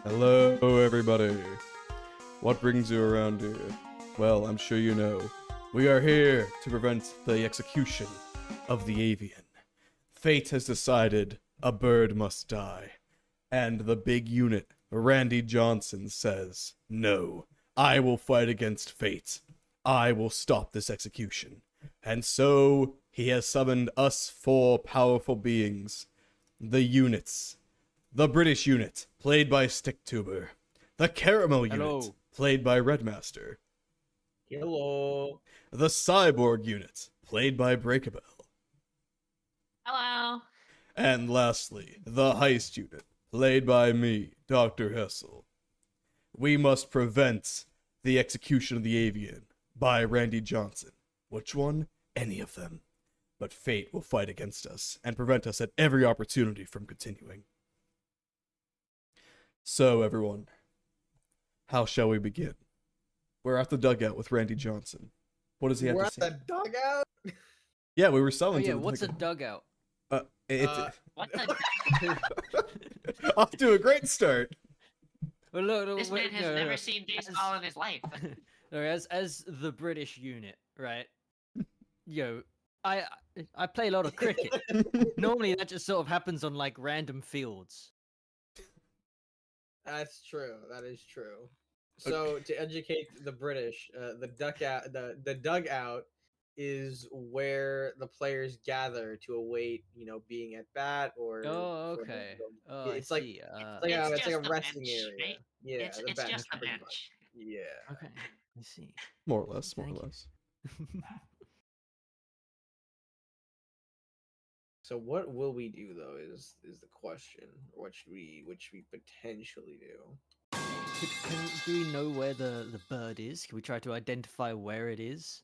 Hello, everybody. What brings you around here? Well, I'm sure you know. We are here to prevent the execution of the avian. Fate has decided a bird must die. And the big unit, Randy Johnson, says, no, I will fight against fate. I will stop this execution. And so, he has summoned us four powerful beings. The units. The British unit, played by Sticktuber. The Caramel unit, played by Redmaster. Hello. The Cyborg unit, played by Breakabell. Hello. And lastly, the Heist unit, played by me, Dr. Hessel. We must prevent the execution of the avian by Randy Johnson. Which one? Any of them. But fate will fight against us and prevent us at every opportunity from continuing. So, everyone, how shall we begin? We're at the dugout with Randy Johnson. What does he have to say? We're at the dugout? Yeah, we were selling to the what's a dugout? What the? Off to a great start. Well, look, This man has never seen baseball in his life. as the British unit, right? I play a lot of cricket. Normally, that just sort of happens on like random fields. That's true. That is true. So to educate the British, the dugout is where the players gather to await, being at bat or. Oh, okay. Oh, It's I like see. it's like a the resting bench, area. right? Yeah, It's just the pretty bench. much. Yeah. Okay, I see. More or less, more or Thank you. less. So what will we do though is the question. What should we potentially do? Do we know where the bird is? Can we try to identify where it is?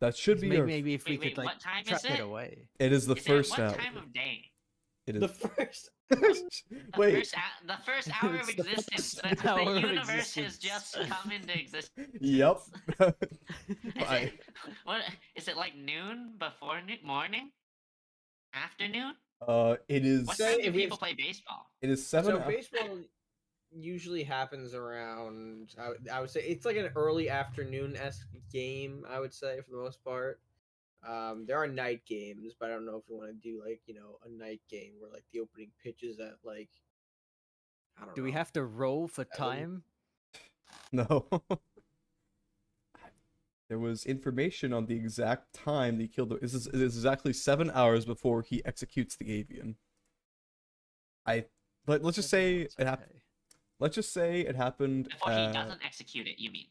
That should be our... Maybe if we Wait, could like what time track is it it? away. It is the Is first it hour. what time of day? It is... The first. Wait. The first hour of It's the existence. first The hour of universe has existence. just come into existence. Yep. What is it like noon before morning? Afternoon? It is... What Say time do if we people have- play baseball? It is 7 So hours. baseball usually happens around. I would say it's like an early afternoon-esque game. I would say for the most part. There are night games, but I don't know if you want to do like a night game where like the opening pitch is at like. I don't know. Do we have to roll for time? No. There was information on the exact time that he killed the... This is exactly 7 hours before he executes the avian. But let's just say it happened. Okay. Let's just say it happened. Before he doesn't execute it, you mean?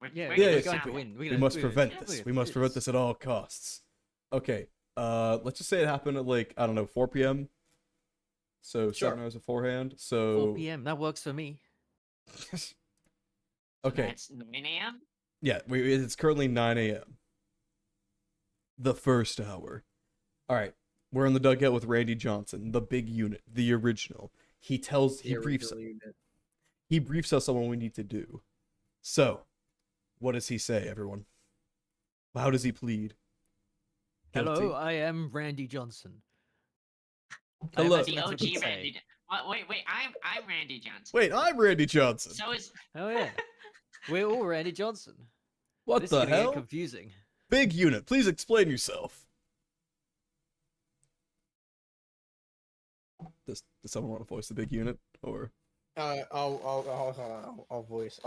Yeah, Yeah, we're yeah, going yeah. to win. We must prevent this. We must prevent this at all costs. Okay. Let's just say it happened at like, I don't know, 4 p.m. So Sure. 7 hours beforehand. So 4 p.m. That works for me. Okay. It's 9 a.m. Yeah, it's currently 9 a.m. The first hour. All right. We're in the dugout with Randy Johnson, the big unit, the original. He briefs us on what we need to do. So, what does he say, everyone? How does he plead? Hello, Guilty. I am Randy Johnson. Hello. The That's what OG it say. Randy. Wait, I'm Randy Johnson. Wait, I'm Randy Johnson. So is Oh yeah, we're all Randy Johnson. What This the is gonna hell? get confusing. Big unit, please explain yourself. Does someone want to voice the big unit, or? I'll voice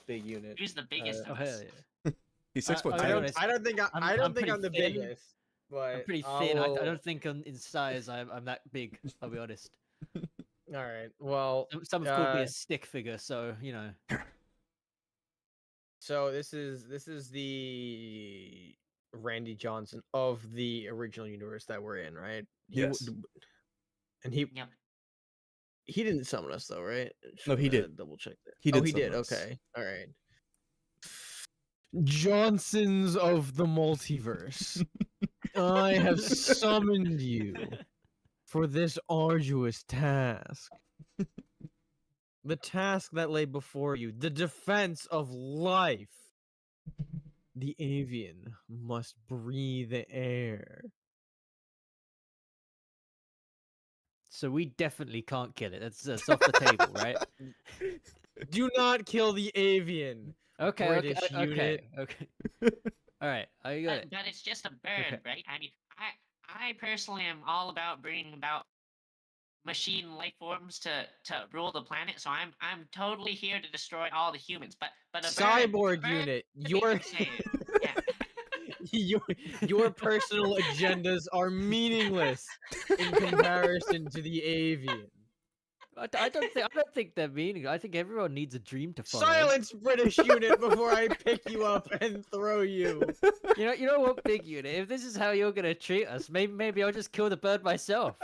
big unit. who's the biggest Oh of hell us? yeah. He's 6'10". I don't- I don't think I'm I'm the pretty thin. biggest. But I'm pretty thin. I don't think in size I'm that big. I'll be honest. All right. Well, Some have called me a stick figure, so you know. so this is the Randy Johnson of the original universe that we're in, right? Yes. And he Yep. he didn't summon us though, right? No, he did. Double check that. He Oh, did he did. summon us. Okay. All right. Johnsons of the multiverse. I have summoned you for this arduous task. The task that lay before you, the defense of life. The avian must breathe air. So we definitely can't kill it. That's off the table, right? Do not kill the avian. Okay, British okay, unit. okay. All right, I got it. But it's just a bird, Okay. right? I mean, I personally am all about bringing about machine life forms to rule the planet. So I'm totally here to destroy all the humans. But a Cyborg bird unit. could be Your fixated. Yeah. your personal agendas are meaningless in comparison to the avian. I don't think they're meaning. I think everyone needs a dream to follow. Silence, British unit, before I pick you up and throw you. You know what, big unit? If this is how you're gonna treat us, maybe I'll just kill the bird myself.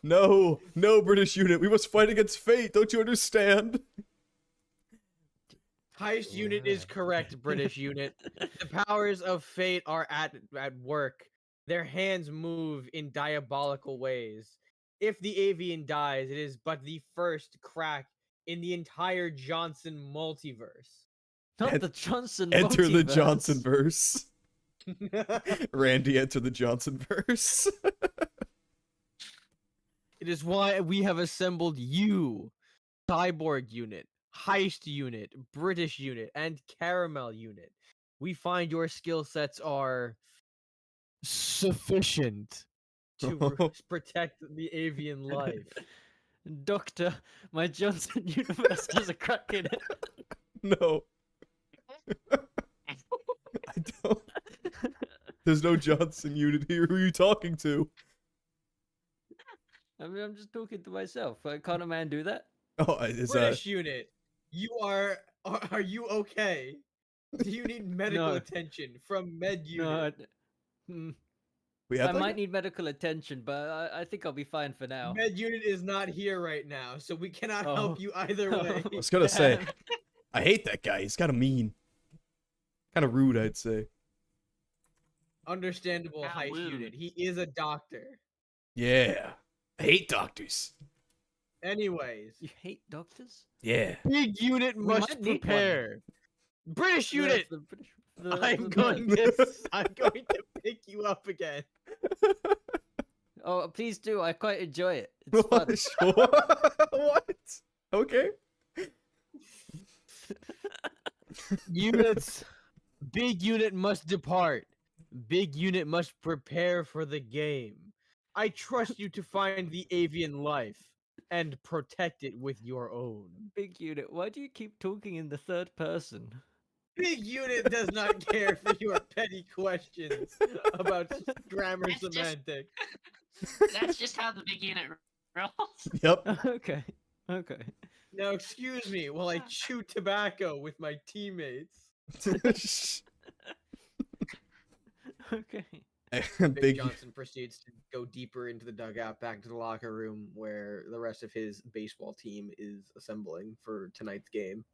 No, no, British unit. We must fight against fate. Don't you understand? Heist unit is correct, British unit. The powers of fate are at work. Their hands move in diabolical ways. If the avian dies, it is but the first crack in the entire Johnson multiverse. Not the Johnson. Enter the multiverse. Johnson verse. Randy, enter the Johnson verse. It is why we have assembled you, Cyborg unit, Heist unit, British unit, and Caramel unit. We find your skill sets are sufficient to protect the avian life. Doctor, my Johnson universe has a crack in it. No. I don't. There's no Johnson unit here. Who are you talking to? I mean, I'm just talking to myself. Can't a man do that? Oh, is British unit, you are you okay? Do you need medical No. attention from Med unit? No, we I have might need medical attention, but I think I'll be fine for now. Med unit is not here right now, so we cannot Oh. help you either way. I was gonna say, Damn. I hate that guy. He's kind of mean, kind of rude, I'd say. Understandable, How Heist rude. unit. He is a doctor. Yeah, I hate doctors. Anyways, You hate doctors? Yeah. big unit We must might need one. prepare. British unit, The British- the- I'm the going bird. I'm going to pick you up again. Oh, please do. I quite enjoy it. It's fun. Sure. What? Okay. Units, big unit must depart. Big unit must prepare for the game. I trust you to find the avian life and protect it with your own. Big unit. Why do you keep talking in the third person? Big unit does not care for your petty questions about grammar That's just- semantics. That's just how the big unit rolls. Yep. Okay. Okay. Now, excuse me while I chew tobacco with my teammates. Okay. Big Big. Johnson proceeds to go deeper into the dugout, back to the locker room where the rest of his baseball team is assembling for tonight's game.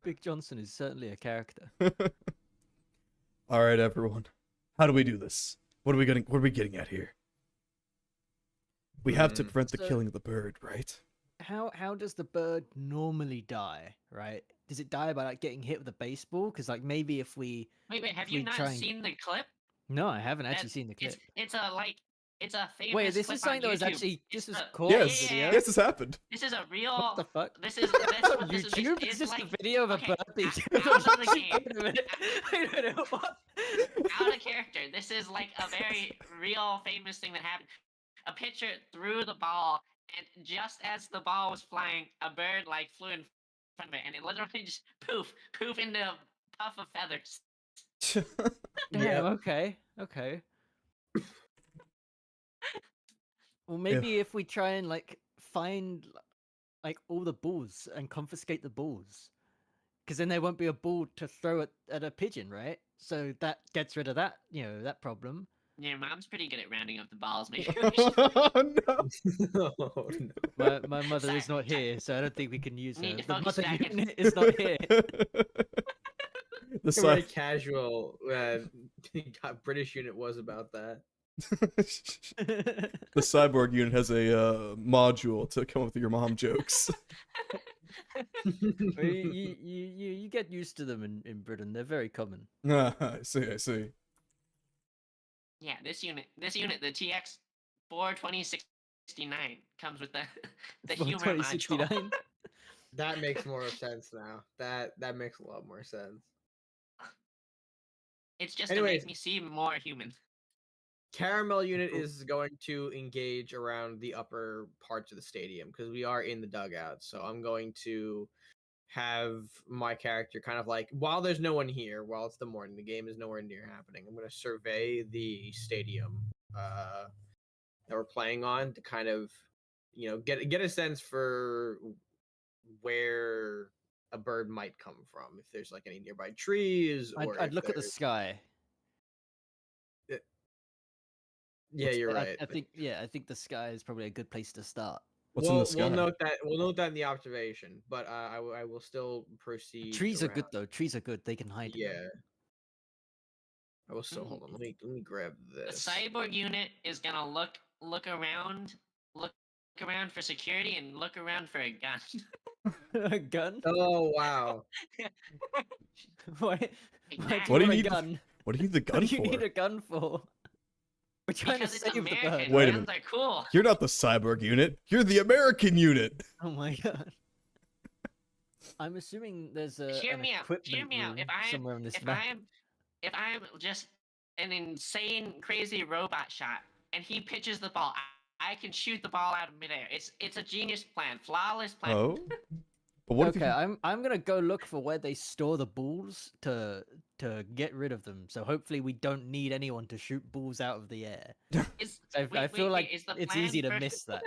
Big Johnson is certainly a character. All right, everyone. How do we do this? What are we getting? What are we getting at here? We have to prevent the So- killing of the bird, right? How does the bird normally die? Right? Does it die by like getting hit with a baseball? Because like maybe if we Wait, have If you we not try and- seen the clip? no, I haven't actually That- seen the clip. It's a famous. Wait, this clip is something on that was YouTube. actually It's this is a- called Yes. video. Yes, this happened. This is a real. What the fuck? This is what this is. YouTube? It's Is this like, the video of a okay, bird being out of the game. Wait a minute. Wait a minute. What? out of character. This is like a very real famous thing that happened. A pitcher threw the ball, and just as the ball was flying, a bird like flew in front of it, and it literally just poof into a puff of feathers. Damn. Yep. Okay. Okay. Well, maybe if we try and like find like all the balls and confiscate the balls, because then there won't be a ball to throw at a pigeon, right? So that gets rid of that, that problem. Your mom's pretty good at rounding up the balls. Maybe. Oh no. Oh, no. My mother is Sorry. not here, so I don't think we can use her. Need to The focus mother back in. unit is not here. The Very side. casual British unit was about that. The cyborg unit has a module to come up with your mom jokes. Well, you get used to them in Britain. They're very common. I see. I see. Yeah, this unit, the TX for 2069 comes with the the For humor module. 2069. That makes more sense now. That makes a lot more sense. It's just to Anyways, make me seem more human. Caramel unit is going to engage around the upper parts of the stadium because we are in the dugout. So I'm going to have my character kind of like, while there's no one here, while it's the morning, the game is nowhere near happening. I'm going to survey the stadium that we're playing on to kind of, get a sense for where a bird might come from. If there's like any nearby trees, or I'd if look at the there's sky. yeah, you're I, right. I think I think the sky is probably a good place to start. What's in the sky? We'll note that in the observation, but I will still proceed. Trees are around. good though. Trees are good. They can hide. in them. Yeah. I will still hold on. Let me grab The this. cyborg unit is gonna look around for security and look around for a gun. A gun? Oh wow. Why? Why do Exactly. What do you you want a need the- gun? What do you need the What gun do you for? need a gun for? We're trying Because to it's save the American. bird. Wait a Guns minute. are cool. You're not the cyborg unit. You're the American unit. Oh my god. I'm assuming there's a Hear an me out. Hear equipment me out. room somewhere on this If map. I'm just an insane, crazy robot shot, and he pitches the ball, I can shoot the ball out of midair. It's a genius plan, flawless plan. Oh. But what if Okay, you? I'm gonna go look for where they store the balls to get rid of them. So hopefully we don't need anyone to shoot balls out of the air. Is, I feel like is the it's plan easy to for- miss that.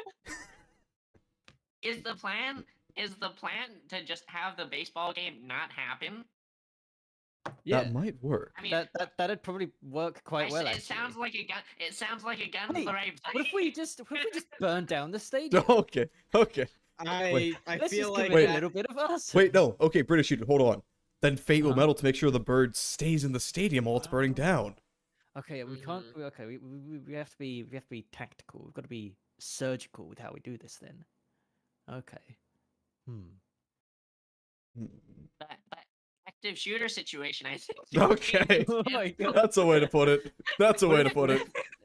Is the plan to just have the baseball game not happen? Yeah, That might work. I mean, that'd probably work quite well. it Actually. sounds like a gun. It sounds like a gun Hey, the right What if we just burn down the stadium? Okay. Okay. I Let's feel just like commit Wait. a little bit of us. Wait. No. Okay. British unit. Hold on. Then fate will Uh-huh. meddle to make sure the bird stays in the stadium while it's burning down. Okay, we can't. Okay, we have to be tactical. We've got to be surgical with how we do this. Then. Okay. Hmm. that active shooter situation. I think. Okay. Oh my god. That's a way to put it. That's a way to put it.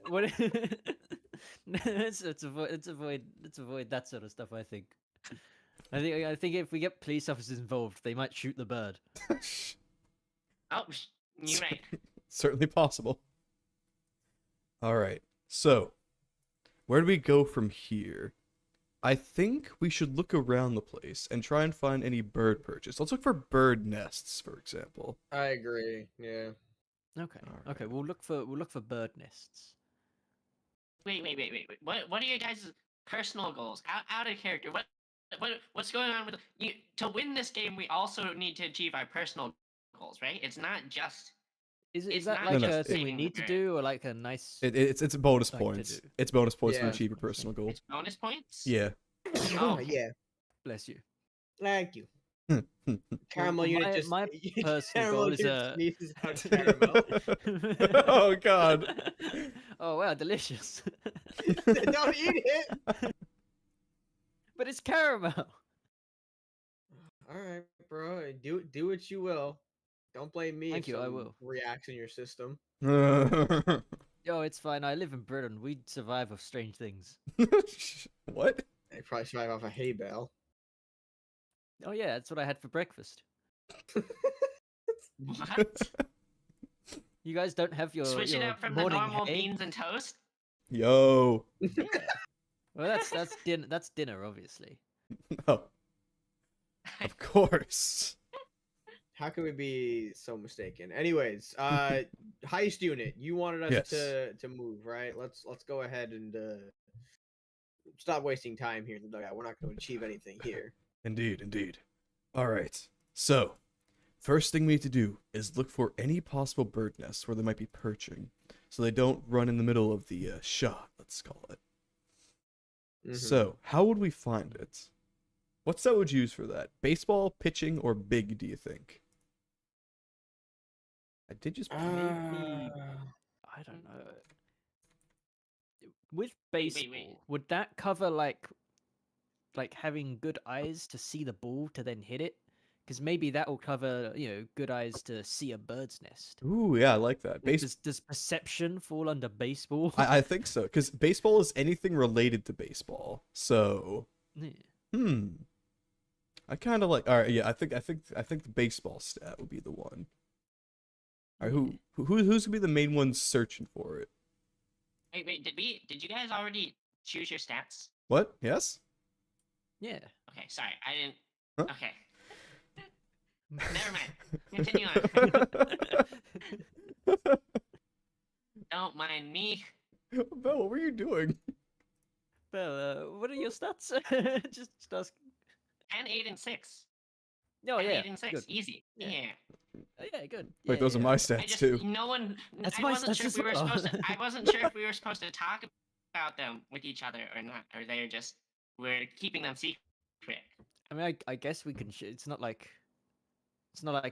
What? let's avoid that sort of stuff. I think if we get police officers involved, they might shoot the bird. Oh, you're right. Certainly possible. All right. So, where do we go from here? I think we should look around the place and try and find any bird perches. Let's look for bird nests, for example. I agree. Yeah. Okay. Alright. Okay. We'll look for bird nests. Wait. What are your guys' personal goals? Out of character. What's going on with you? To win this game, we also need to achieve our personal goals, right? It's not just. Is It's that not like just a thing we saving the need to bird. do, or like a nice? It's bonus Like to points. do. It's bonus points to Yeah. achieve your personal goal. It's bonus points. Yeah. Oh, Yeah. Bless you. Thank you. Oh Caramel Well, unit my- just my personal Caramel goal is, unit sneezes out caramel. Oh god. Oh wow, delicious. Don't eat it. But it's caramel. All right, bro. Do what you will. Don't blame me. Thank if you, I something will. Reacts in your system. Yo, it's fine. I live in Britain. We survive of strange things. What? They probably survive off a hay bale. Oh yeah, that's what I had for breakfast. what? You guys don't have your Switch it your up from the morning normal hay? beans and toast. Yo. Well, that's dinner. That's dinner, obviously. Oh, of course. How could we be so mistaken? Anyways, heist unit, you wanted us Yes. to move, right? Let's go ahead and stop wasting time here in the dugout. We're not going to achieve anything here. Indeed, indeed. All right. So, first thing we need to do is look for any possible bird nests where they might be perching, so they don't run in the middle of the shot. Let's call it. Mhm. So, how would we find it? What set would you use for that? Baseball, pitching, or big? Do you think? I did just. maybe- I don't know. With Wait, baseball, wait. would that cover like having good eyes to see the ball to then hit it? Because maybe that will cover, good eyes to see a bird's nest. Ooh, yeah, I like that. Does perception fall under baseball? I think so, because baseball is anything related to baseball. So, Yeah. I kind of like. All right, yeah, I think the baseball stat would be the one. All right, who's gonna be the main one searching for it? Wait, did you guys already choose your stats? What? Yes. Yeah. Okay, sorry, I didn't. Huh? Okay. Never mind. Continue on. Don't mind me. Belle, what were you doing? Well, what are your stats? just ask. 10, 8, and 6. Oh 10, yeah. 8, and 6. Good. Easy. Yeah. Yeah. Yeah, good. Wait, Yeah, those are yeah. my I stats just too. no one. That's I my wasn't stats sure if as we were well. supposed to. I wasn't sure if we were supposed to talk about them with each other or not, or they're just we're keeping them secret. I mean, I guess we can. It's not like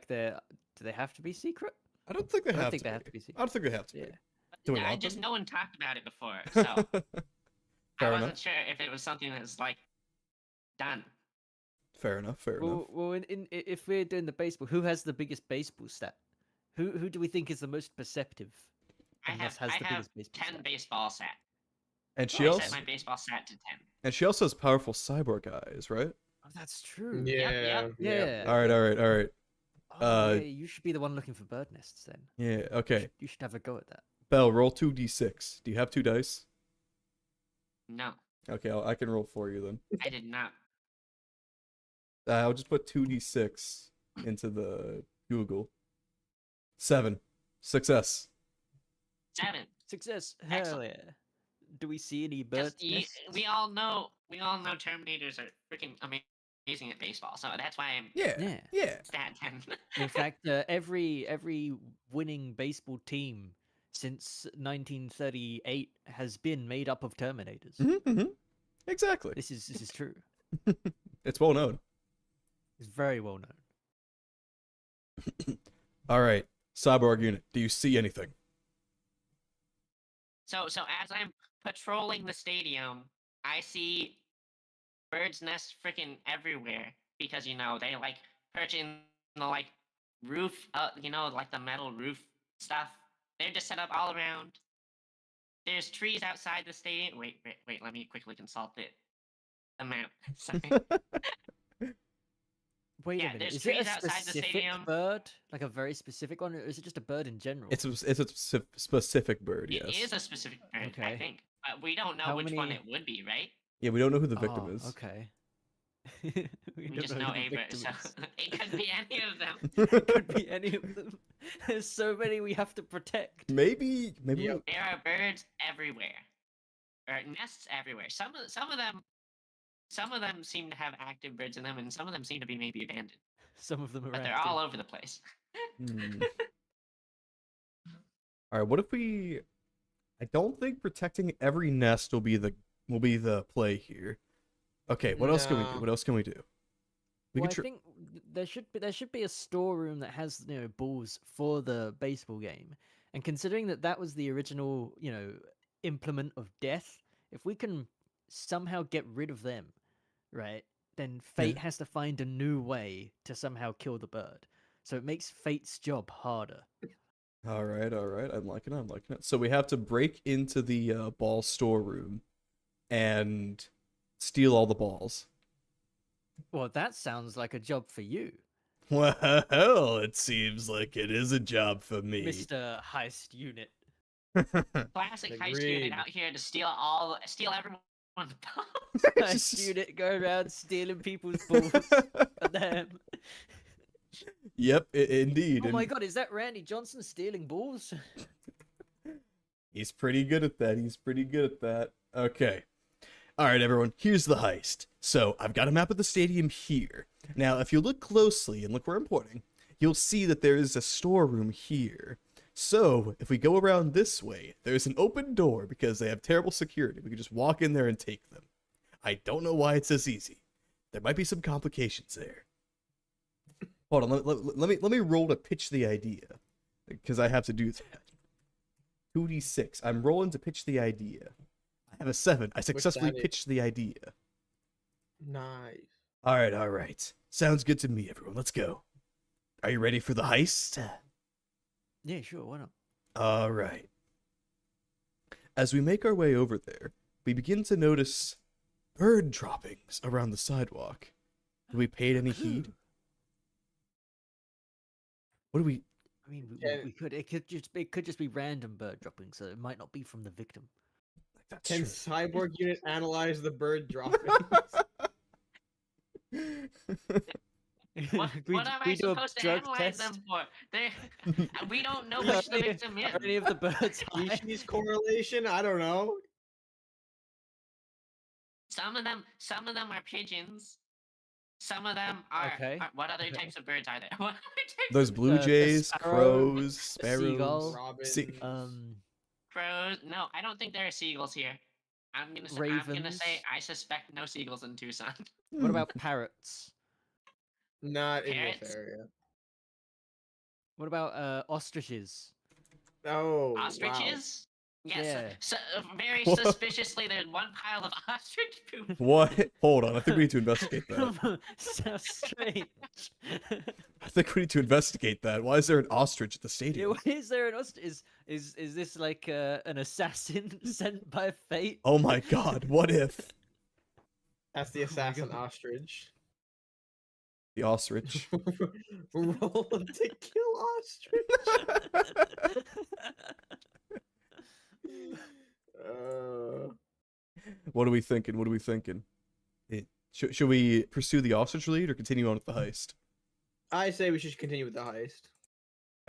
they're. Do they have to be secret? I don't think they I don't have think to they be. have to be secret. I don't think they have to Yeah. be. Do we I want just them? no one talked about it before, so I Fair wasn't enough. sure if it was something that was like done. Fair enough. Fair enough. Well, if we're doing the baseball, who has the biggest baseball stat? Who do we think is the most perceptive? I And have thus has the I have biggest baseball 10 stat? baseball stat. And I she also set my baseball stat to 10. has powerful cyborg eyes, right? Oh, that's true. Yeah. Yeah. All right. All right. All right. Oh, yeah, you should be the one looking for bird nests then. Yeah. Okay. You should have a go at that. Belle, roll 2d6. Do you have 2 dice? No, Okay, I can roll for you then. I did not. I'll just put 2d6 into the Google. 7. Success. 7. Success. Hell Excellent. yeah. Do we see any bird Just nests? we all know Terminators are freaking amazing at baseball, so that's why I'm Yeah. Yeah. Yeah. stat 10. In fact, every winning baseball team since 1938 has been made up of Terminators. Mm-hmm. Exactly. This is true. It's well known. It's very well known. All right. Cyborg unit, do you see anything? So as I'm patrolling the stadium, I see birds' nests freaking everywhere because they like perch in the like roof, like the metal roof stuff. They're just set up all around. There's trees outside the stadium. Wait. Let me quickly consult the map. Sorry. Wait Yeah, a minute. there's Is it a trees outside the specific stadium. bird? Like a very specific one? Or is it just a bird in general? It's a specific bird, yes. It is a specific bird, I Okay. think. But we don't know How which one many- it would be, right? Yeah, we don't know who the victim Oh, is. okay. We don't just know who the a bird, victim so is. it could be any of them. It could be any of them. There's so many we have to protect. Maybe Yep. There are birds everywhere, or nests everywhere. Some of them seem to have active birds in them, and some of them seem to be maybe abandoned. Some of them are But they're active. all over the place. All right, what if we I don't think protecting every nest will be the play here. Okay, what else can we do? No. What else can we do? We Well, could I think there should be a storeroom that has balls for the baseball game, and considering that was the original implement of death, if we can somehow get rid of them, right, then Fate has to find a new way to somehow kill the bird. So it makes Fate's job harder. All right. I'm liking it. So we have to break into the ball storeroom and steal all the balls. Well, that sounds like a job for you, Well, it seems like it is a job for me. Mr. Heist Unit. Classic heist Agreed. unit out here to steal everyone's balls. Heist Unit go around stealing people's balls. Damn. Yep, indeed. Oh my and god, is that Randy Johnson stealing balls? He's pretty good at that. Okay. All right, everyone, here's the heist. So I've got a map of the stadium here. Now, if you look closely and look where I'm pointing, you'll see that there is a storeroom here. So if we go around this way, there's an open door because they have terrible security. We can just walk in there and take them. I don't know why it's this easy. There might be some complications there. Hold on, let me roll to pitch the idea, because I have to do that. 2d6. I'm rolling to pitch the idea. I have a 7. I successfully that is? pitched the idea. Nice. All right. Sounds good to me, everyone. Let's go. Are you ready for the heist? Yeah, sure. Why not? All right. As we make our way over there, we begin to notice bird droppings around the sidewalk. Do we pay it any heed? What do we? I mean, Can- we could. It could just be random bird droppings, so it might not be from the victim. That's Can true. cyborg unit analyze the bird droppings? What, we, what am we I do a supposed to drug analyze test. them for? They, we don't know Yeah, which the victim Are is. any of the birds high? Species correlation? I don't know. Some of them are pigeons. Some of them are. Okay. What other types of birds are there? What other types There's of blue the jays, sparrow, crows, the sparrows. seagull, Robin. crows? No, I don't think there are seagulls here. I'm gonna say Ravens. I suspect no seagulls in Tucson. What about parrots? Not in this Parrots? area. What about ostriches? Oh, wow. Ostriches? Yes. Yeah. Very What? suspiciously, there's one pile of ostrich poop. What? Hold on. I think we need to investigate that. So strange. I think we need to investigate that. Why is there an ostrich at the Yeah, stadium? why is there an ostrich? Is this like an assassin sent by fate? Oh my god. What if That's the Oh my assassin God. ostrich. the ostrich? Roll to kill ostrich. What are we thinking? What are we thinking? Should we pursue the ostrich lead or continue on with the heist? I say we should continue with the heist.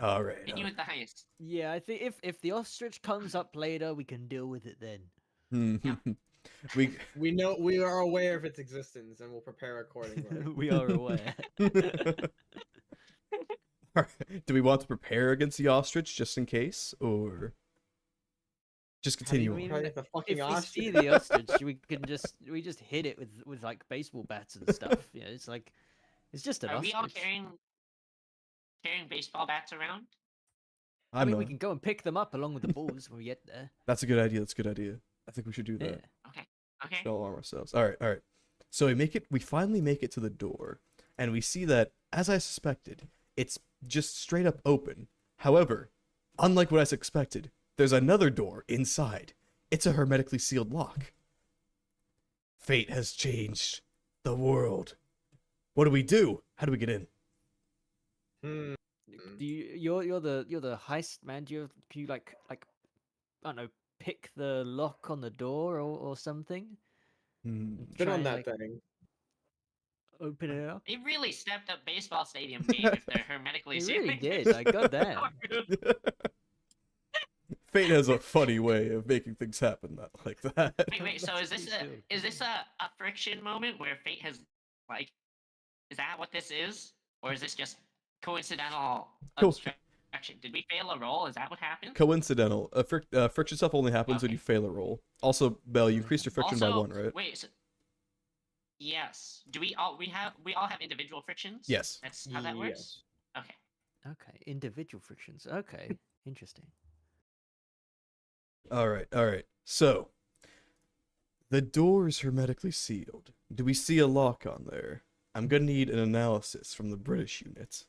All right. Continue with the heist. Yeah, I think if the ostrich comes up later, we can deal with it then. We We are aware of its existence and will prepare accordingly. We are aware. do we want to prepare against the ostrich just in case, or just How do you continue? mean, on? protect the fucking If we ostrich? see the ostrich, we just hit it with like baseball bats and stuff. Yeah, it's like it's just an Are we all ostrich. carrying baseball bats around? I I'm mean, not. we can go and pick them up along with the balls when we get there. That's a good idea. That's a good idea. I think we should do that. Yeah. Okay. Okay. Should all arm ourselves. All right. All right. So we finally make it to the door, and we see that, as I suspected, it's just straight up open. However, unlike what I expected, there's another door inside. It's a hermetically sealed lock. Fate has changed the world. What do we do? How do we get in? Hmm. You're the heist man. Can you like I don't know, pick the lock on the door or something? Hmm. And Been try on and, that like, thing. open it up. They really stepped up baseball stadium game if they're hermetically They sealed. really did. I got that. Fate has a funny way of making things happen like that. Wait. So is this Hermetically is this a friction moment where fate has like? Is that what this is, or is this just coincidental Cool. obstruction? Did we fail a roll? Is that what happened? Coincidental. Friction stuff only happens when Okay. you fail a roll. Also, Bell, you increased your friction by Also, 1, right? Wait. Yes. Do we all have individual frictions? Yes. That's how that works. Okay. Okay, individual frictions. Okay, interesting. All right, all right. So, the door is hermetically sealed. Do we see a lock on there? I'm gonna need an analysis from the British unit.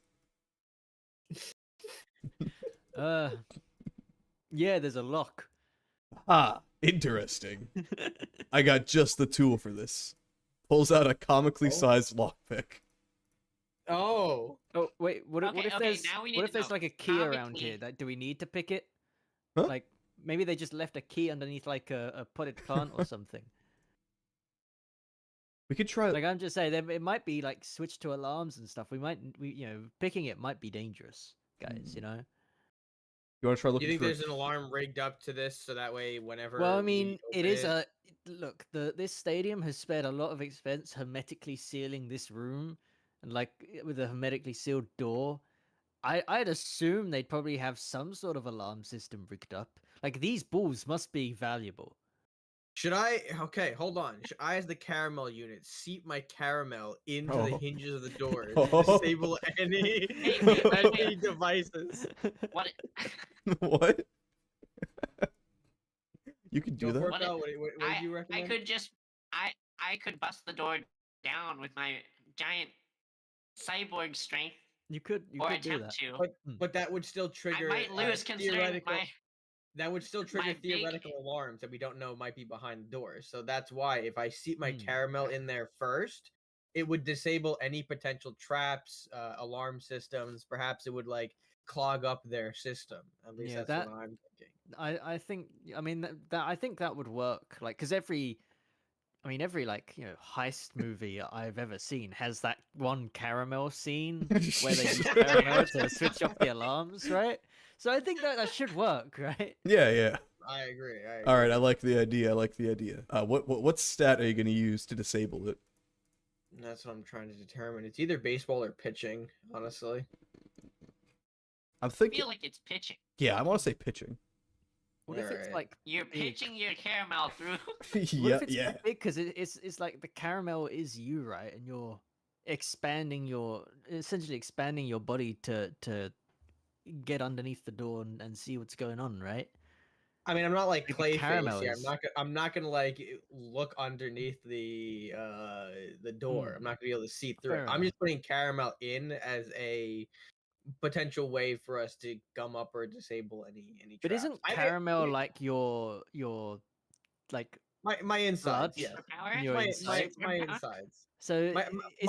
Yeah, there's a lock. Ah, interesting. I got just the tool for this. Pulls out a comically Oh. sized lockpick. Oh. Oh wait, what Okay, if okay, there's now we need what to if there's know like a key around here? comically- That do we need to pick it? Huh? Like maybe they just left a key underneath like a potted plant or something. We could try. Like I'm just saying, it might be like switched to alarms and stuff. Picking it might be dangerous, guys. You know. You want to try You looking think for? there's an alarm rigged up to this so that way whenever Well, I we mean, it open is a look. This stadium has spared a lot of expense hermetically sealing this room, and like with a hermetically sealed door. I'd assume they'd probably have some sort of alarm system rigged up. Like these balls must be valuable. Should I? Okay, hold on. Should I, as the caramel unit, seat my caramel into the Oh. hinges of the doors, Oh. disable any wait. any devices? What? What? You can do Go for that. it, What Bell. What do you I recommend? could just I could bust the door down with my giant cyborg strength You could or do attempt that. to. But that would still I trigger might lose considering theoretical. my That would still trigger my big theoretical alarms that we don't know might be behind the doors. So that's why if I seat my Hmm. caramel in there first, it would disable any potential traps, alarm systems. Perhaps it would like clog up their system. At least Yeah, that's what I'm thinking. I think I mean that I think that would work. Like, because every like, you know, heist movie I've ever seen has that one caramel scene where they use caramel to switch off the alarms, right? So I think that should work, right? Yeah, yeah. I agree. All right, I like the idea. I like the idea. What stat are you gonna use to disable it? That's what I'm trying to determine. It's either baseball or pitching, honestly. I'm I thinking. feel like it's pitching. Yeah, I want to say pitching. What if it's Alright. like You're big? pitching your caramel through. What yeah, if it's yeah. big? Because it's like the caramel is you, right? And you're essentially expanding your body to get underneath the door and see what's going on, right? I mean, I'm not like Maybe Clayface caramel here. is- I'm not gonna like look underneath the door. I'm Hmm. not gonna be able to see through it. Fair I'm enough. just putting caramel in as a potential way for us to gum up or disable any. But traps. isn't I mean, caramel like your like my insides? blood? Yes, Superpower? Your my insides? my Superpower? insides. So is my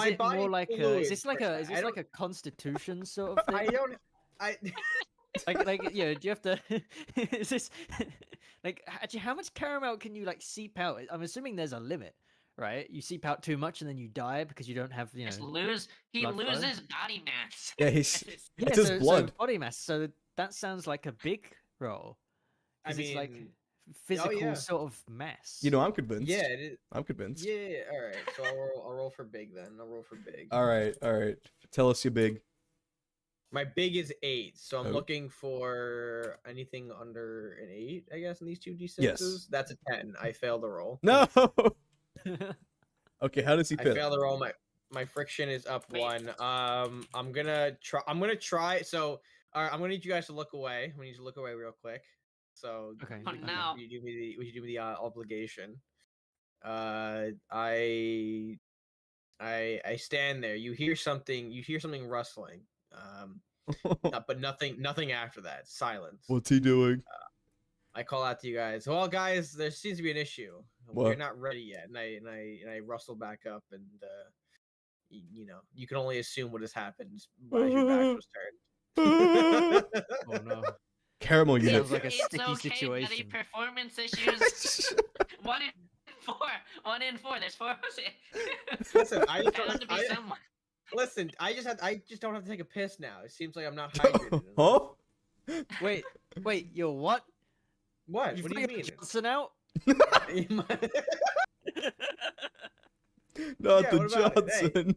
it more body's like fluid, is this like per a se. I don't- constitution sort of thing? I don't. I like you know, do you have to is this like actually how much caramel can you like seep out? I'm assuming there's a limit, right? You seep out too much and then you die because you don't have, you Just know. lose. He blood flow? loses body mass. Yeah, he's. Yeah, It's his so blood. body mass. So that sounds like a big role. I 'Cause it's like mean, physical yeah. sort of mass. You know, I'm convinced. yeah, it is. I'm convinced. Yeah. All right. So I'll roll for big then. I'll roll for big. All right, all right. Tell us your big. My big is 8, so I'm Oh. looking for anything under an 8, I guess, in these two d6s. Yes. That's a 10. I failed the roll. No. Okay, how does he I fit? failed the roll. My friction is up Wait. 1. I'm gonna try. So, all right, I'm gonna need you guys to look away. I'm gonna need you to look away real quick. So, Okay. Oh, would you- no. would you do me the obligation? I stand there. You hear something. You hear something rustling. But nothing after that. Silence. What's he doing? I call out to you guys. Well, guys, there seems to be an issue. We're What? not ready yet. And I rustle back up, and you know, you can only assume what has happened as your back was turned. Oh no. Caramel It's, unit. Sounds like a it's sticky okay, situation. Daddy. Performance issues. 1 in 4. 1 in 4. There's 4 of us. Listen, I just Bound to be someone. listen. I just don't have to take a piss now. It seems like I'm not hydrated. Huh? Wait, you're what? What? You What do you mean? Johnson out? Not Yeah, the what about it? Hey. Johnson.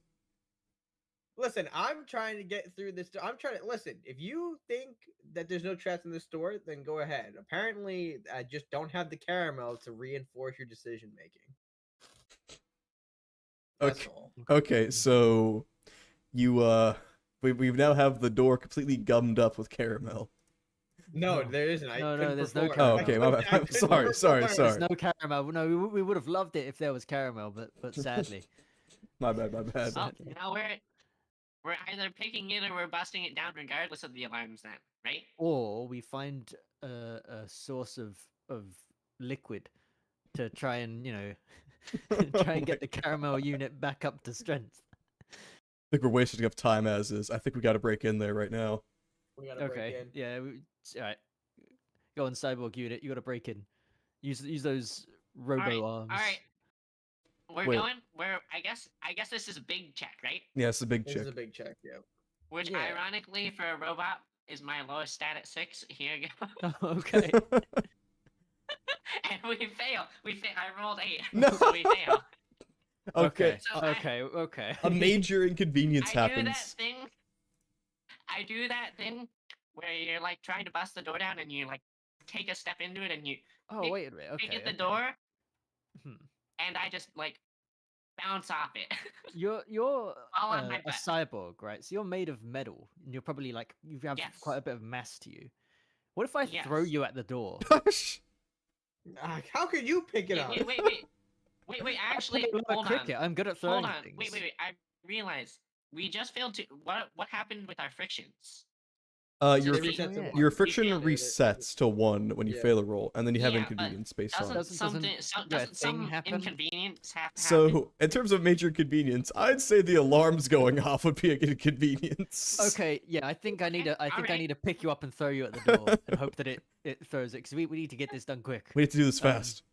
Listen, I'm trying to get through this. I'm trying to listen. If you think that there's no traps in this store, then go ahead. Apparently, I just don't have the caramel to reinforce your decision making. That's Okay. all. Okay, so you we now have the door completely gummed up with caramel. No, No. there isn't. I No, couldn't there's no perform. Oh, I okay, couldn't- my bad. I couldn't Sorry, perform. sorry. There's no caramel. No, we would have loved it if there was caramel, but sadly. My bad, my bad. Well, now we're either picking it or we're busting it down, regardless of the alarms. Then, right? Or we find a source of liquid to try and, you know, try and get the caramel unit back up to strength. I think we're wasting enough time as is. I think we got to break in there right now. We gotta break Okay. in. Yeah. All right. Go on, cyborg unit. You got to break in. Use those robo arms. All right. We're Wait. going. I guess this is a big check, right? Yeah, it's a big This check. is a big check. Yeah. Which, Yeah. ironically, for a robot, is my lowest stat at 6. Here you go. Okay. And we fail. I rolled 8. No. So we fail. Okay. So I- Okay. A major inconvenience I do that happens. thing. I do that thing where you're like trying to bust the door down and you like take a step into it and you Oh, pick- wait a minute. Okay. pick at the okay. door Hmm. and I just like bounce off it. You're All on my a butt. cyborg, right? So you're made of metal, and you're probably like you have Yes. quite a bit of mass to you. What if I throw Yes. you at the door? How could you pick it up? Wait. Actually, I'm a hold on. cricket. I'm good at throwing Hold on. things. Wait. I realize we just failed to. What happened with our frictions? Your They reset to yeah. one. your We friction failed. resets to 1 when you Yeah. fail a roll, and then you have Yeah, but inconvenience based on. Doesn't something? doesn't a Doesn't thing some happen? inconvenience happen? So, in terms of major inconvenience, I'd say the alarms going off would be an inconvenience. Okay, yeah, I think I need Okay, to. I think I alright. need to pick you up and throw you at the door and hope that it throws it because we need to get this done quick. We need to do this fast.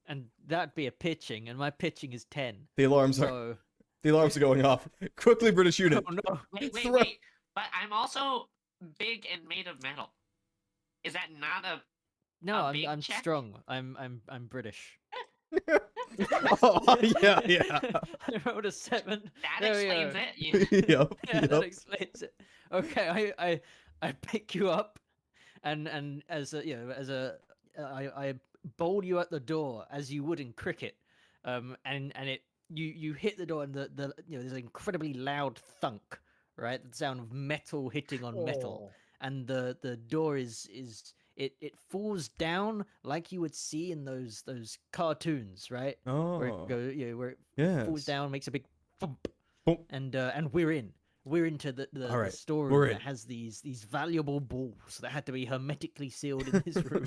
And that'd be a pitching, and my pitching is 10. The alarms are So going off. Quickly, British unit. oh no. Wait. Throw- But I'm also big and made of metal. Is that not a? No, big I'm check? strong. I'm British. Oh, yeah. I rolled a 7. That There we explains go. it. Yep. Yeah, that Yep. explains it. Okay, I pick you up, and as a I bowl you at the door as you would in cricket, and it you hit the door and the there's an incredibly loud thunk, right? The sound of metal hitting on metal, and the door is it falls down like you would see in those cartoons, right? Where it Oh, where it yes. falls down, makes a big thump, Boom. and we're in. We're into the All right, storeroom we're that in. has these valuable balls that had to be hermetically sealed in this room.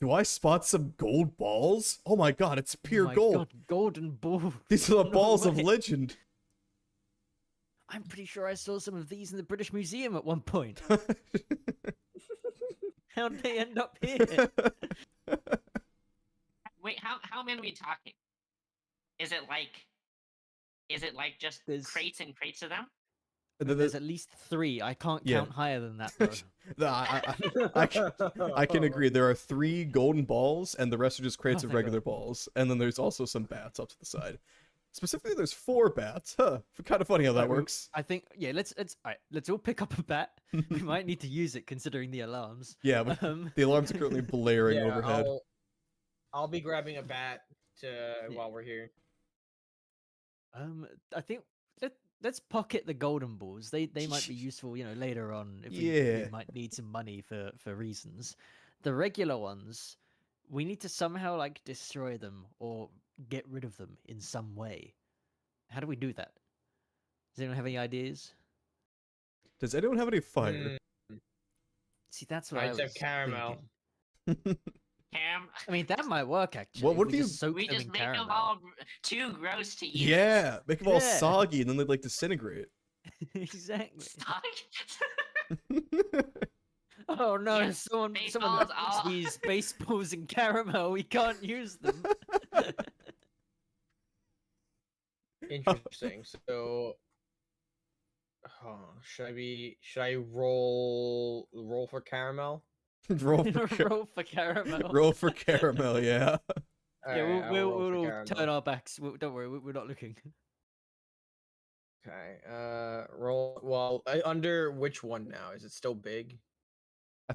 Do I spot some gold balls? Oh my god, it's pure Oh my gold. God, golden balls. These are the No balls of way. legend. I'm pretty sure I saw some of these in the British Museum at one point. How'd they end up here? Wait, how many are we talking? Is it like just There's- crates and crates of them? There's at least 3. I can't Yeah. count higher than that, bro. I can agree. There are 3 golden balls, and the rest are just crates Oh, of thank regular balls. And then there's also some bats up to the side. Specifically, there's 4 bats. Huh. Kind of funny how that Right, works. I think let's all pick up a bat. We might need to use it considering the alarms. Yeah, but Um, the alarms are currently blaring Yeah, overhead. I'll be grabbing a bat while we're here. I think let's pocket the golden balls. They might be useful, later on if we Yeah. might need some money for reasons. The regular ones, we need to somehow like destroy them or get rid of them in some way. How do we do that? Does anyone have any ideas? Does anyone have any fire? See, that's what I I just was have caramel. thinking. Cam, I mean, that might work actually. What if if we you- just soak we them just in make caramel. them all too gross to use. Yeah, make them all Yeah. soggy, and then they like disintegrate. Exactly. Stop. Oh no! Yes, someone baseballs puts all- these baseballs in caramel. We can't use them. Interesting. So, should I roll for caramel? roll for Roll for caramel. roll for caramel. Yeah. Yeah, Alright, I'll roll for we'll caramel. turn our backs. Don't worry, we're not looking. Okay. Roll. Well, under which one now? Is it still big?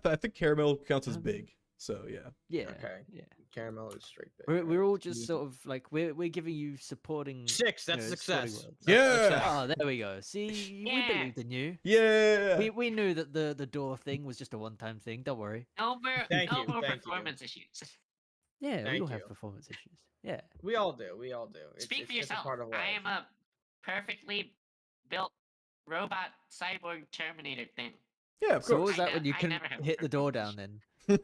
I think caramel counts as Um, big. So yeah. Yeah. Okay. Yeah. Caramel is straight big. We're alright. all just sort of like we're giving you supporting. 6. That's you know, supporting success. words. Yeah. That's success. Oh, there we go. See, we Yeah. believed in you. Yeah. We knew that the door thing was just a one-time thing. Don't worry. No more, Thank no you, more thank you. performance issues. Yeah, we Thank all have you. performance issues. Yeah. We all do. We all do. Speak for it's just a yourself. part of life. I am a perfectly built robot cyborg Terminator thing. Yeah, of So what course. was that I when you ne- I couldn't never have hit the door performance down then?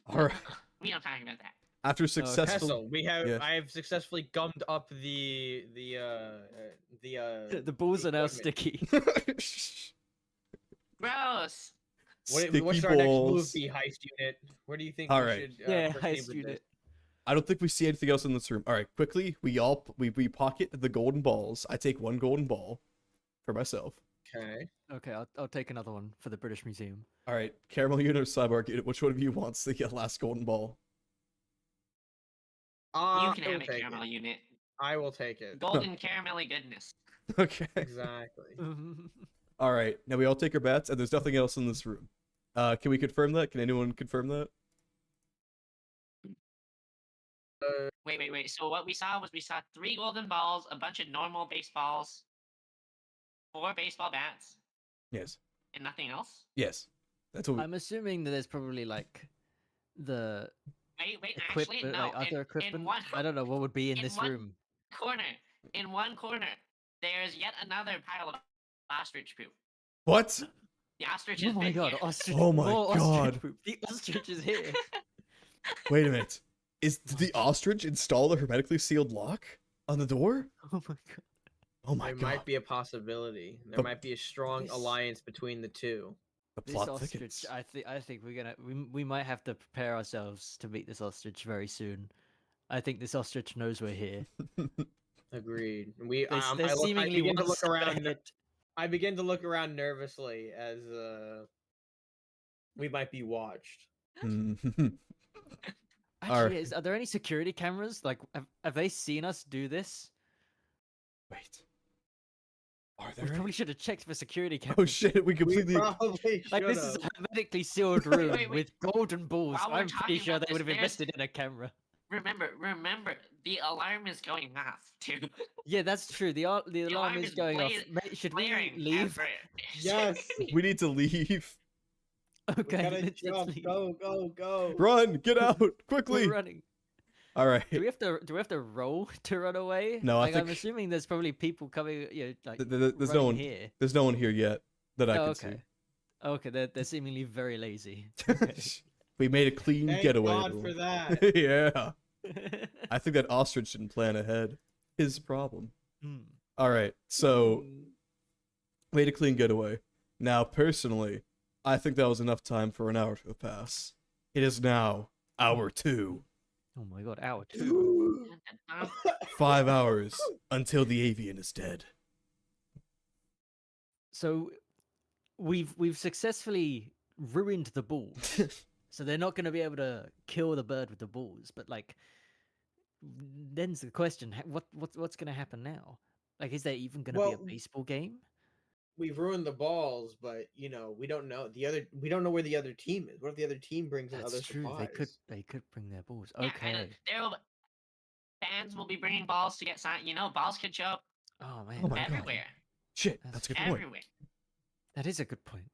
All right. We don't talk about that. After successful. Castle, Yes. I have successfully gummed up the The balls are now equipment. sticky. Gross. What's Sticky our next move balls. be, heist unit? Where do you think All we right. should Yeah, proceed heist with unit. this? I don't think we see anything else in this room. All right, quickly, we pocket the golden balls. I take 1 golden ball for myself. Okay. Okay, I'll take another one for the British Museum. All right, caramel unit or cyborg unit, which one of you wants the last golden ball? You I can will have a take caramel it. unit. I will take it. Golden caramelly goodness. Okay. Exactly. All right, now we all take our bats, and there's nothing else in this room. Can we confirm that? Can anyone confirm that? Wait. So what we saw was 3 golden balls, a bunch of normal baseballs, 4 baseball bats, Yes. and nothing else. Yes. That's what we... I'm assuming that there's probably like the Actually, no. like other in equipment. one, I don't know what would be in in this one room. corner, in one corner, there's yet another pile of ostrich poop. What? The ostrich Oh has my been god, here. ostrich! Oh my more God. ostrich poop. The ostrich is here. Wait a minute. Did the ostrich install a hermetically sealed lock on the door? Oh my god. Oh my There God. might be a possibility. There But might be a strong this- alliance between the two. The This plot ostrich, thickens. I think we might have to prepare ourselves to meet this ostrich very soon. I think this ostrich knows we're here. Agreed. They're I seemingly begin to one look step around. ahead. I begin to look around nervously as we might be watched. Actually, Alright. are there any security cameras? Like, have they seen us do this? Wait. Are We there any? probably should have checked for security cameras. Oh shit, we We completely probably should Like, this is a hermetically sealed room wait. with golden balls. While we're I'm pretty talking sure about they would have this, invested in a camera. Remember, the alarm is going off too. Yeah, that's true. The alarm alarm is is going off. bla- Should we Blaring leave? every- Yes. we need to leave. We Okay, gotta let's jump. leave. Go. Run! Get out! We're Quickly! running. Alright. Do we have to roll to run away? No, I like, I'm think- assuming there's probably people coming. Like There's no running one here. There's no one here yet that I Oh, can okay. Okay, they're seemingly very lazy. see. We made a clean Thank getaway. God for everyone. that. Yeah. I think that ostrich didn't plan ahead. His problem. Hmm. Alright, so made a clean getaway. Now, personally, I think that was enough time for an hour to pass. It is now hour 2. Oh my god, hour 2. 5 hours until the avian is dead. So we've successfully ruined the balls. So they're not going to be able to kill the bird with the balls, but like then's the question, what's going to happen now? Like, is there even going to be Well, a baseball game? We've ruined the balls, but we don't know we don't know where the other team is. What if the other team brings in other That's true. supplies? They could bring their balls. Yeah, Okay. and fans will be bringing balls to get signed. Balls could show up Oh man. Oh my God. everywhere. Shit, That's that's a good point. Everywhere. That is a good point.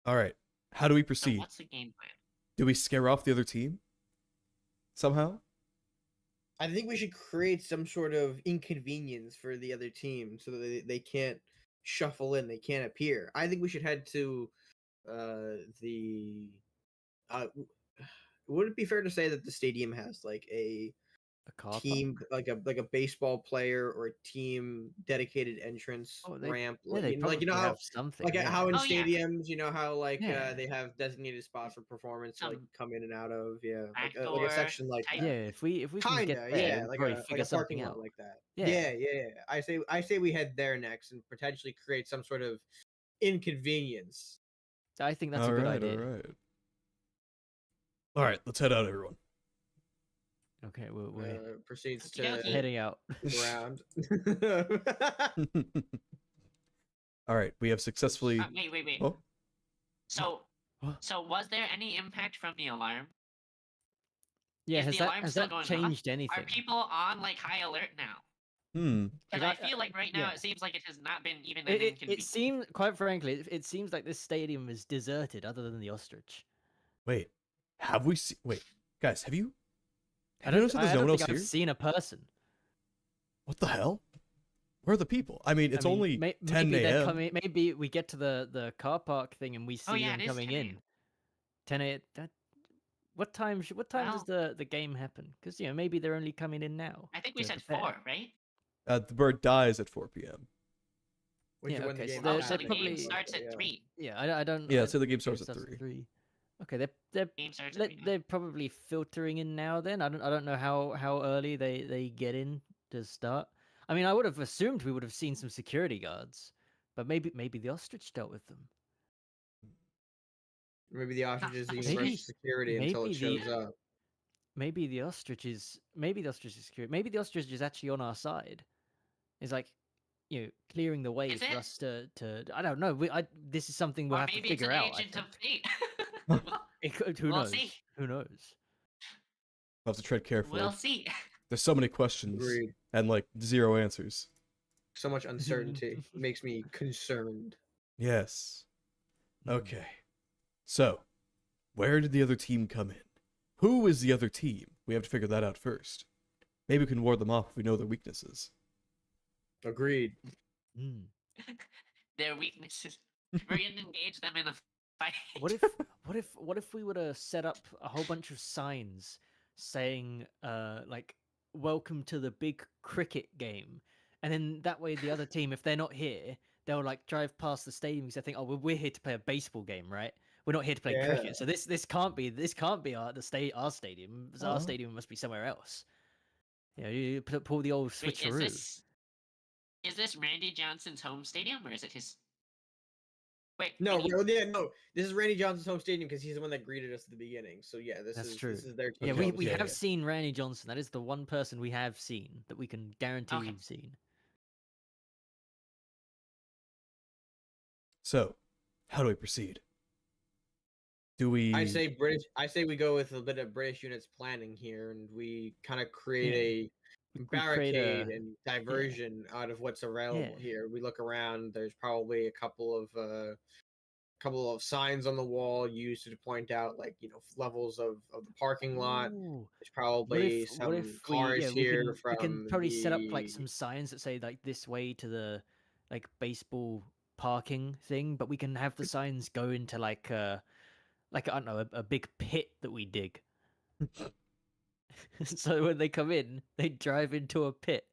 Alright, how do we So proceed? what's the game plan? Do we scare off the other team? Somehow? I think we should create some sort of inconvenience for the other team so that they can't shuffle in, they can't appear. I think we should head to the. Would it be fair to say that the stadium has like a A car park? team, like a baseball player or a team dedicated entrance Oh, they- ramp? Yeah, they Like probably how have something. yeah. how in Oh, yeah. stadiums, how Yeah. they have designated spots for performance to like Some come in and out of, like a backdoor section like type- that. Yeah, if we can Kinda, get there, yeah, we'll like probably a figure something parking lot out. like that. Yeah. Yeah. I say we head there next and potentially create some sort of inconvenience. I think that's a good idea. Alright. Alright, let's head out, everyone. Okay, we're Proceeds Okey-dokey. to heading out. around. Alright, we have successfully. Wait. Oh, So, What? so was there any impact from the alarm? Yeah, Is has the that alarm still going off? changed Are anything? people on like high alert now? hmm. Because Like, I feel like right now yeah. it seems like it has not been even an It inconvenience. seems, quite frankly, it seems like this stadium is deserted, other than the ostrich. Wait, have we seen? Wait, guys, have you? I Have you don't, noticed that I there's no don't one else think here? I've seen a person. What the hell? Where are the people? I mean, it's I mean, only 10 maybe they're a.m. coming. Maybe we get to the car park thing and we see yeah, them it is coming 10 in. a.m. 10 a.m. What time? What time does Well- the game happen? Because maybe they're only coming in now. I think we to said prepare. 4, right? The bird dies at 4 p.m. Which Yeah, is when the okay, so game they're- Oh, is so they're the happening, game probably- starts at yeah. 3. Yeah, I don't. Yeah, I- so the game starts Game at starts 3. Okay, they're Game starts at 3. they're probably filtering in now. Then I don't know how early they get in to start. I mean, I would have assumed we would have seen some security guards, but maybe the ostrich dealt with them. Maybe the ostrich is the Maybe- universal security until it maybe shows up. Maybe the ostrich is secure. Maybe the ostrich is actually on our side. It's like clearing the way Is for it? us to I don't know. This is something we'll Or have to maybe it's figure an out. I agent of think. fate. Who we'll knows? see. Who knows? We'll have to tread carefully. We'll see. There's so many questions Agreed. and like 0 answers. So much uncertainty makes me concerned. Yes. Hmm. Okay. So, where did the other team come in? Who is the other team? We have to figure that out first. Maybe we can ward them off if we know their weaknesses. Agreed. Hmm. Their weaknesses. We're gonna engage them in a fight. What if we were to set up a whole bunch of signs saying like welcome to the big cricket game, and then that way the other team, if they're not here, they'll like drive past the stadium because they think, oh, we're here to play a baseball game, right? We're not here to play Yeah. cricket, so this can't be our stadium. So our stadium must be somewhere else. You know, you pull the old Wait, switcheroo. is this Randy Johnson's home stadium or is it his? Wait, No, Randy- no. This is Randy Johnson's home stadium because he's the one that greeted us at the beginning. So yeah, That's this true. is their Yeah, team. we Yeah, have yeah. seen Randy Johnson. That is the one person we have seen that we can guarantee Okay. we've seen. So, how do we proceed? Do we? I say British. I say we go with a bit of British units planning here, and we kind of create a We create barricade a- and diversion out of what's available Yeah. here. We look around. There's probably a couple of signs on the wall used to point out like levels of the parking lot. Ooh. There's probably some cars here from we can probably set up like the- some signs that say like this way to the like baseball parking thing, but we can have the signs go into like I don't know, a big pit that we dig. So when they come in, they drive into a pit,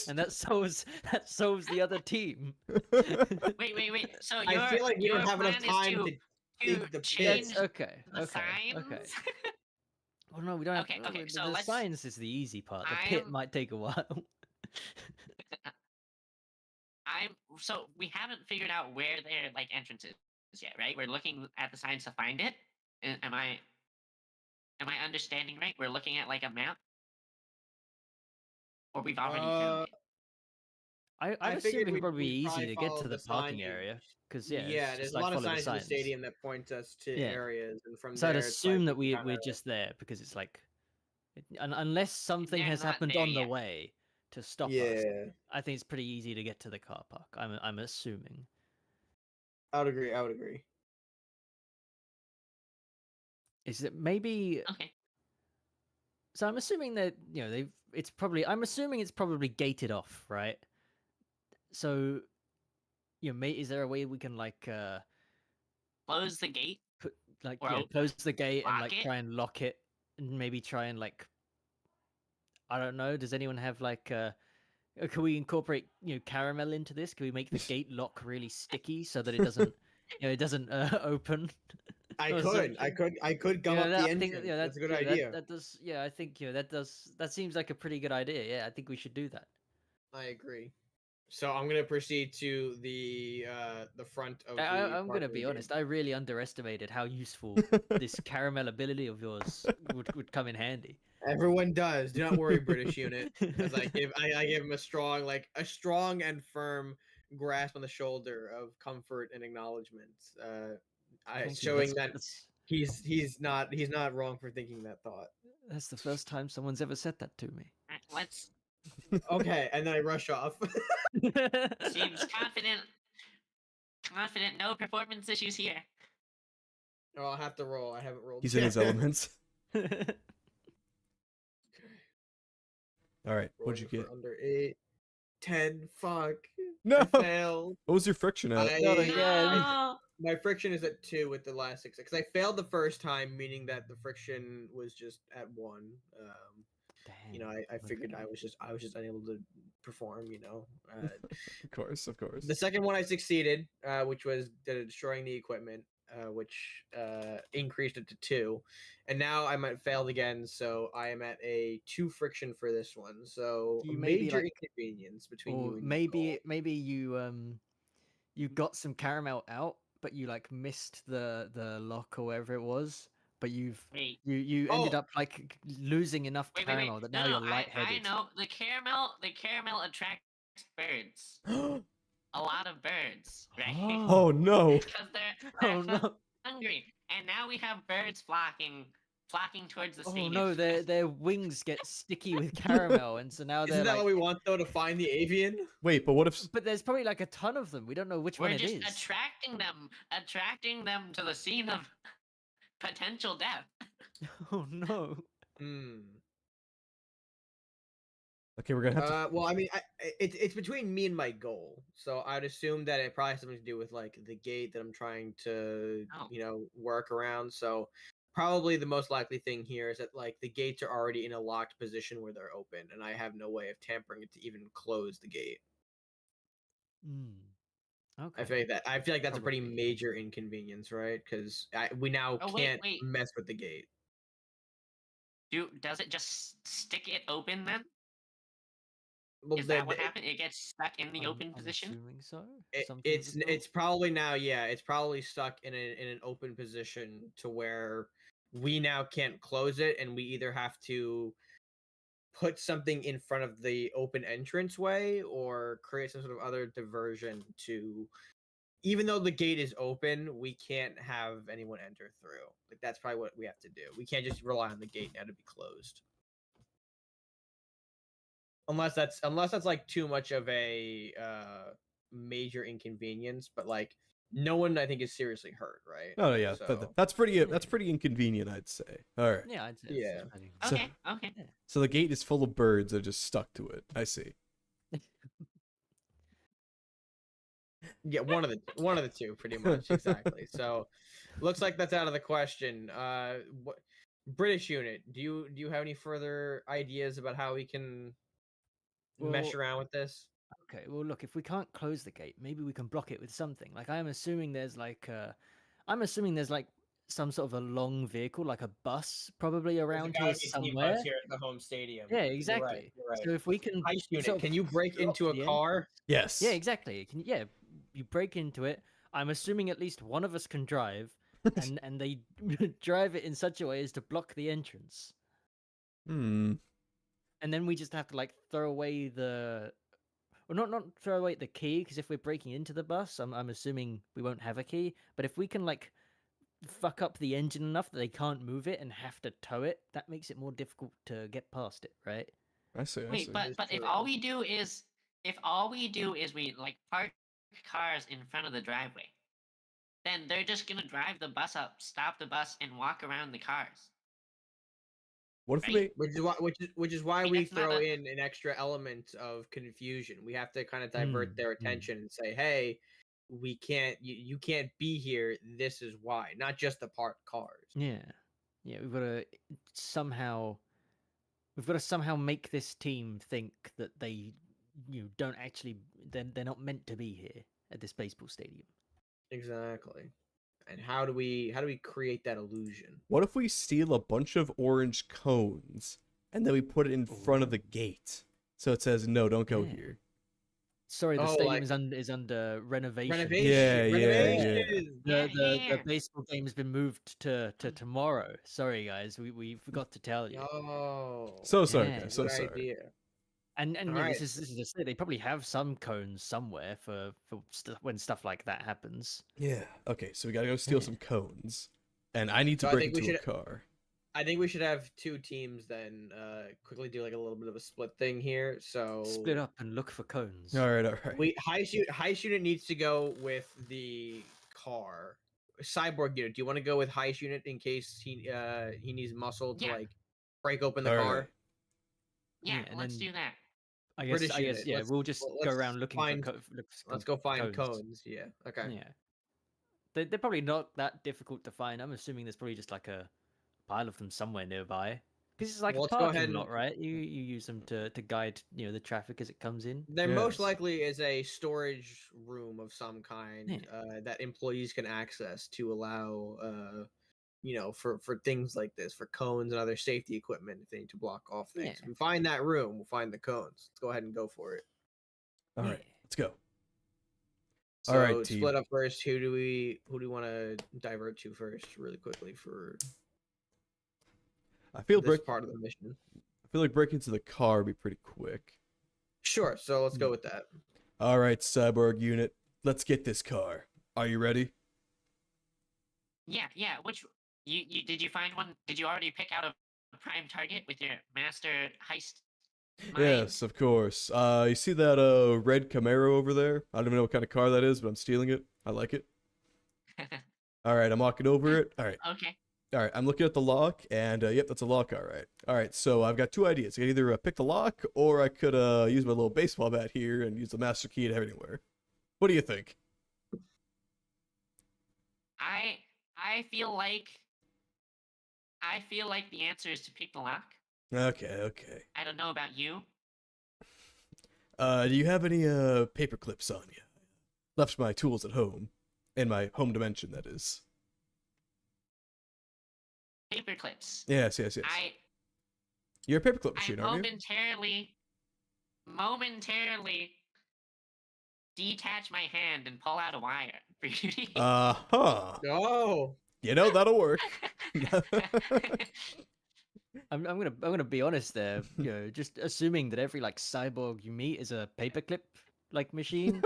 and that solves the other team. wait. So I feel like we your don't have enough plan is time to dig the change pit. That's okay. the Okay. signs. Okay. Well, no, we don't have. Okay, so the let's- signs is the easy part. The pit I'm- might take a while. So we haven't figured out where their like entrance is yet, right? We're looking at the signs to find it. Am I understanding right? We're looking at like a map, or we've already found it. I'm I assuming figured it'd we'd probably be easy probably to get follow to the the parking signage. area because Yeah, it's there's just a like lot of follow signs the in the signs. stadium that point us to Yeah. areas, and from So I'd there, it's assume like that we we're kinda- just there because it's like, unless something They're has not happened there on the yet. way to stop us, Yeah, I think it's pretty easy to get to the car park. I'm assuming. I would agree. I would agree. Is it maybe? Okay. So I'm assuming that they've. It's probably. I'm assuming it's probably gated off, right? So, is there a way we can like Close the gate. put like Or open- close the gate and lock like it? try and lock it, and maybe try and like. I don't know. Does anyone have like can we incorporate caramel into this? Can we make the gate lock really sticky so that it doesn't it doesn't open? I Or could. something? I could gum Yeah, up that- the I think, engine. That's a good idea. That does. Yeah, I think that seems like a pretty good idea. Yeah, I think we should do that. I agree. So I'm gonna proceed to the front of the. I'm gonna parking be gate. honest. I really underestimated how useful this caramel ability of yours would come in handy. Everyone does. Do not worry, British unit. As I give him a strong and firm grasp on the shoulder of comfort and acknowledgement. Thank you. Showing that that's, he's not wrong for thinking that thought. that's the first time someone's ever said that to me. Alright, let's. Okay, and then I rush off. Seems confident. Confident. No performance issues here. Oh, I'll have to roll. I haven't rolled. He's in his yet. elements. All right, what'd you Rolling get? for Under 8, 10. Fuck. No. I failed. What was your friction at? Not I- again. No! My friction is at 2 with the last 6 because I failed the first time, meaning that the friction was just at 1. Damn. I figured okay. I was just unable to perform. Of course, of course. The second one I succeeded, which was destroying the equipment, which increased it to 2, and now I might failed again, so I am at a 2 friction for this one. So You a may be, major like- inconvenience between Or you and maybe you got some caramel out, but you like missed the lock or whatever it was. But you Wait. ended Oh. up like losing enough Wait. caramel that now No, you're I lightheaded. know. The caramel attracts birds. A lot of birds, right? Oh no! Because they're Oh no! hungry. And now we have birds flocking towards the Oh stadium. no! Their wings get sticky with caramel, and so now Isn't they're that like. what we want though, to find the avian? Wait, but what if? But there's probably like a ton of them. We don't know which We're one it just is. attracting them to the scene of potential death. Oh no. Hmm. Okay, we're gonna have to. Well, I mean, it's between me and my goal, so I'd assume that it probably has something to do with like the gate that I'm trying to, Oh. work around. So probably the most likely thing here is that like the gates are already in a locked position where they're open, and I have no way of tampering it to even close the gate. Hmm. I Okay. feel like that's a pretty Probably. major inconvenience, right? Because we now Oh wait, can't wait. mess with the gate. Does it just stick it open then? Well, Is that what happened? It gets stuck in the open I'm position? assuming so. It, Something of it's the sort. it's probably now, yeah, it's probably stuck in an open position to where we now can't close it, and we either have to put something in front of the open entranceway or create some sort of other diversion to, even though the gate is open, we can't have anyone enter through. Like that's probably what we have to do. We can't just rely on the gate now to be closed. Unless that's like too much of a major inconvenience, but like no one I think is seriously hurt, right? Oh yeah, So that's pretty. Yeah. That's pretty inconvenient, I'd say. All right. Yeah, I'd say Yeah. it's pretty- So- Okay, okay. Yeah. So the gate is full of birds that are just stuck to it. I see. yeah, one of the two, pretty much exactly. So looks like that's out of the question. What British unit? Do you have any further ideas about how we can mesh Well, around with this? okay. Well, look, if we can't close the gate, maybe we can block it with something. Like I'm assuming there's like some sort of a long vehicle, like a bus, probably around here somewhere. here at the home stadium. Yeah, exactly. You're right. So if we can Heist unit, sort of can you break block into a the car? Yes. Yeah, exactly. You break into it. I'm assuming at least one of us can drive, and they drive it in such a way as to block the entrance. Hmm. And then we just have to like throw away not throw away the key, because if we're breaking into the bus, I'm assuming we won't have a key. But if we can like fuck up the engine enough that they can't move it and have to tow it, that makes it more difficult to get past it, right? I see. I see. Wait, but It's if true. all we do is we like park cars in front of the driveway, then they're just gonna drive the bus up, stop the bus, and walk around the cars. What if we Right. made? Which is why I mean, we that's not throw a- in an extra element of confusion. We have to kind of divert their Mm. attention and say, "Hey, we can't. You can't be here. This is why." Not just the parked cars. Yeah, yeah. Somehow we've got to somehow make this team think that they don't actually they're not meant to be here at this baseball stadium. Exactly. And how do we create that illusion? What if we steal a bunch of orange cones and then we put it in front of the gate so it says no, don't go Yeah. here. Sorry, the Oh, stadium like- is under renovation. Renovation. Yeah, yeah, renovation. The baseball game has been moved to tomorrow. Sorry, guys, we forgot to tell you. Oh. So sorry, Yeah. guys. So good sorry. idea. And yeah, Alright. this is just it. They probably have some cones somewhere for when stuff like that happens. Yeah. Okay, so we gotta go steal Yeah. some cones, and I need to So I break think we into a should- car. I think we should have two teams then. Quickly do like a little bit of a split thing here. So Split up and look for cones. All right. All right. Heist unit needs to go with the car. Cyborg unit. Do you want to go with Heist unit in case he needs muscle to Yeah. like break open the All car? right. Yeah, Yeah, and let's then- do that. I guess British unit, yeah, let's- we'll just well, go let's around looking find- for Let's go find cones. Yeah. Okay. Yeah. They're probably not that difficult to find. I'm assuming there's probably just like a pile of them somewhere nearby. Because it's like Well, a let's go parking ahead and- lot, right? You use them to guide the traffic as it comes in. There most Yes. likely is a storage room of some kind Yeah. that employees can access to allow, for things like this, for cones and other safety equipment if they need to block off things. Yeah. If we find that room, we'll find the cones. Let's go ahead and go for it. All right. Yeah. Let's go. So All right, team. split up first. Who do we want to divert to first, really quickly for I feel this break. part of the mission? I feel like breaking into the car would be pretty quick. Sure. So let's go with that. All right, cyborg unit. Let's get this car. Are you ready? Yeah. Which you did you find one? Did you already pick out a prime target with your master heist? mind? Yes, of course. You see that red Camaro over there? I don't even know what kind of car that is, but I'm stealing it. I like it. All right, I'm walking over it. All right. Okay. All right, I'm looking at the lock, and yep, that's a lock. All right. All right, so I've got two ideas. I could either pick the lock, or I could use my little baseball bat here and use the master key to anywhere. What do you think? I I feel like the answer is to pick the lock. Okay, okay. I don't know about you. Do you have any paper clips on you? Left my tools at home, in my home dimension, that is. Paper clips. Yes. You're a paperclip I machine, aren't you? momentarily detach my hand and pull out a wire for you to use. Uh-huh. No. You know, that'll work. I'm gonna be honest there. Just assuming that every like cyborg you meet is a paperclip like machine.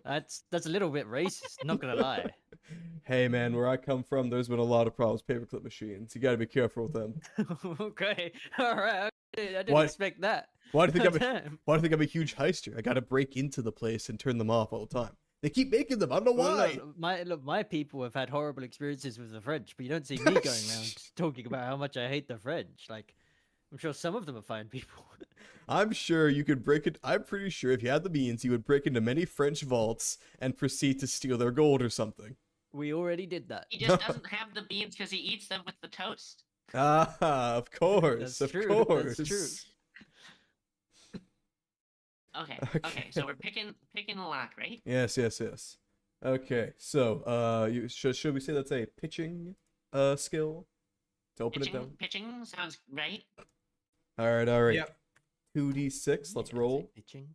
That's a little bit racist. Not gonna lie. Hey, man, where I come from, there's been a lot of problems with paperclip machines. You gotta be careful with them. Okay, all right. I didn't What? expect that. Why do you think Damn. why do you think I'm a huge heister? I gotta break into the place and turn them off all the time. They keep making them. I don't know Well, why. my people have had horrible experiences with the French, but you don't see me going around talking about how much I hate the French. Like, I'm sure some of them are fine people. I'm sure you could break it. I'm pretty sure if you had the means, you would break into many French vaults and proceed to steal their gold or something. We already did that. He just doesn't have the beans because he eats them with the toast. Ah, of course, That's of true, course. that's true. Okay. Okay. Okay. So we're picking the lock, right? Yes. Okay, so should we say that's a pitching skill to open it down? Pitching sounds right. All right. Yep. 2d6. Let's Yeah, roll. pitching.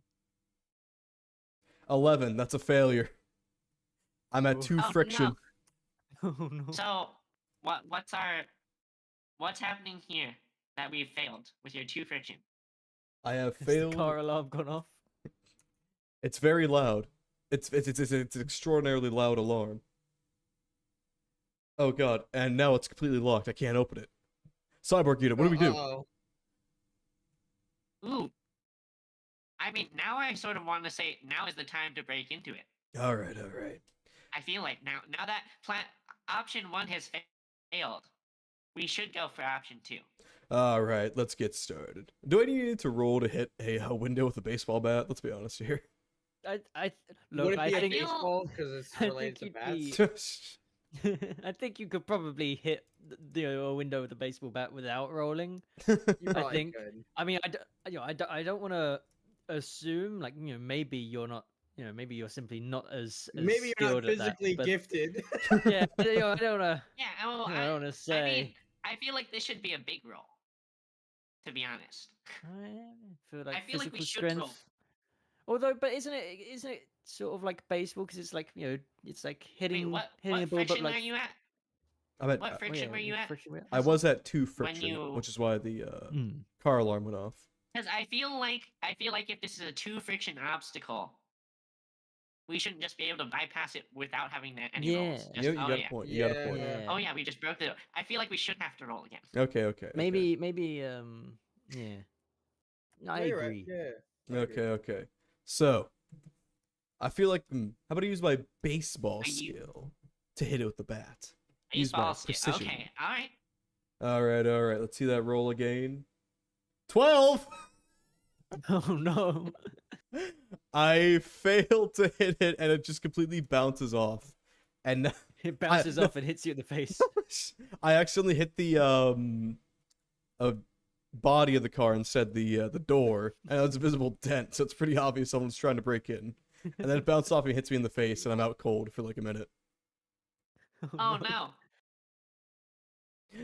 11. That's a failure. I'm at Oh. 2 Oh, friction. Oh no. So what's happening here that we've failed with your 2 friction? I have Has the failed. car alarm gone off? It's very loud. It's an extraordinarily loud alarm. Oh god! And now it's completely locked. I can't open it. Cyborg unit, what do we do? Uh-oh. Ooh. I mean, now I sort of want to say now is the time to break into it. All right. I feel like now that option 1 has failed, we should go for option 2. All right. Let's get started. Do I need to roll to hit a window with a baseball bat? Let's be honest here. I Would look. it I be a think baseball because it's I related to think bats? you'd be- I think you could probably hit the window with a baseball bat without rolling. You I probably think- could. I mean, I don't want to assume like maybe you're not. Maybe you're simply not as Maybe you're not skilled at that, physically but- gifted. Yeah, I don't wanna. Yeah, well, I don't wanna say. I mean, I feel like this should be a big roll. To be honest. I feel like I feel like we physical should strength. roll. Although, but isn't it sort of like baseball? Because it's like it's like Wait, hitting what a ball, but friction like are you at? I'm at. What friction were you at? I was at 2 When friction, you- which is why the Mm. car alarm went off. Because I feel like if this is a 2 friction obstacle, we shouldn't just be able to bypass it without having that any rolls. Yeah. Just, You oh, got yeah. a point. You got a point. Yeah. Oh yeah, we just broke the. I feel like we should have to roll again. Okay. Maybe yeah. I Yeah, you're right, agree. Yeah. I agree. Okay. So, I feel like how about I use my baseball Are you- skill to hit it with the bat? Use my Baseball skill. precision. Okay, all right. All right. Let's see that roll again. 12. Oh no. I failed to hit it, and it just completely bounces off. And It bounces off and hits you in the face. I accidentally hit the body of the car instead the door, and it was a visible dent. So it's pretty obvious someone's trying to break in. And then it bounced off and hits me in the face, and I'm out cold for like a minute. Oh no.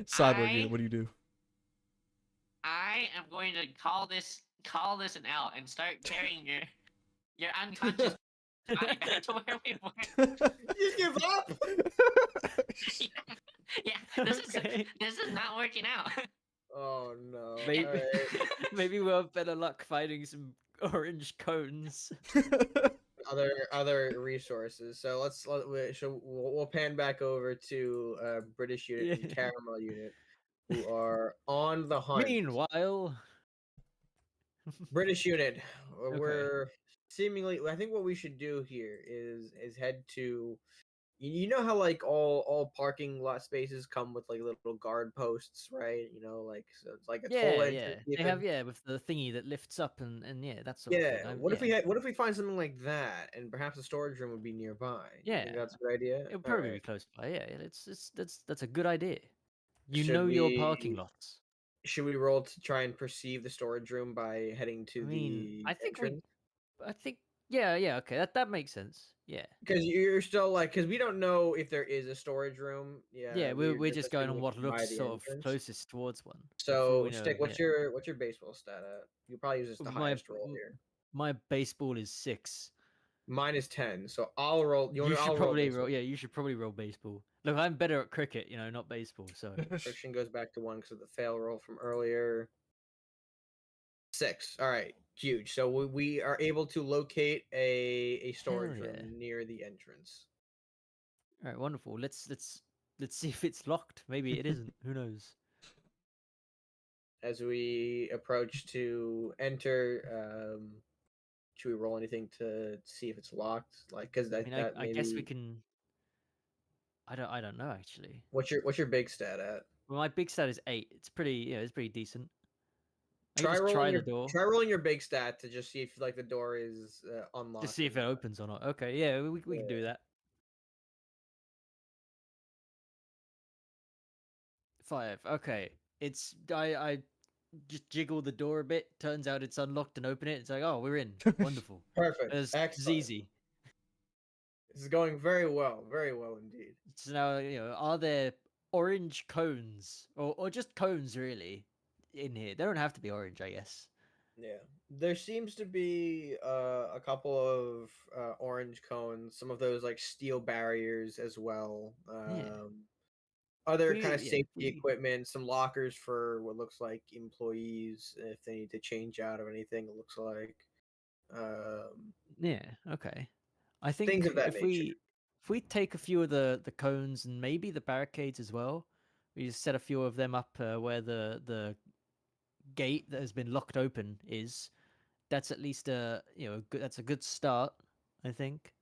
Cyborg unit, what do you do? I am going to call this an L and start carrying your unconscious body back to where we were. You give up? Yeah, Okay. this is not working out. Oh no. Maybe Alright. maybe we'll have better luck finding some orange cones. Other resources. So we'll pan back over to British unit and Yeah. Caramel unit, who are on the hunt. Meanwhile, British unit, we're seemingly. I think what we should do here is head to, you know how like all parking lot spaces come with like little guard posts, right? You know, like so it's like a toll Yeah, yeah. entrance They have even. with the thingy that lifts up and yeah, that sort of Yeah. thing. I'm What if yeah. what if we find something like that, and perhaps a storage room would be nearby? You think Yeah. that's a good idea? It'll All probably right. be close by. Yeah, that's a good idea. You Should know your parking we lots. should we roll to try and perceive the storage room by heading I to mean, the I think entrance? yeah, okay. That makes sense. Yeah. Because you're still like, because we don't know if there is a storage room. Yeah, Yeah, we're we're just just going assuming on it's what by looks the sort of entrance. closest towards one. But for all So, we know, Stick, yeah. what's your baseball stat at? You probably use this the My highest roll here. my baseball is 6. Mine is 10. So I'll roll. You want You to? should I'll roll probably roll. baseball. Yeah, you should probably roll baseball. Look, I'm better at cricket, not baseball. So Friction goes back to 1 because of the fail roll from earlier. 6. All right, huge. So we are able to locate a storage hell room yeah. near the entrance. All right, wonderful. Let's see if it's locked. Maybe it isn't. Who knows? As we approach to enter, should we roll anything to see if it's locked? Like, because I that mean, that I guess we maybe. can. I don't know actually. What's your big stat at? Well, my big stat is 8. It's pretty. Yeah, it's pretty decent. I could Try just rolling try your the door. try rolling your big stat to just see if like the door is Just unlocked see or if it not. opens or not. Okay, yeah, we can do Yeah. that. 5. Okay. I just jiggle the door a bit. Turns out it's unlocked and open it. It's like, oh, we're in. Wonderful. Perfect. It's Excellent. easy. This is going very well indeed. So now, are there orange cones or just cones really in here? They don't have to be orange, I guess. Yeah. There seems to be a couple of orange cones, some of those like steel barriers as well. Yeah. Other kind of If safety we equipment, some lockers for what looks like employees if they need to change out of anything. It looks like yeah, okay. I things think of that nature. if we take a few of the cones and maybe the barricades as well, we just set a few of them up where the gate that has been locked open is. That's at least that's a good start, I think.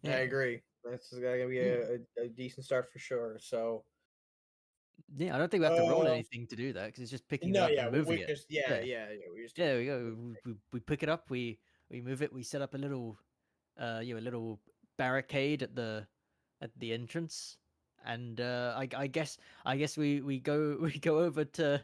I Yeah. agree. That's gonna be Yeah. a decent start for sure. So, Yeah, I don't think we have to roll uh, anything to do that because it's just picking it no, up yeah, and moving we it. just yeah, Yeah. yeah, yeah. We just Yeah, take there we it. go. We pick it up, we move it, we set up a little a little barricade at the entrance. And I guess we go we go over to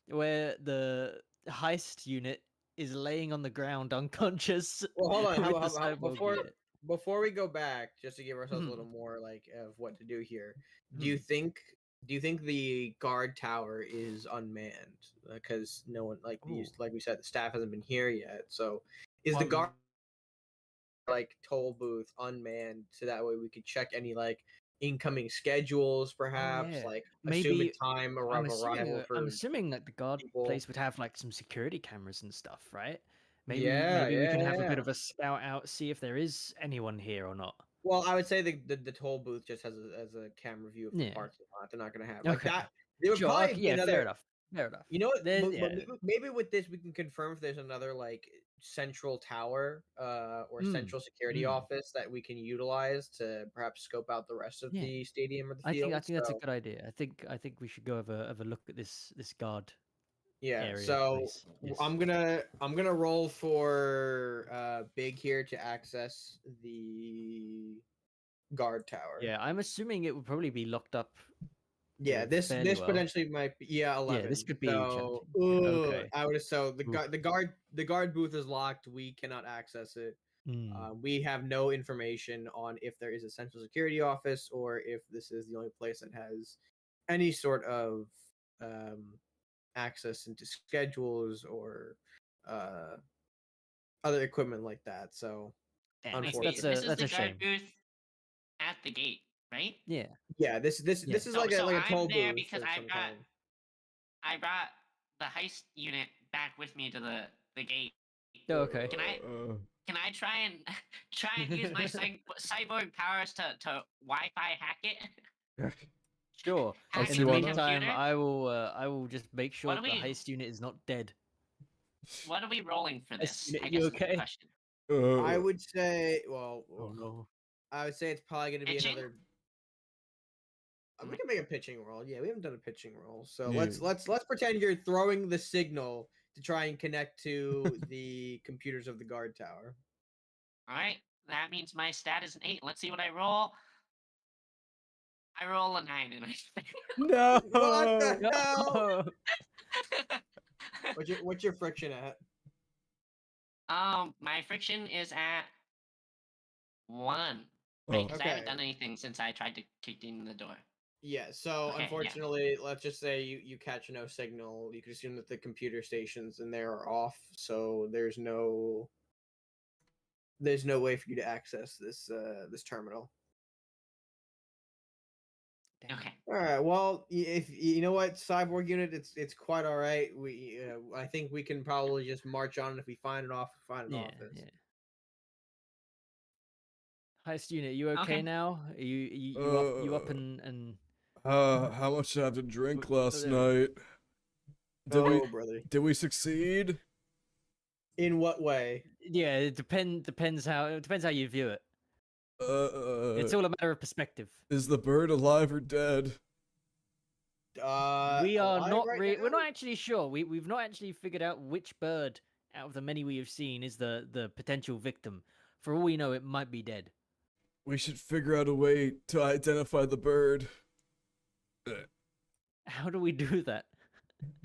where the heist unit is laying on the ground unconscious Well, hold on. with the How cyborg unit. before we go back, just to give ourselves a little Mhm, more like of what to do here. Do you mhm. think do you think the guard tower is unmanned? Because no one Ooh. like we said, the staff hasn't been here yet. So, is the guard Um, like toll booth unmanned so that way we could check any like incoming schedules, oh perhaps yeah. like assumed Maybe time of arrival I'm for assuming that the guard people? place would have like some security cameras and stuff, right? Yeah, Maybe we yeah, can have a yeah. bit of a scout out, see if there is anyone here or not. Well, I would say the toll booth just has a camera view of the Yeah. parking lot. They're not gonna have like Okay. that. There would Sure. probably Okay. be Yeah. Fair another. enough. Fair enough. You know what? There's But yeah. maybe with this we can confirm if there's another like central tower or Mm, central security mm, office that we can utilize to perhaps scope out the rest of yeah. the stadium or the I field. think that's a So good idea. I think we should go have a look at this guard yeah, area so place. Yes. I'm gonna roll for big here to access the guard tower. Yeah. I'm assuming it would probably be locked up. Yeah, Fairly this well. potentially might be, yeah, Yeah. This 11. could be So challenging. Yeah. Okay. I would have, so Oof. the guard booth is locked. We cannot access it. Mm. We have no information on if there is a central security office or if this is the only place that has any sort of um, access into schedules or uh, other equipment like that. So Wait, That's this unfortunately, is a the guard shame. booth at the gate, right? Yeah. yeah, Yeah. this is So like a I'm toll there booth because of some kind. I brought the heist unit back with me to the gate. Oh, okay. Can I try and try and use my cyborg powers to Wi-Fi hack it? Sure. I'll Hack In see the the why not. meantime, computer? I will just make sure What are that the we heist unit is not dead. what are we rolling for Heist this? unit, I you guess is the okay? question. I Uh, would say, well, Oh no. I would say it's probably going to be Pitching? another. We can make a pitching roll. Yeah, we haven't done a pitching roll, so Yeah. let's pretend you're throwing the signal to try and connect to the computers of the guard tower. All right, that means my stat is an 8. Let's see what I roll. I roll a 9 and I No. What the hell? No. What's your friction at? My friction is at 1. Oh. Right, because I haven't Okay. done anything since I tried to kick in the door. Yeah, so Okay, yeah. unfortunately, let's just say you catch no signal. You can assume that the computer stations in there are off, so there's no way for you to access this terminal. Damn. Okay. All right. Well, if you know what, cyborg unit, it's quite all right. I think we can probably just march on, and if we find an office, find an Yeah, office. yeah. Heist unit, you okay, Okay. now? Are you up and How much did I have to drink last there- night? Did Oh, we brother. did we succeed? In what way? yeah, it depends how you view it. It's all a matter of perspective. Is the bird alive or dead? We are alive not right we're now? not actually sure. We've not actually figured out which bird out of the many we have seen is the potential victim. For all we know, it might be dead. We should figure out a way to identify the bird. How do we do that?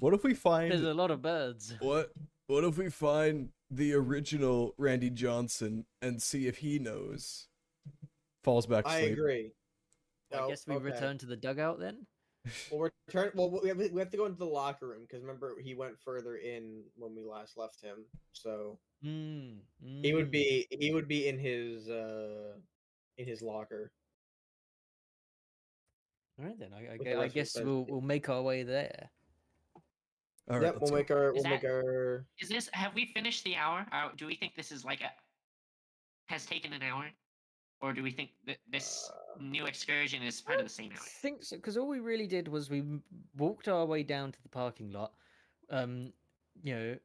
What if we There's find a lot of birds. what if we find the original Randy Johnson and see if he knows? Falls back to I sleep. agree. I Oh, guess we okay. return to the dugout then. We'll return. Well, we have to go into the locker room because remember he went further in when we last left him. So he would be in his locker. All right then. With the I rest of guess the we'll make our way there. All right, Yep, let's we'll go. make our. Is this? Have we finished the hour? Do we think this is like has taken an hour, or do we think that this new excursion is part of the same hour? I think so, because all we really did was we walked our way down to the parking lot. You know,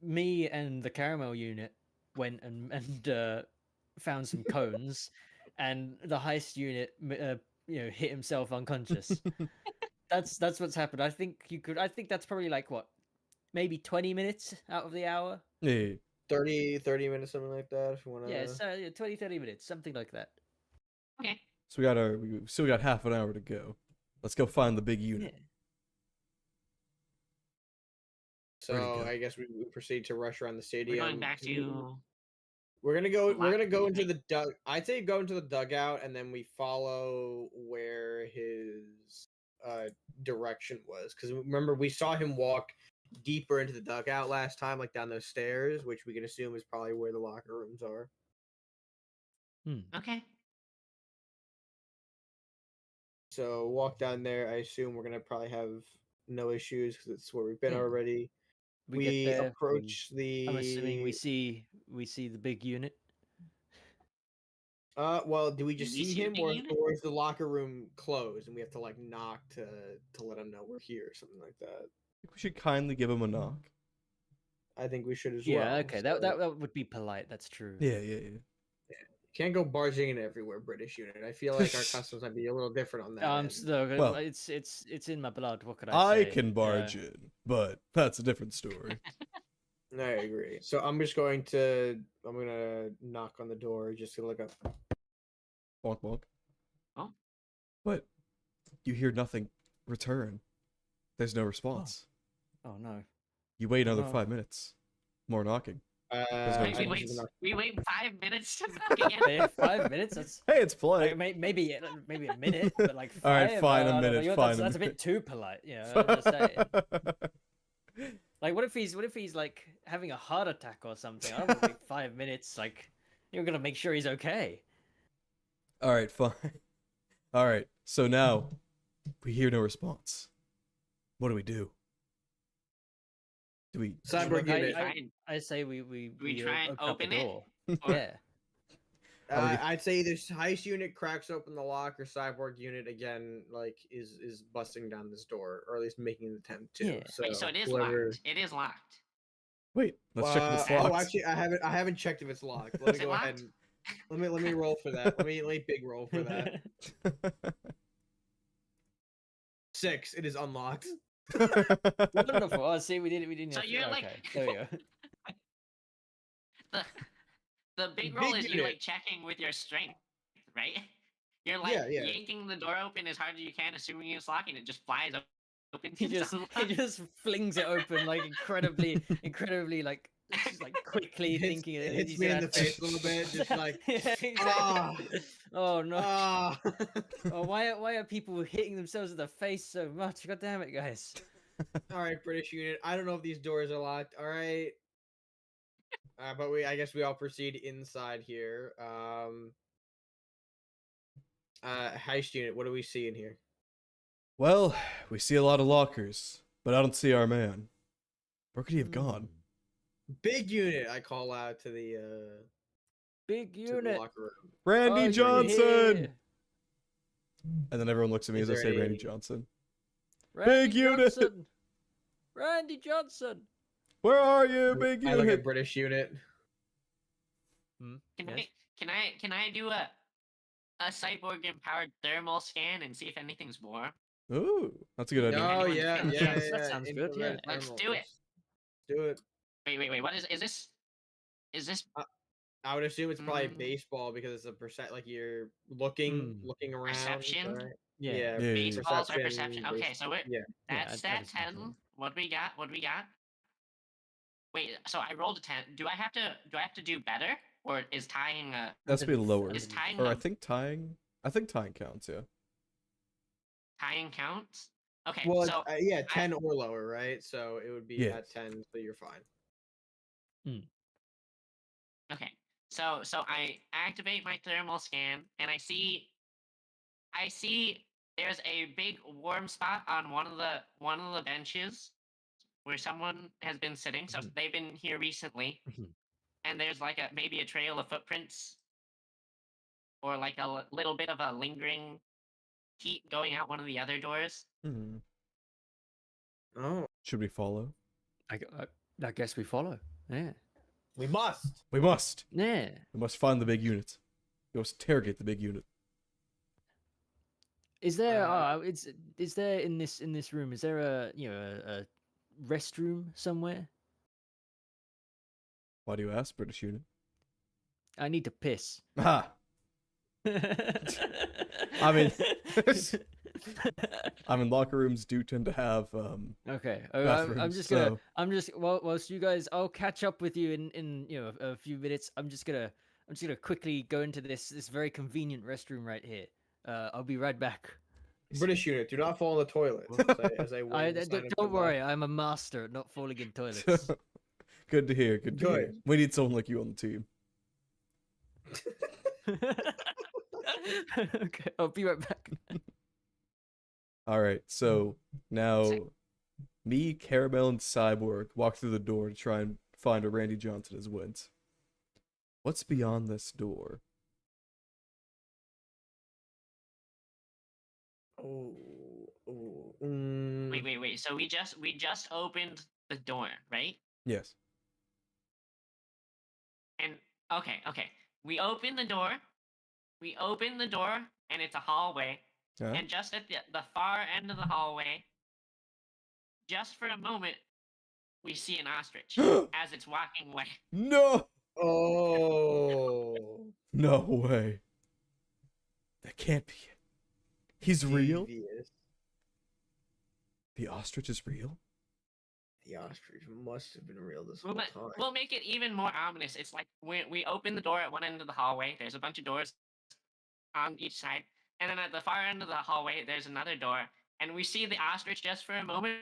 me and the caramel unit went and found some cones, and the heist unit, hit himself unconscious. That's what's happened. I think that's probably like what, maybe 20 minutes out of the hour. Yeah. 30 minutes, something like that. If you want to. Yeah, so 20, 30 minutes, something like that. Okay. So we still got half an hour to go. Let's go find the big unit. So Where'd he go? I guess we proceed to rush around the stadium. We're going back to. We're gonna go. We're gonna go locker into the dug. I'd say go into the dugout, and then we follow where his direction was. Because remember, we saw him walk deeper into the dugout last time, like down those stairs, which we can assume is probably where the locker rooms are. Okay. So walk down there. I assume we're gonna probably have no issues because it's where we've been Yeah. already. We get there. approach the. I'm assuming we see the big unit. Well, do we Did just we see see the him, big unit? or is the locker room closed and we have to like knock to let him know we're here, or something like that? I think we should kindly give him a knock. I think we should as Yeah, well. okay, so- that would be polite. That's true. Yeah. Can't go barging in everywhere, British unit. I feel like our customs might be a little different on that. end. Well- it's in my blood. What could I say? I can barge in, but that's a different story. I agree. So I'm gonna knock on the door just to look up. Bonk bonk. Oh. What? You hear nothing. Return. There's no response. Oh no. You wait another No. 5 minutes. More knocking. No Wait, I we don't wait. knock. We wait 5 minutes to knock again. Yeah, 5 minutes. That's Hey, it's like, polite. maybe a minute, but like All right, five, fine, a I don't know, minute, that's, fine, a that's a minute. bit too polite. Yeah, I'm just saying. Like, what if he's like having a heart attack or something? I don't want to wait 5 minutes. Like, you're gonna make sure he's okay. All right, fine. All right, so now we hear no response. What do we do? Do we? Cyborg I- unit. I say we try and open up the open it? door. Or- Yeah. How we get- I'd say this heist unit cracks open the lock, or cyborg unit again, like is busting down this door, or at least making an attempt to. Yeah. So, Wait, so it is whoever- locked. It is locked. Wait, let's check if it's locked. Oh, actually, I haven't checked if it's locked. Let Is me it go ahead. locked? Let me roll for that. Let me big roll for that. 6. It is unlocked. Wonderful. Oh, see, we didn't. So have to- you're like- okay. There we go. the the big roll Big is you unit. like checking with your strength, right? You're like Yeah, yeah. yanking the door open as hard as you can, assuming it's locked, and it just flies open. He just flings it open like incredibly like just like quickly thinking It it hits you me see in the that- face a little bit, just like Yeah, exactly. ah Oh no. ah. Oh, why are people hitting themselves in the face so much? God damn it, guys. All right, British unit. I don't know if these doors are locked. All right. But I guess we all proceed inside here. Heist unit. What do we see in here? Well, we see a lot of lockers, but I don't see our man. Where could he have gone? Big unit. I call out to the Big to the unit. locker room. Randy Are you Johnson! here? And then everyone looks at me Is as I there say Randy any- Johnson. Randy Big unit. Johnson. Randy Johnson. Where are you, big I look unit? at British unit. Can Yes. can I do a cyborg empowered thermal scan and see if anything's warm? Ooh, that's a good idea. Oh Anyone yeah, feel- yeah, Yes, yeah. that sounds good, infrared yeah. Let's thermal. do it. Do it. Wait. What is this? Is this I would assume it's probably Mm. baseball because it's a percent. Like you're looking around. Perception? Right? Yeah. Yeah, yeah, yeah. baseballs or perception? Okay, base- so we're yeah. Yeah, that's I'd that assume 10. so. What we got? Wait, so I rolled a 10. Do I have to do better, or is tying a That's be lower. is tying Or a, I think tying counts, yeah. tying counts? Okay, Well, so yeah, 10 or lower, right? So it would be Yes. at 10, so you're fine. okay, so I activate my thermal scan, and I see there's a big warm spot on one of the benches where someone has been sitting. So they've been here recently, and there's like maybe a trail of footprints, or like a little bit of a lingering heat going out one of the other doors. Hmm. Oh, Should we follow? I guess we follow. Yeah. we must. We must. Yeah. We must find the big unit. We must interrogate the big unit. Is there? Uh, Is there in this room? Is there a restroom somewhere? Why do you ask, British unit? I need to piss. Ah, I mean, locker rooms do tend to have Okay. bathrooms, so- Whilst you guys, I'll catch up with you in a few minutes. I'm just gonna quickly go into this very convenient restroom right here. I'll be right back. British unit, do not fall in the toilet. As I wave the sign of Don't good worry, I'm a master at not falling in toilets. Good to hear. Good to hear. Good. We need someone like you on the team. Okay, I'll be right back. All right. So now, me, Caramel, and Cyborg walk through the door to try and find where Randy Johnson has went. What's beyond this door? Wait. So we just opened the door, right? Yes. And okay. We open the door. And it's a hallway. Huh? And just at the far end of the hallway, just for a moment, we see an ostrich as it's walking away. No. Oh. No way. That can't be it. He's real? Devious. The ostrich is real? The ostrich must have been real this We'll, whole ma- time. we'll make it even more ominous. It's like we open the door at one end of the hallway. There's a bunch of doors on each side. And then at the far end of the hallway, there's another door. And we see the ostrich just for a moment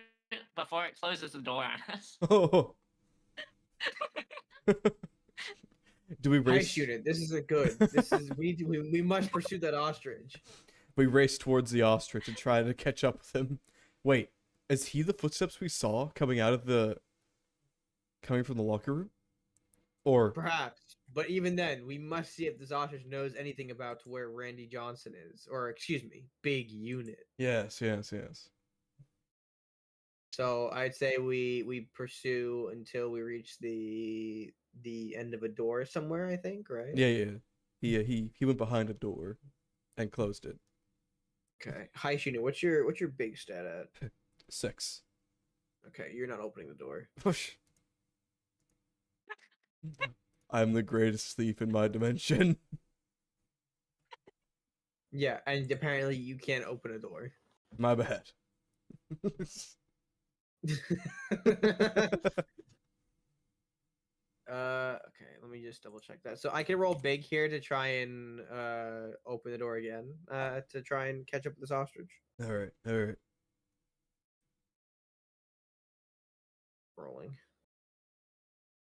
before it closes the door on us. Oh. Do we Heist race? unit, this is a good. This is we must pursue that ostrich. We race towards the ostrich and try to catch up with him. Wait, is he the footsteps we saw coming from the locker room? Or Perhaps, but even then, we must see if this ostrich knows anything about where Randy Johnson is, or excuse me, big unit. yes. So I'd say we pursue until we reach the end of a door somewhere. I think, right? Yeah. He went behind a door and closed it. Okay. Hi, Sheena. What's your big stat at? 6. Okay, you're not opening the door. Push. I'm the greatest thief in my dimension. Yeah, and apparently you can't open a door. My bad. Okay, let me just double check that. So I can roll big here to try and open the door again. To try and catch up with this ostrich. All right, all right. Rolling.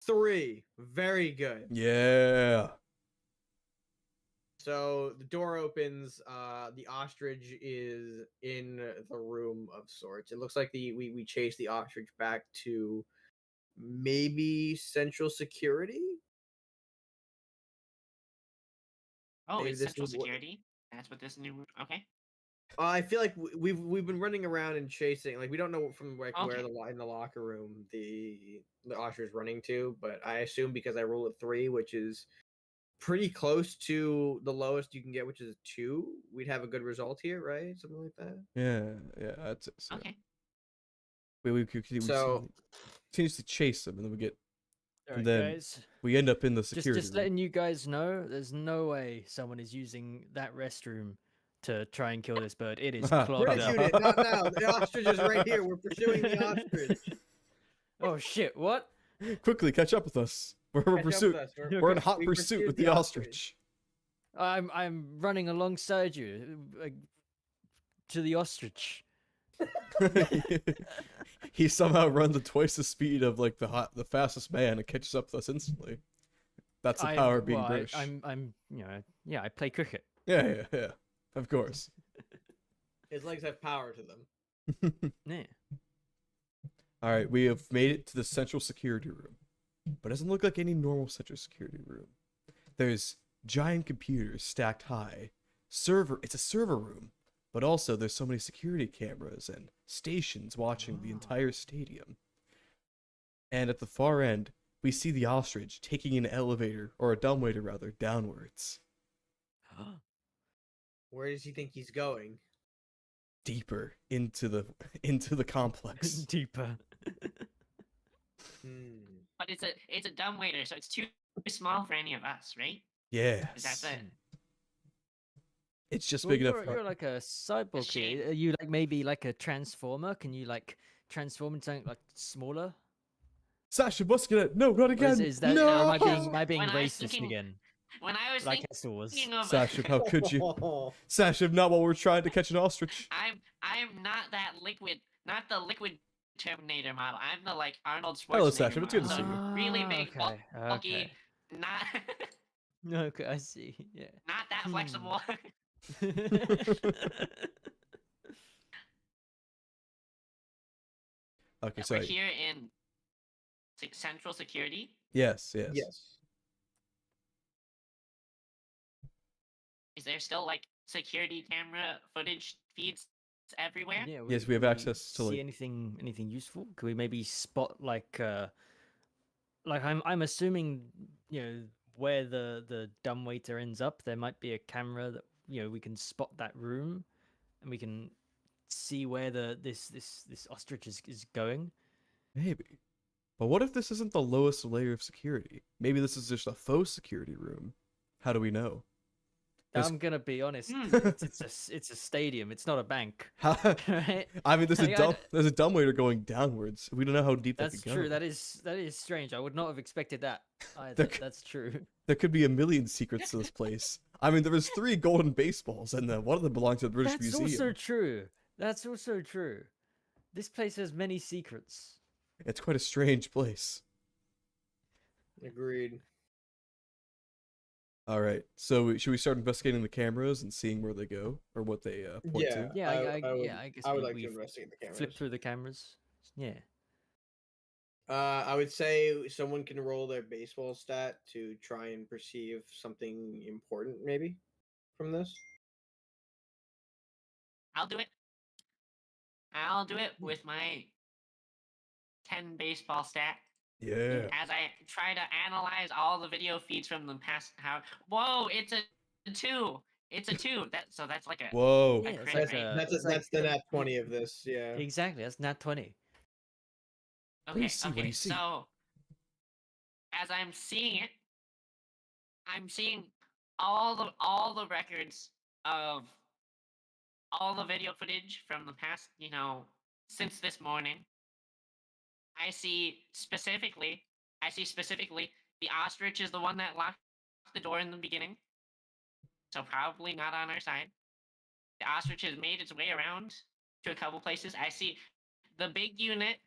3. Very good. Yeah. So the door opens. The ostrich is in the room of sorts. It looks like we chased the ostrich back to maybe central security. Oh, Maybe it's this central is what- security. That's what this new. Okay. I feel like we've been running around and chasing. Like we don't know from like where Okay. in the locker room the ostrich is running to, but I assume because I rolled a 3, which is pretty close to the lowest you can get, which is 2, we'd have a good result here, right? Something like that. Yeah, that's it. So. Okay. We continuously chase them, and then we get, Alright, then guys. we end up in the security Just room. letting you guys know, there's no way someone is using that restroom to try and kill this bird. It is clogged Red up. unit, not now. The ostrich is right here. We're pursuing the ostrich. Oh shit! What? Quickly, catch up with us. We're in Catch up pursuit. with us. We're in hot we pursuit pursued with the ostrich. I'm running alongside you to the ostrich. He somehow runs at twice the speed of like the fastest man and catches up with us instantly. That's the power of being British. I'm yeah, I play cricket. Yeah. Of course. His legs have power to them. Yeah. All right, we have made it to the central security room, but it doesn't look like any normal central security room. There's giant computers stacked high. It's a server room, but also there's so many security cameras and stations watching the entire stadium. And at the far end, we see the ostrich taking an elevator, or a dumbwaiter rather, downwards. Where does he think he's going? Deeper into the complex. Deeper. But it's a dumb waiter, so it's too small for any of us, right? Yes. Is that the? It's just Well, big enough. you're like a cyborg here. Are you like maybe like a transformer? Can you like transform into something like smaller? Sasha, muscular. No, not Or again. is that no. am I being When I was racist thinking- again? When I was Like Hessel was. thinking of Sasha, how could you? Sasha, not while we're trying to catch an ostrich. I'm not that liquid, not the liquid Terminator model. I'm the like Arnold Schwarzenegger. Hello, Sasha, it's good to model. see you. Really big, Okay. bulky, not Okay, I see. Yeah. not that flexible. Okay, We're sorry. here in Central Security. Yes. Yes. Is there still like security camera footage feeds everywhere? Yeah, Yes, we have can access to, see like- anything useful. Could we maybe spot like I'm assuming where the dumbwaiter ends up, there might be a camera that we can spot that room, and we can see where this ostrich is going. Maybe. But what if this isn't the lowest layer of security? Maybe this is just a faux security room. How do we know? There's- I'm gonna be honest. Hmm. It's a stadium. It's not a bank, How- right? I mean, Like, there's a dumbwaiter going downwards. We don't know how deep That's that could go. true. That is strange. I would not have expected that either. There c- That's true. There could be a million secrets to this place. I mean, there was 3 golden baseballs, and one of them belonged to the British That's Museum. also true. That's also true. This place has many secrets. It's quite a strange place. Agreed. All right, so should we start investigating the cameras and seeing where they go or what they point Yeah. to? Yeah, I guess I would we- like to we investigate the cameras. flip through the cameras. Yeah. I would say someone can roll their baseball stat to try and perceive something important, maybe, from this. I'll do it. I'll do it with my 10 baseball stat. Yeah. as I try to analyze all the video feeds from the past. How? Whoa! It's a two. It's a two. That's like a Whoa. Yeah, it's crit like That's rate. it's like that's the nat 20 of this. Yeah. exactly. That's nat 20. What do you Okay. see? What do Okay. you see? So as I'm seeing it, I'm seeing all the records of all the video footage from the past, since this morning. I see specifically the ostrich is the one that locked the door in the beginning. So probably not on our side. The ostrich has made its way around to a couple places. I see the big unit.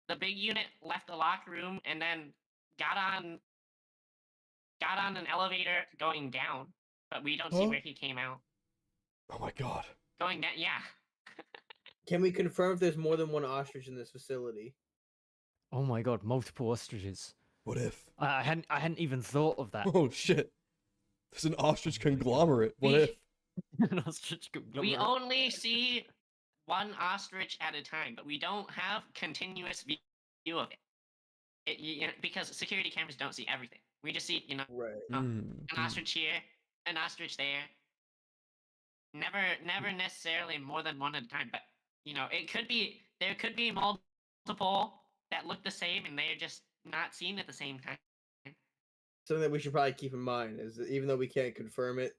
The big unit left the locker room and then got on got on an elevator going down, but we don't see Huh? where he came out. Oh my god. Going down, yeah. Can we confirm if there's more than one ostrich in this facility? Oh my god, multiple ostriches. What if? I hadn't even thought of that. Oh shit. There's an ostrich Oh my God. conglomerate. What We- if? An ostrich We conglomerate. only see one ostrich at a time, but we don't have continuous view of it. Because security cameras don't see everything. We just see, Right. an ostrich here, an ostrich there. Never necessarily more than one at a time, but there could be multiple that look the same and they're just not seen at the same time. Something that we should probably keep in mind is that even though we can't confirm it,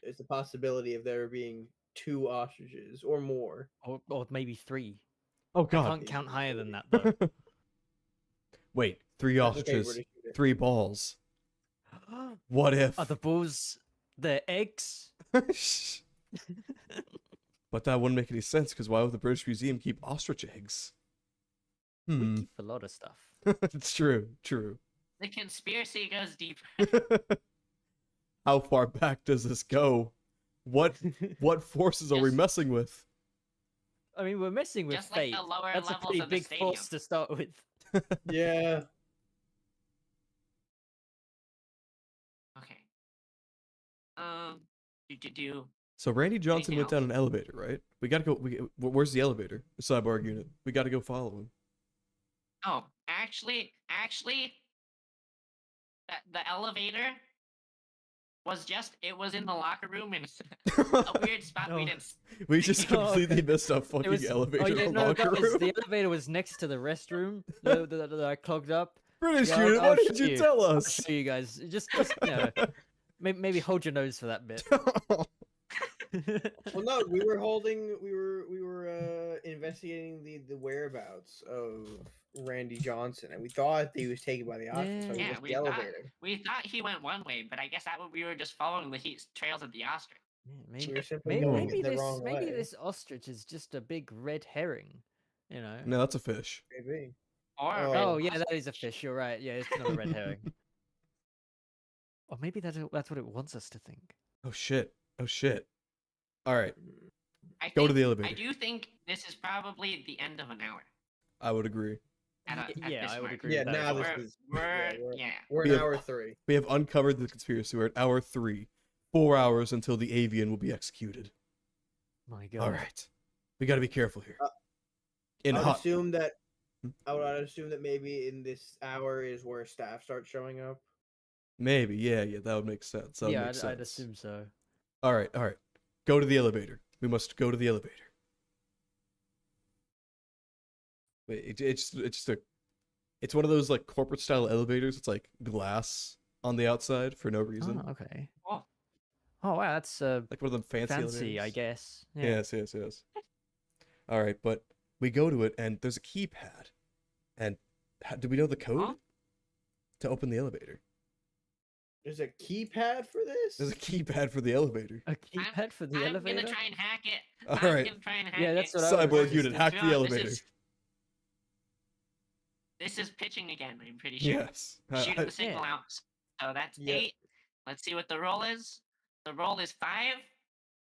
it's a possibility of there being 2 ostriches or more. Or maybe 3. Oh I god. can't count higher than that though. Wait, 3 That's okay, we're ostriches, just shooting. 3 balls. What if? Are the balls their eggs? But that wouldn't make any sense because why would the British Museum keep ostrich eggs? We Hmm. keep a lot of stuff. It's true. True. The conspiracy goes deeper. How far back does this go? What forces are we Just- messing with? I mean, we're messing with Just like fate. the lower That's a levels pretty of the big stadium. force to start with. Yeah. Okay. Do. So Randy Johnson Anything went down an elevator, right? We gotta go. Where's the elevator? The cyborg unit. We gotta go follow him. Oh, actually, the elevator was in the locker room in a weird spot we Oh. didn't. We just Oh, completely okay. missed a fucking elevator Oh yeah, no, locker room. the elevator was next to the restroom that I clogged up. British Yeah, unit, I'll why didn't show you you. tell I'll us? show you guys. Just maybe hold your nose for that bit. Well, no, we were investigating the whereabouts of Randy Johnson, and we thought he was taken by the ostrich. So we Yeah, missed we the thought- elevator. We thought he went one way, but I guess we were just following the trails of the ostrich. Yeah, We were simply maybe, going maybe the this wrong maybe way. this ostrich is just a big red herring. You know. No, that's a fish. Maybe. Or a Oh. red Oh yeah, that ostrich. is a fish. You're right. Yeah, it's not a red herring. Or maybe that's what it wants us to think. Oh shit. Oh shit. All right, I go to think- the I elevator. do think this is probably the end of an hour. I would agree. At Yeah, this I would mark. agree. Yeah, with that now as this well. We're, is we're, yeah, yeah. we're in We have- hour 3. We have uncovered the conspiracy. We're at hour 3. 4 hours until the avian will be executed. My God. All right, we got to be careful here. In I'd hot. assume that I'd assume that maybe in this hour is where staff starts showing up. Maybe, yeah, that would make sense. That would Yeah, make I'd sense. assume so. All right. Go to the elevator. We must go to the elevator. Wait, it's one of those like corporate style elevators. It's like glass on the outside for no reason. Oh, okay. Oh. Oh wow, that's Like one of them fancy fancy, I elevators. guess. Yeah. Yes. All right, but we go to it and there's a keypad. And do we know the code Huh? to open the elevator? There's a keypad for this. There's a keypad for the elevator. A keypad for the I'm elevator. gonna try and hack it. All I'm right. gonna try and hack Yeah, that's it. what I was Cyborg just unit, hack the John, elevator. This is pitching again, I'm pretty sure. Yes. Shooting the signal Yeah. out. So that's Yeah. 8. Let's see what the roll is. The roll is 5.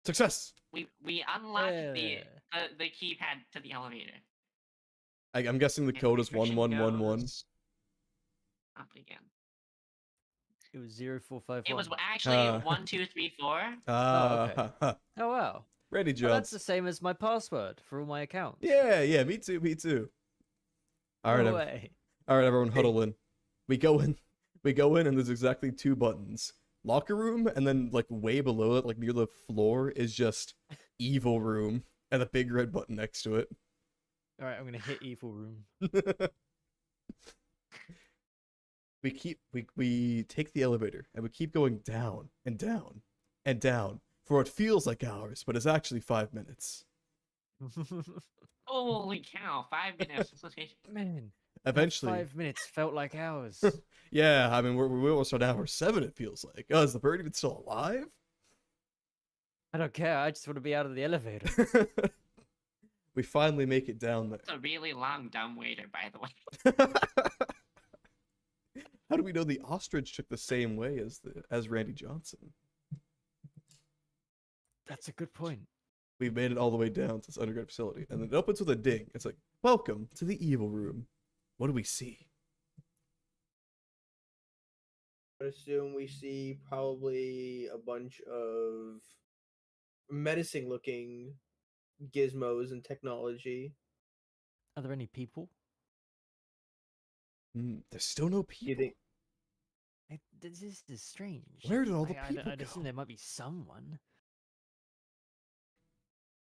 Success. We unlocked Yeah. the keypad to the elevator. I'm guessing the And code is encryption 1111. goes Up again. It was 0451. It was actually Ah. 1, 2, 3, 4. okay. Ha, ha. Oh wow. Randy Well, that's Johnson. the same as my password for all my accounts. Yeah, me too. All right, No way. All right, everyone, huddle in. We go in. We go in, and there's exactly 2 buttons. Locker room, and then like way below it, like near the floor, is just evil room, and a big red button next to it. All right, I'm gonna hit evil room. we take the elevator, and we keep going down and down and down for what feels like hours, but is actually 5 minutes. Holy cow! 5 minutes. Man, that Eventually, 5 minutes felt like hours. yeah, I mean we're almost on hour 7. It feels like. Oh, is the bird even still alive? I don't care. I just want to be out of the elevator. We finally make it down It's a really long dumb waiter, by the way. there. How do we know the ostrich took the same way as Randy Johnson? That's a good point. We made it all the way down to this underground facility, and then it opens with a ding. It's like, "Welcome to the evil room." What do we see? I assume we see probably a bunch of menacing looking gizmos and technology. Are there any people? There's still no Do you people. think This is strange. Where did all the Like, people I'd assume go? there might be someone.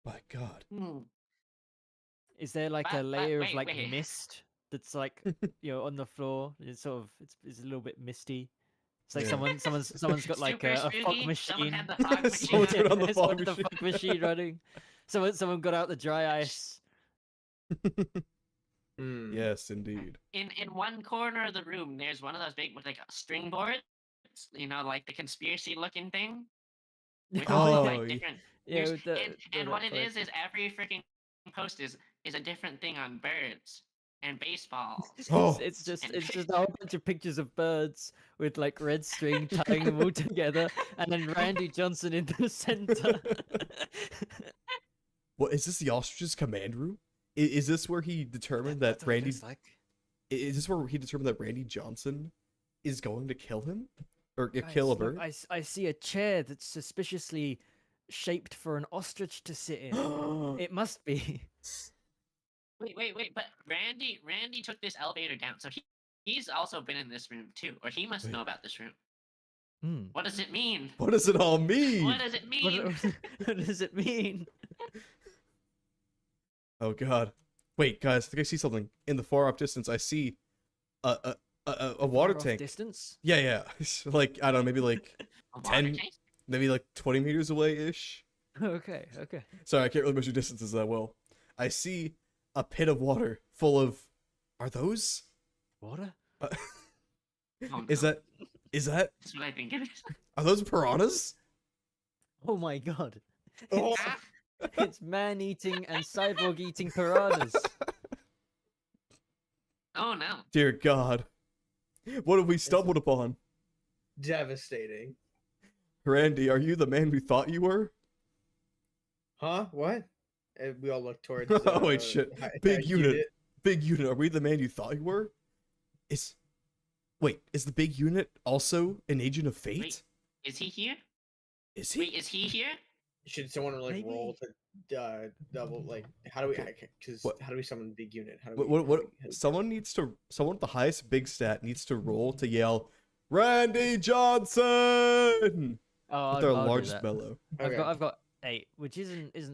My God. Is there like a But layer of wait, like wait. mist that's like on the floor? It's sort of it's a little bit misty. It's like Yeah. someone's got like Super a fog spooky. machine. Someone had the fog machine. Someone turned on the Someone fog had the machine. fog machine running. Someone got out the dry ice. Yes, indeed. In one corner of the room, there's one of those big with like string boards. You know, like the conspiracy looking thing. With all Oh, the yeah. like different. Yeah, there's- with the, and what it like- is every freaking post is a different thing on birds and baseballs. Oh. it's just And- it's just a whole bunch of pictures of birds with like red string tying them all together, and then Randy Johnson in the center. What is this? The ostrich's command room? Is this where he determined that That's what it Randy? looks like. Is this where he determined that Randy Johnson is going to kill him or Guys, kill a look, bird? I see a chair that's suspiciously shaped for an ostrich to sit in. It must be. Wait, but Randy took this elevator down, so he's also been in this room too, or he must Wait. know about this room. Hmm. What does it mean? What does it all mean? What does it mean? What does it mean? Oh God! Wait, guys, I think I see something in the far off distance. I see a water Far off tank. distance? Yeah. Like I don't know, maybe like A water 10 tank? maybe like 20 meters away ish. Okay. Sorry, I can't really measure distances that well. I see a pit of water full of. Are those? Water? Oh, Is no. that? That's what I think it is. Are those piranhas? Oh my god. Oh. Ah, It's man-eating and cyborg-eating piranhas. oh no. Dear God, what have we stumbled upon? Devastating. Randy, are you the man we thought you were? Huh? What? And we all look towards. Oh, wait, shit. Big unit. Big unit, are we the man you thought you were? Is the big unit also an agent of fate? Wait. Is he here? Is he? Wait, is he here? Should someone like Maybe. roll to double like how do we? Because What- how do we summon big unit? How do What, we? what, what how do we- someone with the highest big stat needs to roll to yell Randy Johnson Oh, with their I'll do largest that. bellow. Okay. I've got 8, which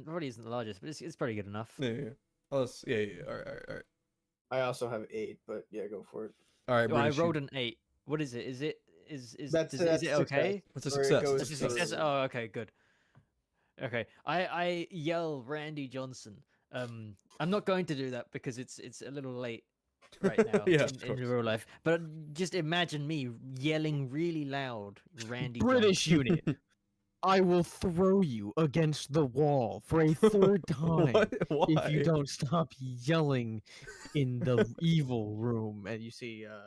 probably isn't the largest, but it's pretty good enough. Yeah. Oh, yeah. All right. I also have 8, but yeah, go for it. All right, Well, I British, rolled an 8. What is it? Is That's is that's it success. okay? That's a Or it success. goes That's a That's success. to- Oh, okay, good. Okay, I yell Randy Johnson. I'm not going to do that because it's a little late right now Yeah, of in course. real life. But just imagine me yelling really loud, Randy. British Johnson. unit. I will throw you against the wall for a third time What? Why? if you don't stop yelling in the evil room. And you see a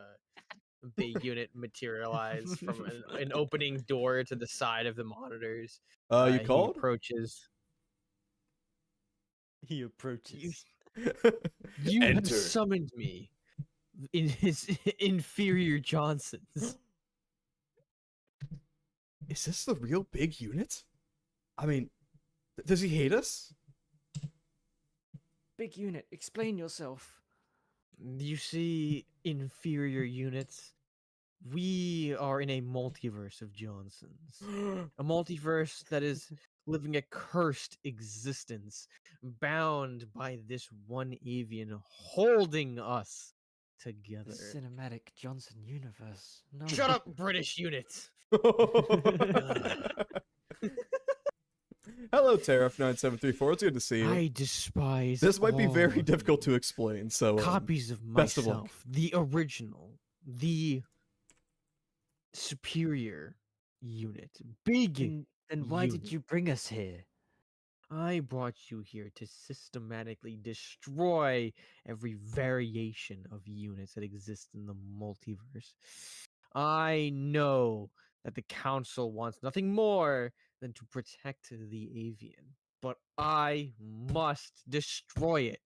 big unit materialize from an opening door to the side of the monitors. You He called? approaches. He approaches. You have Enter. summoned me in his inferior Johnsons. Is this the real big unit? I mean, does he hate us? Big unit, explain yourself. You see, inferior units, we are in a multiverse of Johnsons. A multiverse that is living a cursed existence, bound by this one avian holding us The together. cinematic Johnson universe. No. Shut up, British units! Hello, Tariff9734. It's good to see you. I despise This might be all very of difficult you. to explain, so Copies of best of luck. myself, the original, the superior unit, big Then why did unit. you bring us here? I brought you here to systematically destroy every variation of units that exist in the multiverse. I know that the council wants nothing more than to protect the avian, but I must destroy it.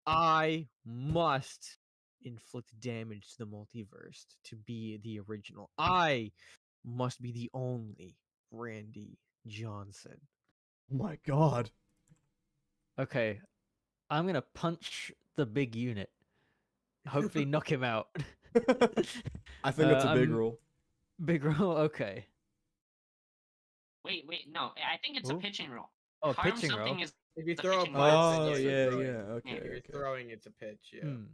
I must inflict damage to the multiverse to be the original. I must be the only Randy Johnson. Oh my god. Okay, I'm gonna punch the big unit. Hopefully, knock him out. I think that's a big I'm- rule. Big roll. Okay. Wait, no. I think it's a Ooh. pitching roll. Oh, Harm pitching roll. something is If you the throw a pitching punch, roll. then Oh, yes, yeah, you're throwing. yeah. Okay, If you're okay. throwing, it's a pitch. Yeah. Hmm.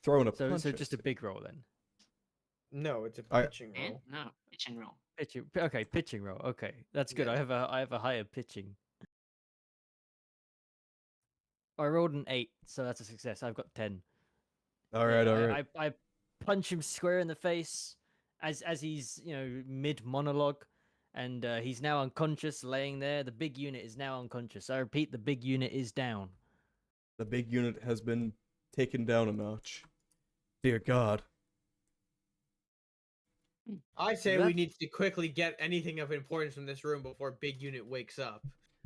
Throwing a So, punch. so I just a see. big roll then. No, it's a Alright. pitching Eh? roll. No, pitching roll. Pitching. Okay, pitching roll. Okay, that's good. Yeah. I have a higher pitching. I rolled an 8, so that's a success. I've got 10. All right, all right. I punch him square in the face as he's mid monologue, and he's now unconscious, laying there. The big unit is now unconscious. I repeat, the big unit is down. The big unit has been taken down a notch. Dear God. I say we That's- need to quickly get anything of importance from this room before Big Unit wakes up.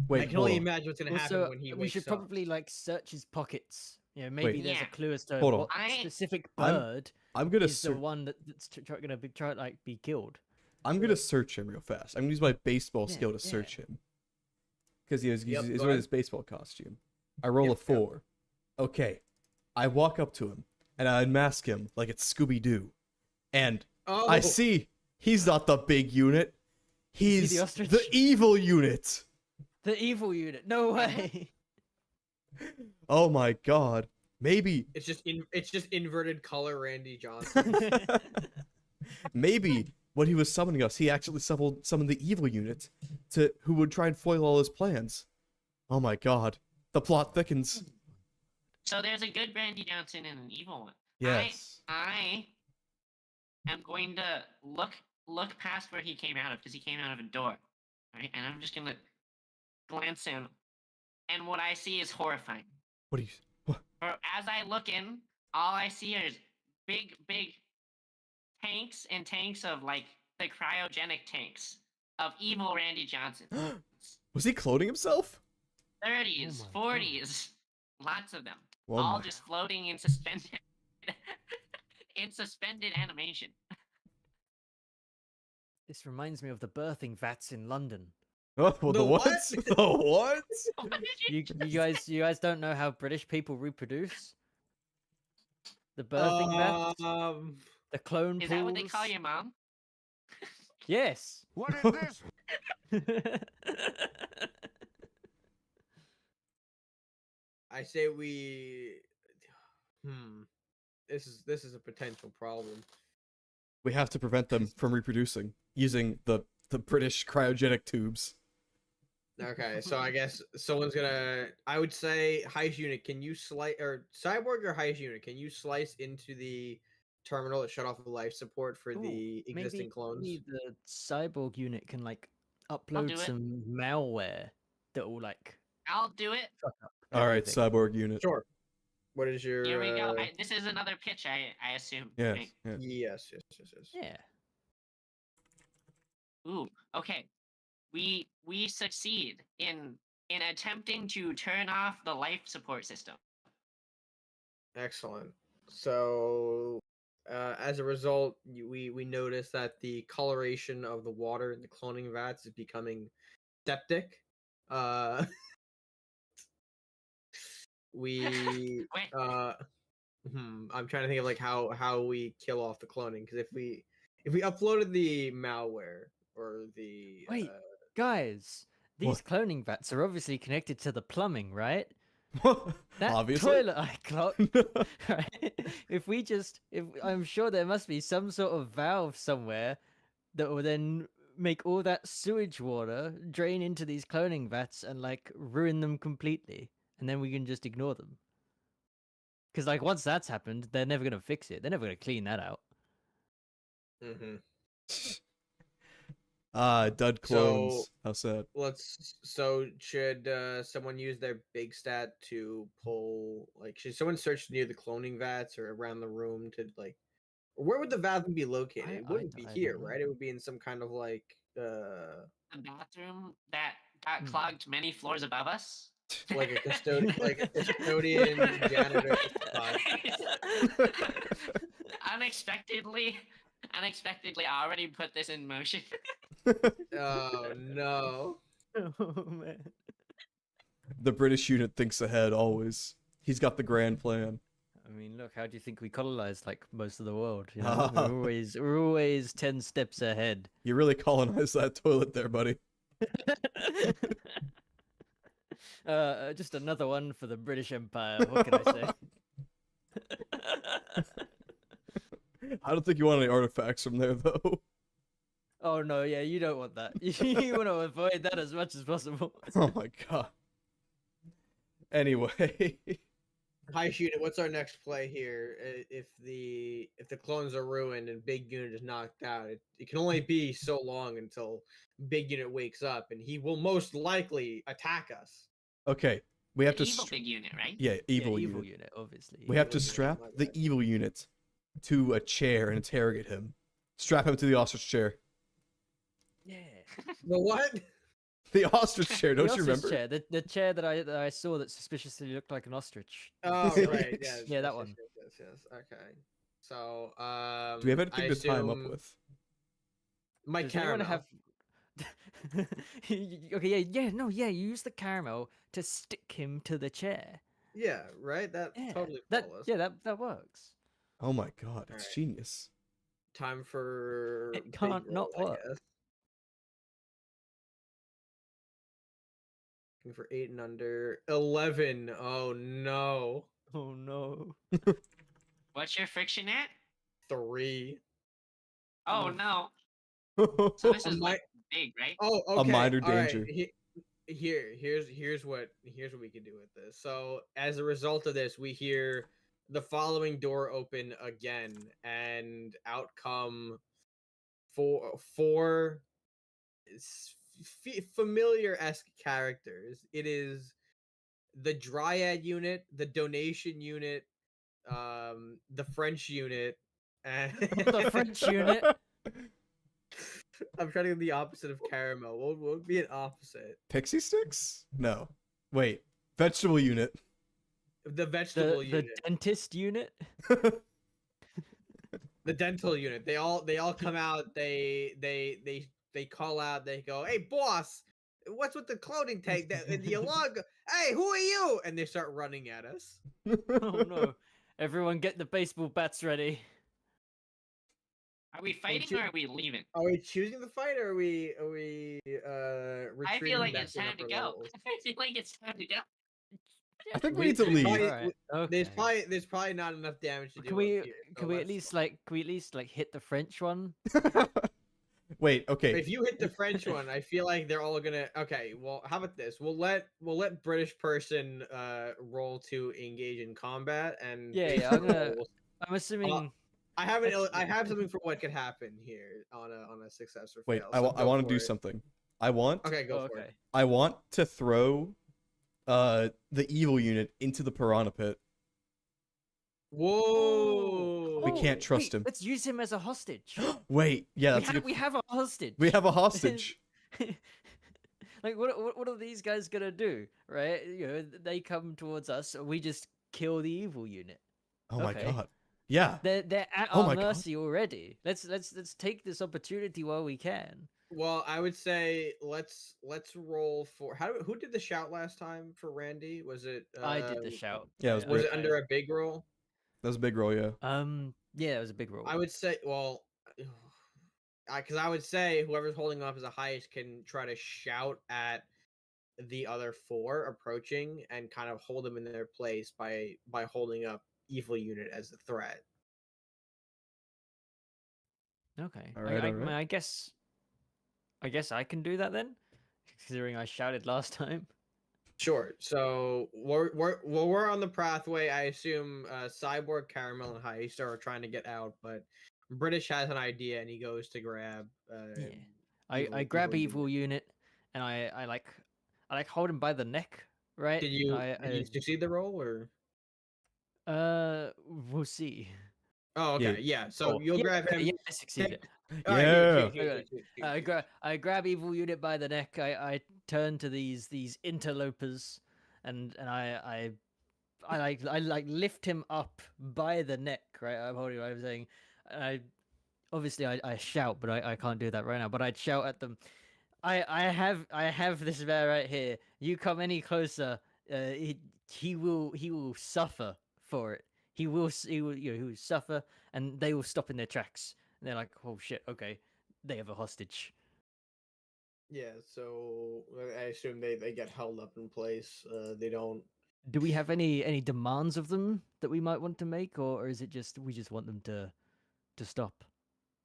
Wait, I can hold only on. imagine what's gonna happen Also, when he wakes we should up. probably search his pockets. Maybe there's Yeah. a clue as to Hold on. what I- specific I'm bird I'm gonna is the search. one that's gonna be killed. I'm gonna search him real fast. I'm gonna use my baseball Yeah, skill to yeah. search him. Because he's Yep, go wearing ahead. his baseball costume. I roll a Yep, yep. 4. Okay. I walk up to him and I unmask him like it's Scooby Doo. And Oh, I see he's not the big unit. see He's the the ostrich? evil unit. The evil unit. No way. Oh my god. Maybe it's just inverted color Randy Johnson. maybe when he was summoning us, he actually summoned the evil unit who would try and foil all his plans. Oh my god. The plot thickens. So there's a good Randy Johnson and an evil one. Yes. I am going to look past where he came out of, because he came out of a door, right? And I'm just gonna glance in, and what I see is horrifying. What do you what? As I look in, all I see is big tanks and tanks of the cryogenic tanks of evil Randy Johnson. Was he cloning himself? 30s, my 40s, lots of them, Oh all my. just floating in suspended in suspended animation. This reminds me of the birthing vats in London. Oh, well, The the what? what? The what? What did you You guys don't know how British people reproduce? The birthing vats, the clone Is that what they call pools? your mom? Yes. What is this? I say we. This is a potential problem. We have to prevent them from reproducing using the British cryogenic tubes. Okay, so I guess someone's gonna. I would say Heist unit. Can you slice or Cyborg or Heist unit? Can you slice into the terminal that shut off the life support for the existing clones? Maybe the cyborg unit can do upload it. some malware that will I'll do it. fuck up. All right, everything. cyborg unit. Sure. What is your? Here we go. This is another pitch, I assume. Yes. right? Yes. Yes. Yeah. Ooh. Okay. We succeed in attempting to turn off the life support system. Excellent. So, as a result, we notice that the coloration of the water in the cloning vats is becoming septic. We Wait. I'm trying to think of like how we kill off the cloning, because if we uploaded the malware or the Wait, guys, these What? cloning vats are obviously connected to the plumbing, right? That Obviously. toilet I clocked, right? If I'm sure there must be some sort of valve somewhere that will then make all that sewage water drain into these cloning vats and like ruin them completely, and then we can just ignore them. Because like once that's happened, they're never gonna fix it. They're never gonna clean that out. Mhm. Dud clones. How sad. So should someone use their big stat to pull, like, should someone search near the cloning vats or around the room to like, where would the vat be located? It wouldn't be I here, don't know. right? It would be in some kind of like A bathroom that got Hmm. clogged many floors above us. like a custodian janitor spot. unexpectedly, unexpectedly, I already put this in motion. Oh no. Oh man. The British unit thinks ahead always. He's got the grand plan. I mean, look, how do you think we colonized like most of the world? You know, we're always 10 steps ahead. You really colonized that toilet there, buddy. Just another one for the British Empire. What can I say? I don't think you want any artifacts from there, though. Oh no, yeah, you don't want that. You want to avoid that as much as possible. Oh my god. Anyway. Hi unit, what's our next play here? If the clones are ruined and big unit is knocked out, it can only be so long until big unit wakes up, and he will most likely attack us. Okay. We have The to. evil big unit, right? Yeah, evil, Yeah, evil unit. unit, obviously. We have to Evil unit, strap my the bad. evil unit to a chair and interrogate him. Strap him to the ostrich chair. Yeah. The what? The ostrich chair, don't The you ostrich remember? chair, the chair that I saw that suspiciously looked like an ostrich. Oh right, yes, Yeah, yes, that one. Yes. Okay. So Do we have I anything to time up assume with? my Does anyone caramel. have? Okay, yeah, you use the caramel to stick him to the chair. Yeah, right. That Yeah, totally that follows. yeah, that works. Oh my god, it's Alright. genius. Time for It big can't not roll, I work. guess. Looking for 8 and under. 11. Oh no. Oh no. What's your friction at? 3. Oh Oof. no. So this A is mi- like big, right? Oh, okay. minor all right, danger. Here's what we can do with this. So as a result of this, we hear the following door open again, and out come four familiar-esque characters. It is the Dryad unit, the Donation unit, the French unit, and The French unit. I'm trying to get the opposite of caramel. What would be an opposite? Pixie sticks? No. Wait. Vegetable unit. The vegetable The unit, dentist unit. the dental unit. They all come out. They call out. They go, "Hey, boss, what's with the clothing tag? That the log? Hey, who are you?" And they start running at us. Oh no! Everyone, get the baseball bats ready. Are we fighting you- or are we leaving? Are we choosing the fight, or are we I retreating feel like back it's to time to upper go. levels? I feel like it's time to go. I think we We- need to we leave. probably- Alright, There's okay. probably not enough damage to do. Can up we here, so can we at let's- least hit the French one? Wait, okay. If you hit the French one, I feel like they're all gonna. Okay, well, how about this? We'll let British person roll to engage in combat, and Yeah, based yeah, on I'm gonna- rolls- I'm assuming. I have an. I actually- have something for what could happen here on a success or Wait, fail. I so want go to do for it. something. I want Okay, go Oh, for okay. it. I want to throw the evil unit into the piranha pit. Whoa! We can't Oh, trust wait, him. Let's use him as a hostage. Wait, yeah, that's a good. We have a hostage. We have a hostage. Like what are these guys gonna do, right? You know, they come towards us, we just kill the evil unit. Oh my Okay. god. Yeah. They're at Oh our my God. mercy already. Let's take this opportunity while we can. Well, I would say let's roll for who did the shout last time for Randy? Was it? I did the shout. Yeah, it was Was Brit. it under a big roll? That's a big roll, yeah. Yeah, it was a big roll. I would say, well, because I would say whoever's holding up as a highest can try to shout at the other four approaching and kind of hold them in their place by holding up evil unit as a threat. Okay. All right, all right. I guess I can do that then, considering I shouted last time. Sure. So we're on the pathway. I assume Cyborg, Caramel, and Heist are trying to get out, but British has an idea and he goes to grab. Yeah. I grab evil unit, and I like hold him by the neck, right? Did you succeed the roll or? We'll see. Oh, okay. Yeah. So Oh. you'll grab him. Yeah, I succeeded. All right, Yeah. I grab evil unit by the neck. I turn to these interlopers, and I like lift him up by the neck. Right, I'm holding. I'm saying, and I shout, but I can't do that right now. But I'd shout at them. I have this bear right here. You come any closer, he will suffer for it. He will he will suffer, and they will stop in their tracks. And they're like, oh shit, okay, they have a hostage. Yeah. So I assume they get held up in place. They don't. Do we have any demands of them that we might want to make, or is it just we just want them to stop?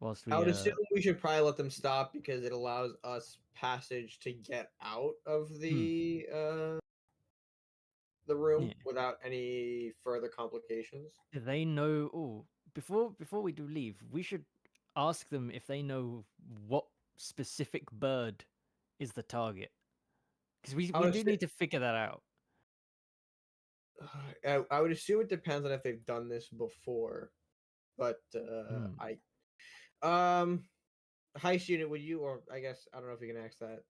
Whilst we I would assume we should probably let them stop because it allows us passage to get out of the room Yeah. without any further complications. do they know? Oh, before we do leave, we should ask them if they know what specific bird is the target, because we I would do assu- need to figure that out. I would assume it depends on if they've done this before, but heist unit, would you, or I guess I don't know if you can ask that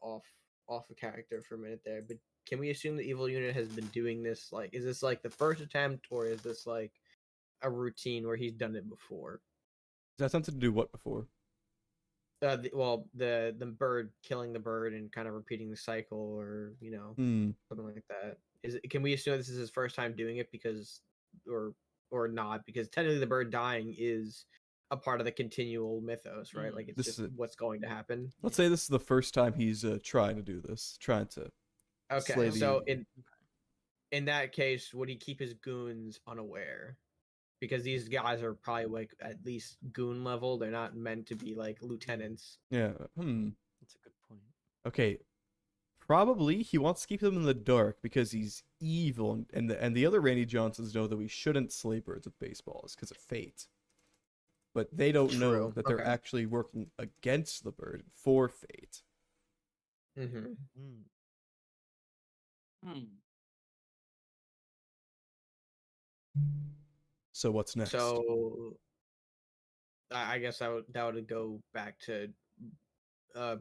off a character for a minute there, but can we assume the evil unit has been doing this? Like, is this like the first attempt, or is this like a routine where he's done it before? Does that something to do what before? The bird, killing the bird and kind of repeating the cycle, or something like that. Can we assume this is his first time doing it because, or not? Because technically, the bird dying is a part of the continual mythos, right? Like it's just what's going to happen. Let's say this is the first time he's trying to do this, trying to. Okay, so in that case, would he keep his goons unaware? Because these guys are probably like at least goon level. They're not meant to be like lieutenants. Yeah. That's a good point. Okay. Probably he wants to keep them in the dark because he's evil, and the other Randy Johnsons know that we shouldn't slay birds with baseballs because of fate. But they don't know that they're actually working against the bird for fate. Mm-hmm. So what's next? So I guess that would go back to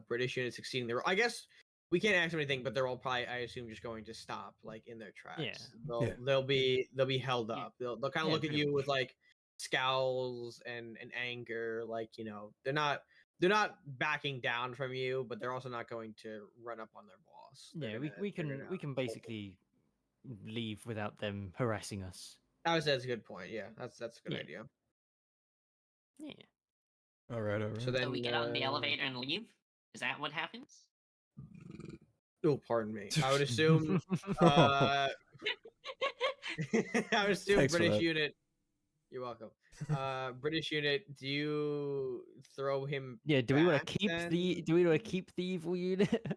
British units succeeding their. I guess we can't ask them anything, but they're all probably, I assume, just going to stop like in their tracks. They'll be held up. They'll kind of look at you with like scowls and anger, like they're not backing down from you, but they're also not going to run up on their boss. We can basically leave without them harassing us. I would say that's a good point. Yeah, that's a good idea. Yeah. All right. So then we get on the elevator and leave. Is that what happens? Oh, pardon me. I would assume. I would assume Thanks British unit. You're welcome. British unit. Do you throw him? Yeah. Do we want to keep the evil unit?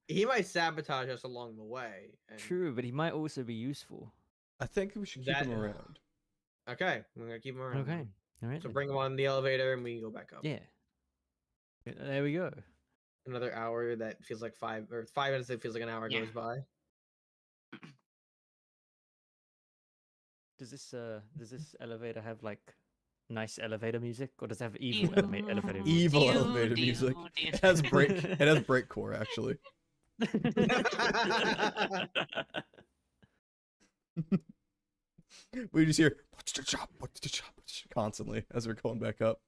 He might sabotage us along the way. True, but he might also be useful. I think we should keep him around. Okay, I'm gonna keep him around. Okay, all right. So bring him on the elevator, and we can go back up. Yeah. There we go. Another hour that feels like 5 minutes. That feels like an hour goes by. Does this elevator have like nice elevator music, or does it have evil elevator music? Evil elevator music. It has breakcore actually. We just hear constantly as we're going back up.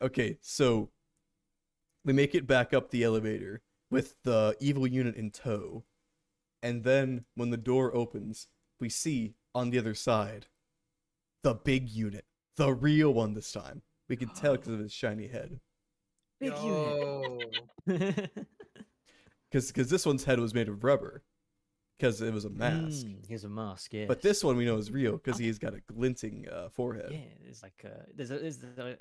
Okay, so we make it back up the elevator with the evil unit in tow, And then when the door opens, we see on the other side the big unit, the real one this time. We can tell because of his shiny head. Big Yo. unit. Because this one's head was made of rubber, because it was a mask. Here's a mask, yes. But this one we know is real because he's got a glinting forehead. Yeah, there's like there's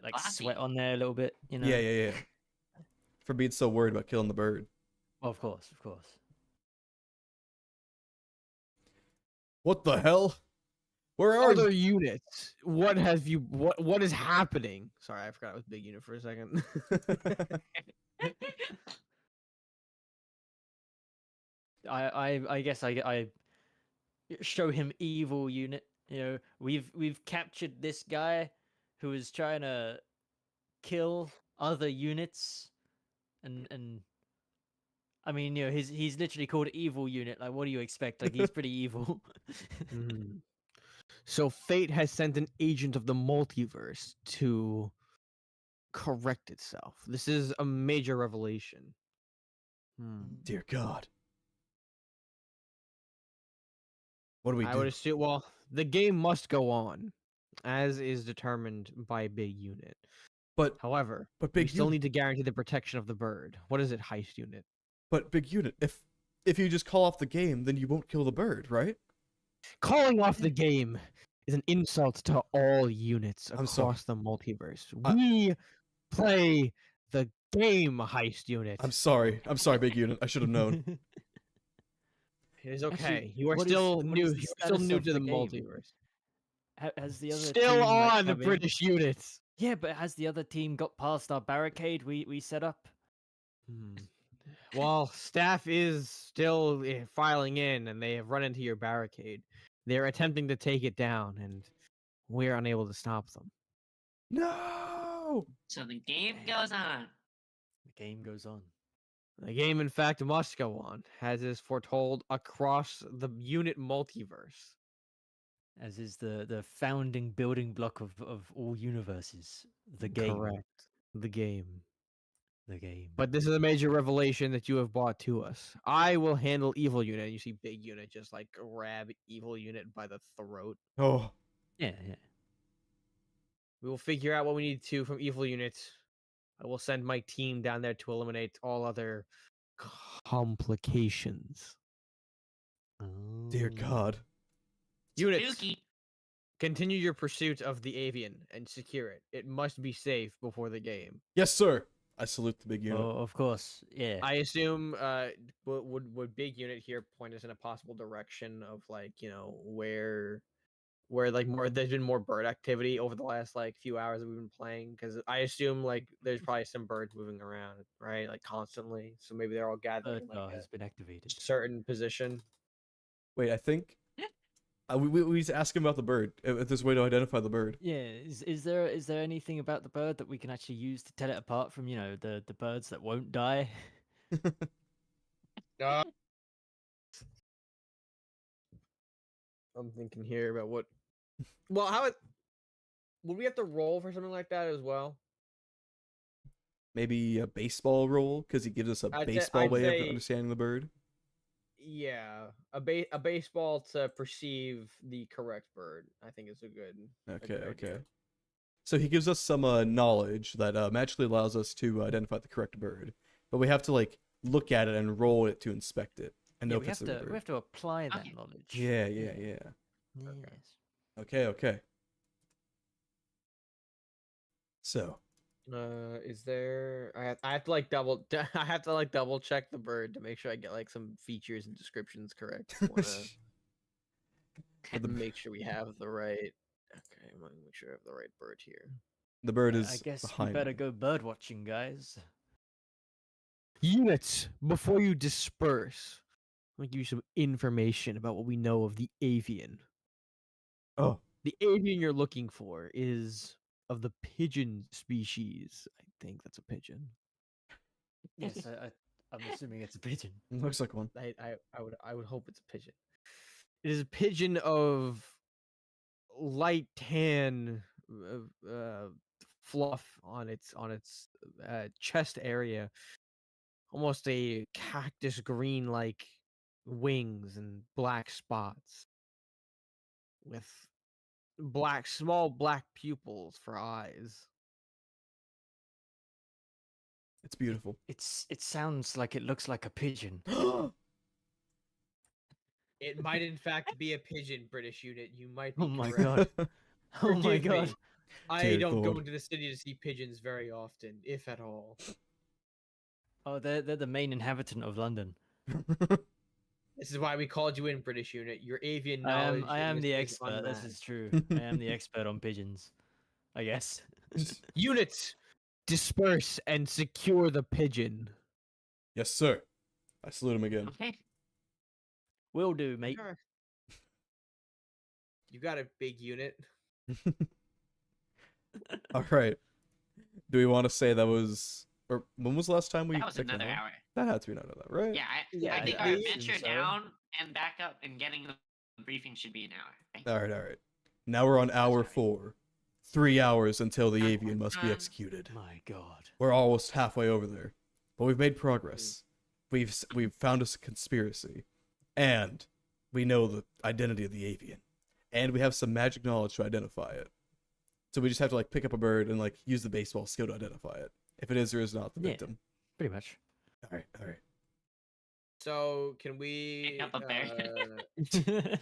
like Glossy. sweat on there a little bit, you know. Yeah. For being so worried about killing the bird. Well, of course. What the hell? Where are Other you? units. What have you? What is happening? Sorry, I forgot it was big unit for a second. I guess I show him evil unit. You know, we've captured this guy who is trying to kill other units, and I mean, you know, he's literally called evil unit. Like, what do you expect? Like, he's pretty evil. Mhm. So fate has sent an agent of the multiverse to correct itself. This is a major revelation. Dear God. What do we I do? would assume. Well, the game must go on, as is determined by Big Unit. But However, but we big still unit. need to guarantee the protection of the bird. What is it, Heist Unit? But big unit. If you just call off the game, then you won't kill the bird, right? Calling off the game is an insult to all units I'm sorry. across the multiverse. I- We play the game, Heist Unit. I'm sorry, big unit. I should have known. It is Actually, okay. You are what is- still what new. is the You're still status new of to the the game? multiverse. Has the other Still team, like, on the come in? British units. Yeah, but has the other team got past our barricade we set up? Well, staff is still filing in, and they have run into your barricade. They're attempting to take it down, and we're unable to stop them. No. So the game goes on. The game goes on. The game, in fact, must go on, as is foretold across the unit multiverse. As is the founding building block of all universes. The game. Correct. The game. The game. But this is a major revelation that you have brought to us. I will handle Evil Unit. You see Big Unit just like grab Evil Unit by the throat. Oh. Yeah. We will figure out what we need to from Evil Unit. I will send my team down there to eliminate all other complications. Dear Oh. God. Units, Spooky. continue your pursuit of the avian and secure it. It must be safe before the game. Yes, sir. I salute the big unit. Oh, of course. Yeah. I assume would Big Unit here point us in a possible direction of, like, you know, where like more there's been more bird activity over the last like few hours that we've been playing, because I assume like there's probably some birds moving around, right, like constantly, so maybe they're all gathered in like has been activated. a certain position. Wait, I think we need to ask him about the bird. If there's a way to identify the bird. Yeah. Is there anything about the bird that we can actually use to tell it apart from, you know, the birds that won't die? I'm thinking here about what. Well, how it would we have to roll for something like that as well? Maybe a baseball roll because he gives us a baseball I'd way say- of understanding the bird. Yeah, a baseball to perceive the correct bird, I think is a good. Okay, good okay. idea. So he gives us some knowledge that magically allows us to identify the correct bird, but we have to like look at it and roll it to inspect it and know Yeah, if we it's have the to bird. apply that Okay. knowledge. Yeah. Yes. Okay. So Is there? I have to like double. I have to like double check the bird to make sure I get like some features and descriptions correct. I wanna the, make sure we have the right. Okay, I'm gonna make sure I have the right bird here. the bird I is guess we behind better me. go bird watching, guys. Units, before you disperse, I'm gonna give you some information about what we know of the avian. Oh, The avian you're looking for is of the pigeon species. I think that's a pigeon. Yes, I'm assuming it's a pigeon. looks like one. I would hope it's a pigeon. It is a pigeon of light tan fluff on its chest area, almost a cactus green like wings and black spots with small black pupils for eyes. It's beautiful. It sounds like it looks like a pigeon. It might in fact be a pigeon, British unit. You might be Oh my correct. god. Oh my Forgive me. god. I Dear don't go Lord. into the city to see pigeons very often, if at all. Oh, they're the main inhabitant of London. This is why we called you in, British unit. Your avian knowledge. I am in the this is expert. This is unmatched. true. I am the expert on pigeons. I guess. Units. Disperse and secure the pigeon. Yes, sir. I salute him again. Okay. Will do, mate. Sure. You got a big unit. All right. Do we want to say that was, or when was the last time we That was picked another one up? hour. That had to be another that, right? Yeah, Yeah, I I think I our assume adventure so. down and back up and getting the briefing should be an hour. Okay? All right, all right. Now we're on hour right. 4. 3 hours until the Dun, avian must be dun. executed. My god. We're almost halfway over there, but we've made progress. We've found us a conspiracy, and we know the identity of the avian, and we have some magic knowledge to identify it. So we just have to like pick up a bird and like use the baseball skill to identify it. If it is or is not the Yeah. victim. Pretty much. All right, all right. So can we? Pick up a bear.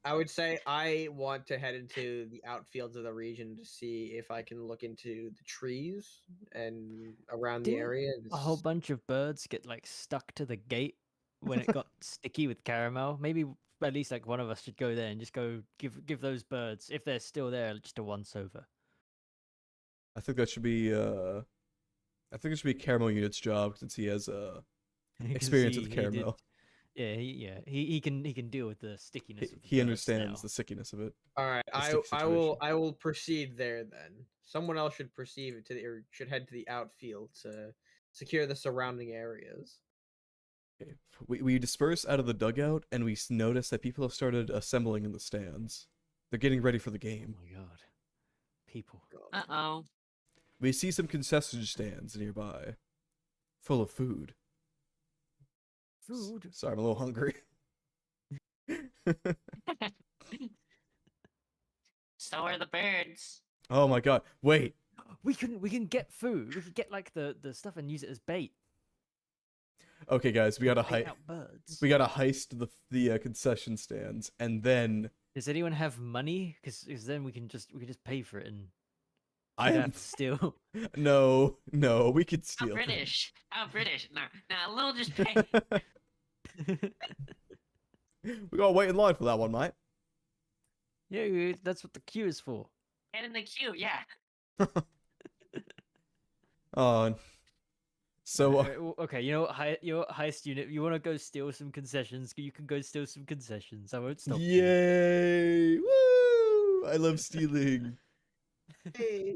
I would say I want to head into the outfields of the region to see if I can look into the trees and around the Didn't area. A whole bunch of birds get like stuck to the gate when it got sticky with caramel. Maybe at least like one of us should go there and just go give those birds, if they're still there, just a once over. I think that should be I think it should be Caramel Unit's job since he has 'Cause experience with he did- caramel. he can deal with the stickiness. of the He birds understands now. the stickiness of it. All right, the I stick I will situation. I will proceed there then. Someone else should proceed to the or should head to the outfield to secure the surrounding areas. Okay. We disperse out of the dugout and we notice that people have started assembling in the stands. They're getting ready for the Oh game. my god. People. God. Uh-oh. We see some concession stands nearby, full of food. Food. Sorry, I'm a little hungry. So are the birds. Oh my god! Wait. We can get food. We could get like the stuff and use it as bait. Okay, guys, we gotta Bait heist. out birds. We gotta heist the concession stands, and then Does anyone have money? Because then we can just pay for it and I we don't am have to steal. no, we could How steal. things. British. How British. Nah, a little just pay. We gotta wait in line for that one, mate. Yeah, that's what the queue is for. Get in the queue, yeah. Oh, so Okay, you know what, heist unit. You want to go steal some concessions? You can go steal some concessions. I won't stop you. yay! Woo! I love stealing. Hey.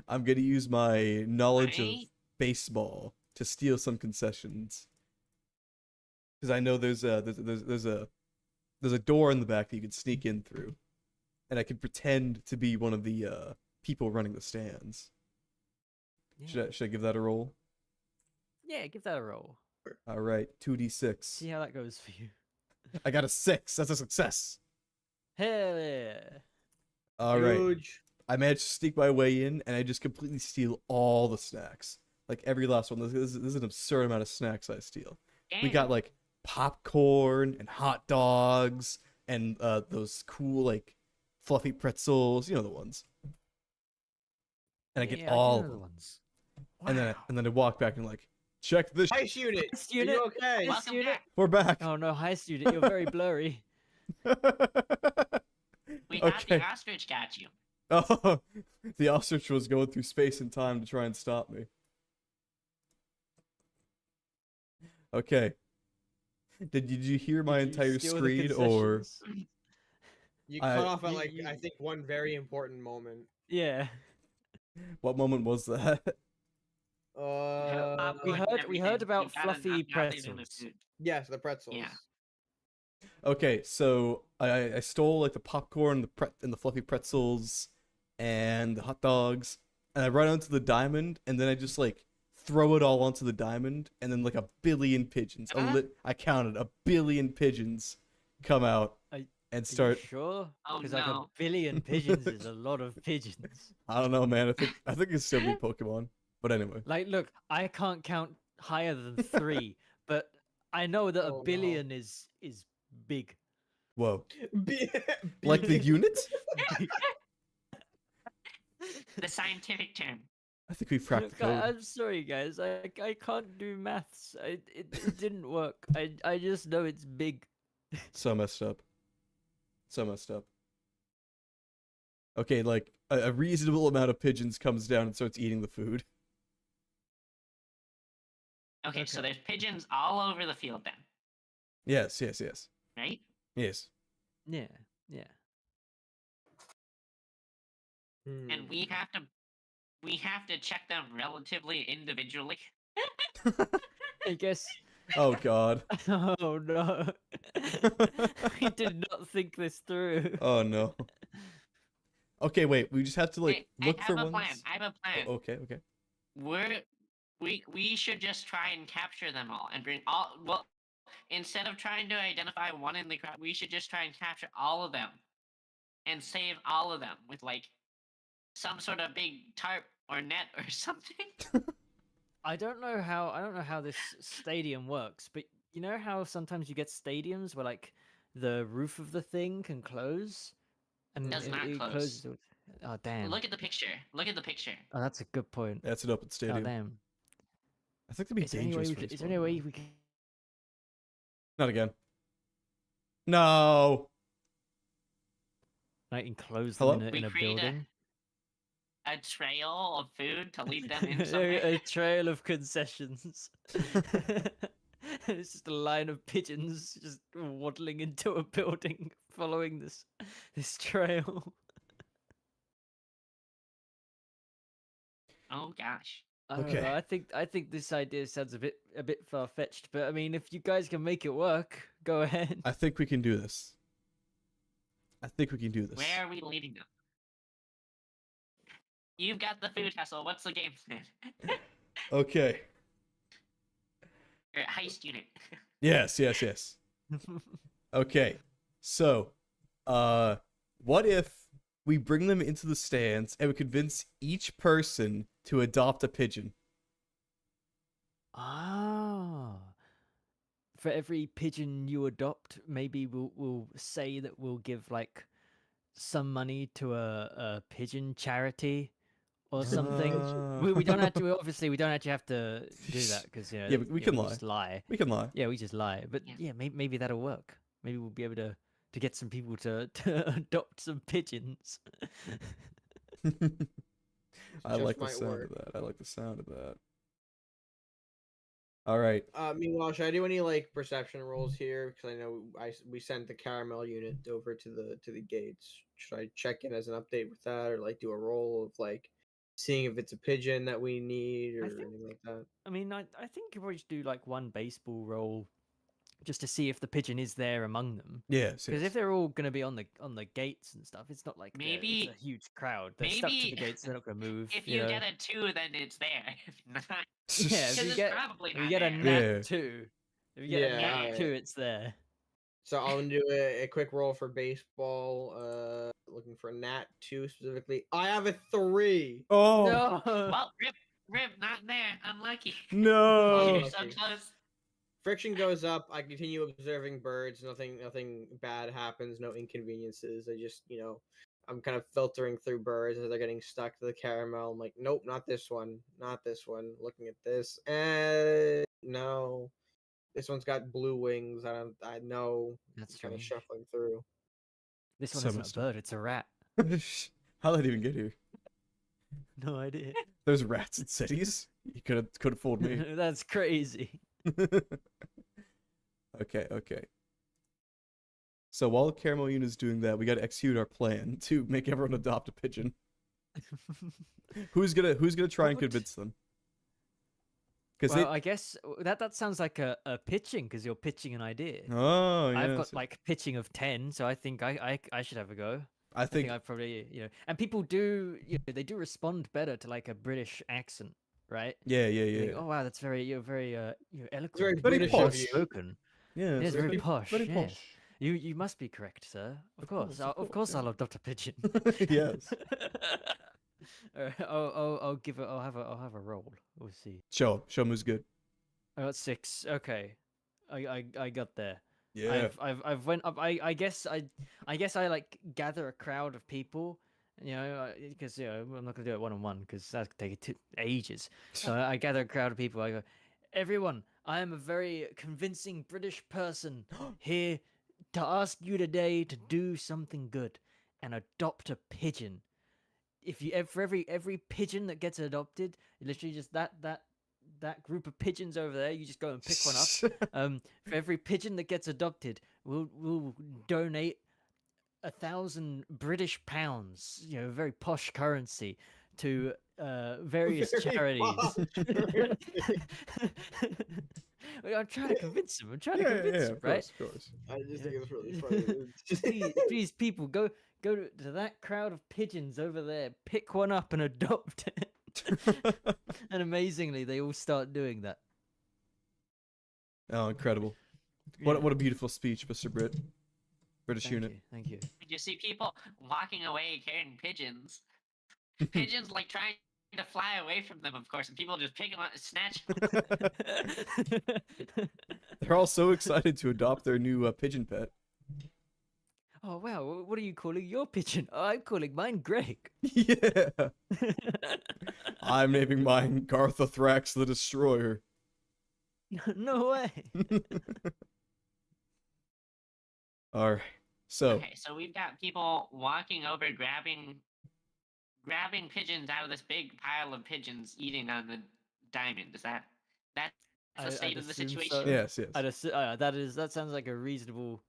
I'm gonna use my knowledge of Right? baseball to steal some concessions. Because I know there's a door in the back that you can sneak in through, and I can pretend to be one of the people running the stands. Yeah. Should I give that a roll? Yeah, give that a roll. All right, 2d6. See how that goes for you. I got a 6. That's a success. Hell yeah! All right. Huge. I managed to sneak my way in, and I just completely steal all the snacks. Like every last one. This is an absurd amount of snacks I steal. We got Dang. like popcorn and hot dogs and those cool like fluffy pretzels, you know the ones. And I get Yeah, do all know of the them. ones. And then I walk back and like, check this. Heist unit. Heist Are unit. you okay? Welcome unit. back. We're back. Oh no, heist unit, you're very blurry. We thought Okay. the ostrich got you. Oh, the ostrich was going through space and time to try and stop me. Okay. Did you hear my Did you entire steal the screen or? concessions? You I- cut off at you- like you- I think one very important moment. Yeah. What moment was that? we heard- Everything. about You gotta fluffy not leave in the pretzels. food. Yes, the pretzels. Yeah. Okay, so I stole like the popcorn, and the fluffy pretzels, and the hot dogs, and I run onto the diamond, and then I just like throw it all onto the diamond, and then like a billion pigeons. I counted a billion pigeons come out Are and Are start. you sure? Oh, Because like a no. billion pigeons is a lot of pigeons. I don't know, man. I think it's still be Pokemon. But anyway, Like, look, I can't count higher than 3, but I know that Oh, a no. billion is big. whoa, Be- like the be- unit? The scientific term. I think we've cracked the Look, code. I'm sorry, guys. I can't do maths. It didn't work. I just know it's big. So messed up. So messed up. Okay, like a reasonable amount of pigeons comes down and starts eating the food. Okay, so Okay. there's pigeons all over the field then, Yes. right? Yes. Yeah, yeah. And we have to check them relatively individually. I guess. Oh god. Oh no. We did not think this through. Oh no. Okay, wait. We just have to like Okay, look I for have a ones. plan. I have a plan. Oh, okay. We should just try and capture them all and bring all. Well, instead of trying to identify one in the crowd, we should just try and capture all of them and save all of them with like some sort of big tarp or net or something. I don't know how this stadium works, but you know how sometimes you get stadiums where like the roof of the thing can close and Does not it close. closes. Oh damn. Look at the picture. Look at the picture. Oh, that's a good point. That's an open Oh stadium. damn. I think that'd be Is there any way dangerous we for could, this is there any one, way man. we can Not again. No. like enclose Hello? them in We a create building? a trail of food to lead them in somewhere. A trail of concessions. It's just a line of pigeons just waddling into a building, following this trail. Oh gosh. I don't Okay. know, I think this idea sounds a bit far fetched, but I mean, if you guys can make it work, go ahead. I think we can do this. I think we can do this. Where are we leading them? You've got the food hustle. What's the game plan? Okay. Or heist unit. Yes. Okay. So, what if we bring them into the stands and we convince each person to adopt a pigeon? Ah. For every pigeon you adopt, maybe we'll say that we'll give like some money to a pigeon charity or something. We don't have to. Obviously, we don't actually have to do that because Yeah, we can lie. just lie. We can lie. Yeah, we just lie. But Yeah. yeah, maybe that'll work. Maybe we'll be able to get some people to adopt some pigeons. I like the might sound work. of that. I like the sound of that. All right. Meanwhile, should I do any like perception rolls here? Because I know we sent the caramel unit over to the gates. Should I check in as an update with that, or like do a roll of like seeing if it's a pigeon that we need or I think- anything like that? I mean, I think you probably should do like one baseball roll just to see if the pigeon is there among them. Yes. Because if they're all going to be on the gates and stuff, it's not like it's Maybe- a huge crowd. They're stuck to maybe the gates. They're not going to move. If you you know? get a 2, then it's there. If not, Yeah, if because you it's get probably if not you get a there. nat Yeah. 2, if you get a Yeah, nat alright. 2, it's there. So I'll do a quick roll for baseball. Looking for a nat 2 specifically. I have a 3. Oh No. Well, rip, not there. Unlucky. no! Oh. You're so Unlucky. close. Friction goes up. I continue observing birds. Nothing bad happens. No inconveniences. I just, I'm kind of filtering through birds as they're getting stuck to the caramel. I'm like, nope, not this one. Not this one. Looking at this. No. This one's got blue wings. I know. That's Kind of strange. shuffling through. This one So isn't messed a up. bird. It's a rat. How'd that even get here? No idea. There's rats in cities. You could have fooled me. That's crazy. Okay. So while the caramel unit is doing that, we got to execute our plan to make everyone adopt a pigeon. Who's gonna try and What? convince them? Because Well, I guess that sounds like a pitching because you're pitching an idea. oh yeah, I've got like pitching of 10, so I think I should have a go. I I think think I probably and people do they do respond better to like a British accent, right? Yeah, You yeah, think, yeah. oh wow, that's you're very you're eloquent, very Very British posh. of you. spoken. Yeah, Yes, very posh. Very Yes. posh. You must be correct, sir. Of course, of course, yeah. I'll adopt a pigeon. Yes. Alright, I'll give it. I'll have a roll. We'll see. Show him who's good. I got 6. Okay, I got there. Yeah. I've went up. I guess I like gather a crowd of people. You know, because I'm not gonna do it one on one because that could take ages. So I gather a crowd of people. I go, everyone. I am a very convincing British person here to ask you today to do something good and adopt a pigeon. If you for every pigeon that gets adopted, literally just that group of pigeons over there, you just go and pick one up. For every pigeon that gets adopted, we'll donate 1,000 British pounds, very posh currency, to various Very charities. posh currency. I'm trying to convince him. I'm trying to Yeah, convince yeah, him, of right? course, of course. I just think it's really please, funny. please, people, go to that crowd of pigeons over there, pick one up and adopt it. And amazingly, they all start doing that. Oh, incredible. What a beautiful speech, Mr. British Thank unit. you, thank you. You see people walking away carrying pigeons. Pigeons like trying to fly away from them, of course, and people just pick them up and snatch. They're all so excited to adopt their new pigeon pet. Oh wow, what are you calling your pigeon? Oh, I'm calling mine Greg. Yeah. I'm naming mine Garthothrax the Destroyer. No way. All right. So, Okay, so we've got people walking over, grabbing pigeons out of this big pile of pigeons, eating on the diamond. Is that's the I'd state of the assume situation? so. yes, yes. That sounds like a reasonable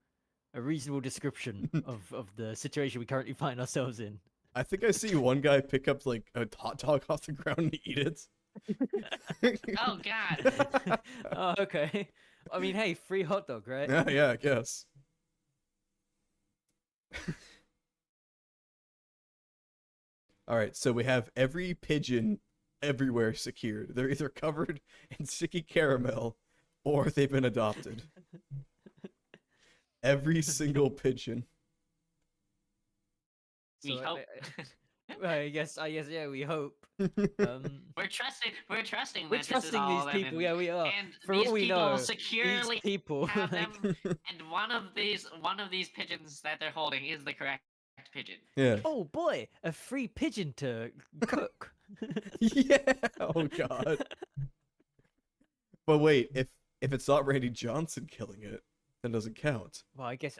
description of the situation we currently find ourselves in. I think I see one guy pick up like a hot dog off the ground and eat it. Oh God! Oh, okay. I mean, hey, free hot dog, right? Yeah, yeah, I guess. All right, so we have every pigeon everywhere secured. They're either covered in sticky caramel or they've been adopted. Every single pigeon. We So, hope. I guess, yeah, we hope. We're trusting. We're trusting. We're that this is trusting all these them, people. Yeah, we are. And For these all we people know, securely these people. have like, them. And one of these pigeons that they're holding is the correct pigeon. Yeah. oh boy, a free pigeon to cook. Yeah. Oh god. But wait, if it's not Randy Johnson killing it, then it doesn't count. Well, I guess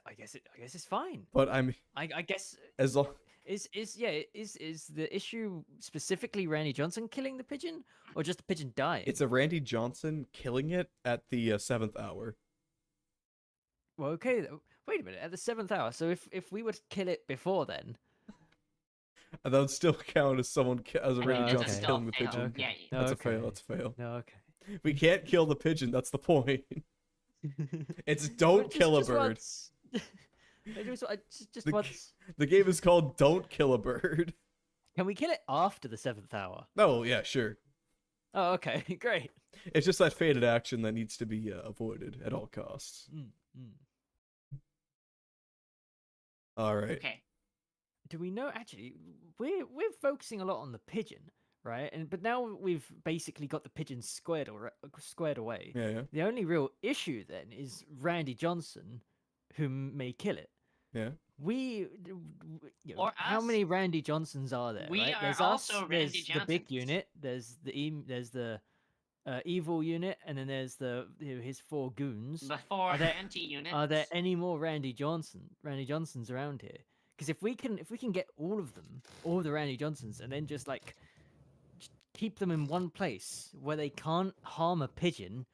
it's fine. But I'm I guess as long is the issue specifically Randy Johnson killing the pigeon or just the pigeon dying? it's a Randy Johnson killing it at the 7th hour. Well, okay. Wait a minute. At the 7th hour. So if we were to kill it before then, And that would still count as someone as a Randy okay. Johnson Still killing the fail. pigeon. Yeah. no, That's okay. a fail. That's a fail. No, okay. We can't kill the pigeon. That's the point. It's don't kill a bird. Once. just The- once. The game is called Don't Kill a Bird. Can we kill it after the 7th hour? Oh yeah, sure. Oh, okay. Great. It's just that fated action that needs to be avoided at all costs. All right. Okay. Do we know actually we're focusing a lot on the pigeon, right? But now we've basically got the pigeon squared away. Yeah, yeah, The only real issue then is Randy Johnson, who may kill it. yeah. How us. many Randy Johnsons are there? We right? are There's also us, Randy there's the big Johnsons. unit, there's the evil unit, and then there's his 4 goons. The 4 there- anti-units. Are there any more Randy Johnsons around here? Because if we can get all of the Randy Johnsons, and then just keep them in one place where they can't harm a pigeon,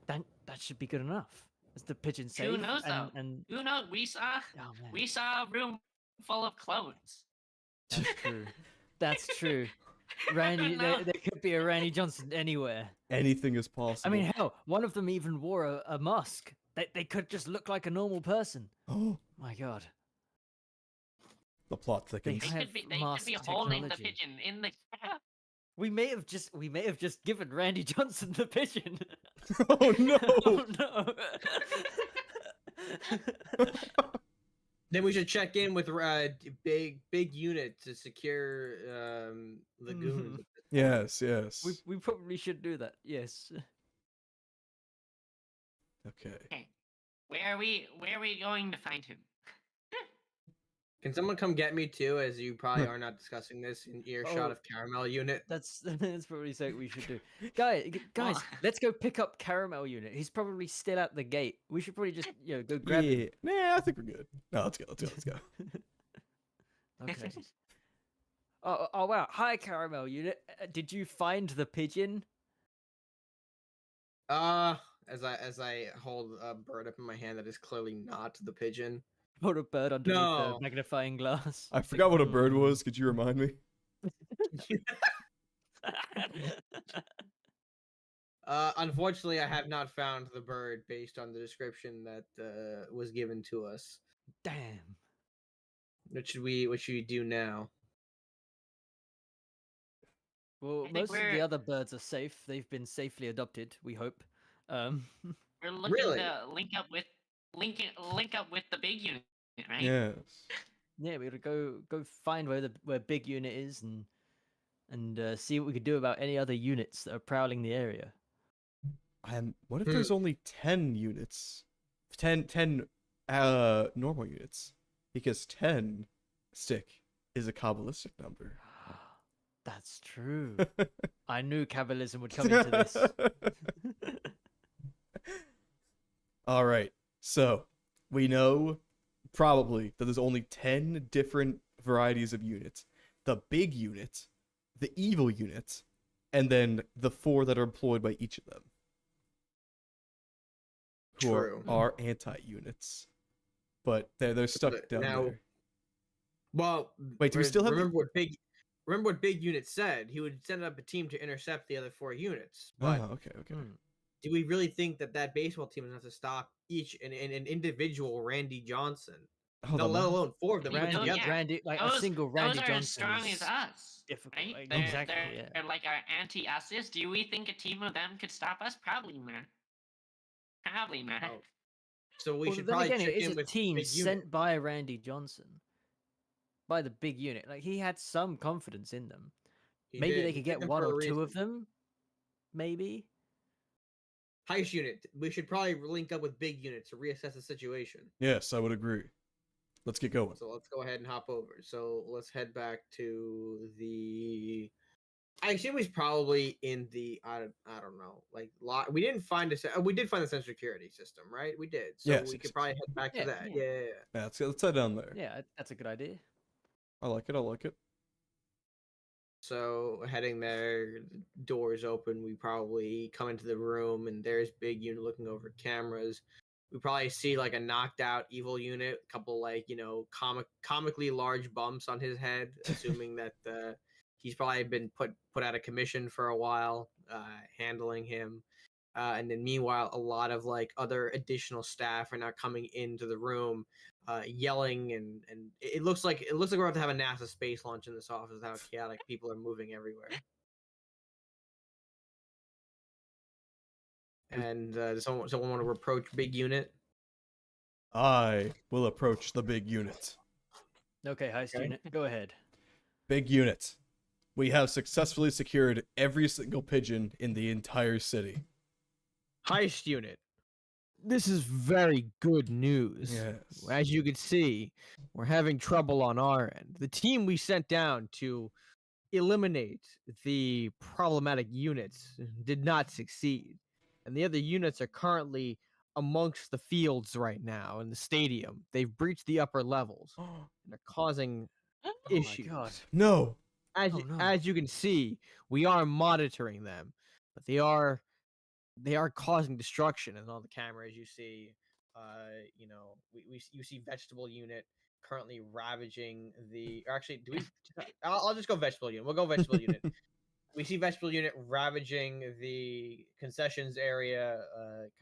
then that should be good enough. Is the pigeon safe? Who knows though? And Who knows? We saw oh, man. we saw a room full of clones. That's true. That's true. Randy, know. there could be a Randy Johnson anywhere. Anything is possible. I mean, hell, one of them even wore a mask. They could just look like a normal person. oh, My God. the plot thickens. They have could be mask holding the technology. pigeon in the cab. We may have just given Randy Johnson the pigeon. Oh no! Oh no. Then we should check in with big unit to secure lagoons. Mhm. At this point. Yes. We probably should do that. Yes. Okay. Okay. Where are we going to find him? Can someone come get me too? As you probably are not discussing this in earshot Oh. of Caramel Unit. That's probably something we should do. Guys, Well- let's go pick up Caramel Unit. He's probably still at the gate. We should probably just go grab him. Nah, I think we're good. No, let's go. Okay. Oh wow! Hi, Caramel Unit. Did you find the pigeon? As I hold a bird up in my hand that is clearly not the pigeon. Or a bird underneath the No. magnifying glass? I forgot what a bird Hmm. was. Could you remind me? Unfortunately, I have not found the bird based on the description that was given to us. Damn. What should we do now? Well, I think most of the we're- other birds are safe. They've been safely adopted. We hope. We're looking Really? to link up with the big unit, right? Yes. Yeah, we gotta go find where big unit is and see what we could do about any other units that are prowling the area. And what if there's only 10 units? 10 normal units. Because 10 stick is a Kabbalistic number. That's true. I knew Kabbalism would come into this. All right. So, we know probably that there's only 10 different varieties of units. The big unit, the evil unit, and then the 4 that are employed by each of them. Who True. are anti-units. But they're stuck But down now- there. Well, Wait, do we still have the- remember what big unit said? He would send up a team to intercept the other 4 units. But Oh, okay. Hmm. do we really think that baseball team is enough to stop each an individual Randy Johnson? Hold No, on, let man. alone 4 of them Randy- even Those- together. yeah. Randy, like a Those- single Randy Those are as Johnson strong is as us. difficult. Right? Like, They're, exactly. they're, Yeah. they're like our anti-us's. Do we think a team of them could stop us? Probably not. Probably not. Oh, So we Well, should then probably again, check it is in a with team big sent unit. by Randy Johnson, by the big unit. Like he had some confidence in them. He Maybe did. they He could picked get them one for a or two of reason. them. Maybe. Heist unit. We should probably link up with big unit to reassess the situation. Yes, I would agree. Let's get going. So let's go ahead and hop over. So let's head back to the. I assume he's probably in the. I don't know. Like we didn't find we did find the sense security system, right? We did. So Yes, we yes, could probably head back Yeah, to that. yeah. Yeah. Yeah, let's head down there. Yeah, that's a good idea. I like it. So heading there, doors open. We probably come into the room, and there's Big Unit looking over cameras. We probably see like a knocked out evil unit, a couple like comically large bumps on his head, assuming that he's probably been put out of commission for a while, handling him. And then meanwhile, a lot of like other additional staff are now coming into the room, yelling, and it looks like we're about to have a NASA space launch in this office. How chaotic people are moving everywhere. And does someone want to approach Big Unit? I will approach the big unit. Okay, heist Okay. unit, go ahead. Big unit. We have successfully secured every single pigeon in the entire city. Heist unit. This is very good news. Yes. As you can see, we're having trouble on our end. The team we sent down to eliminate the problematic units did not succeed. And the other units are currently amongst the fields right now in the stadium. They've breached the upper levels and are causing Oh issues. my god. No. As Oh, no. as you can see, we are monitoring them, but they are causing destruction. And on the camera, as you see, you see vegetable unit currently ravaging the. Or actually, do we? I'll just go vegetable unit. We'll go vegetable unit. We see vegetable unit ravaging the concessions area,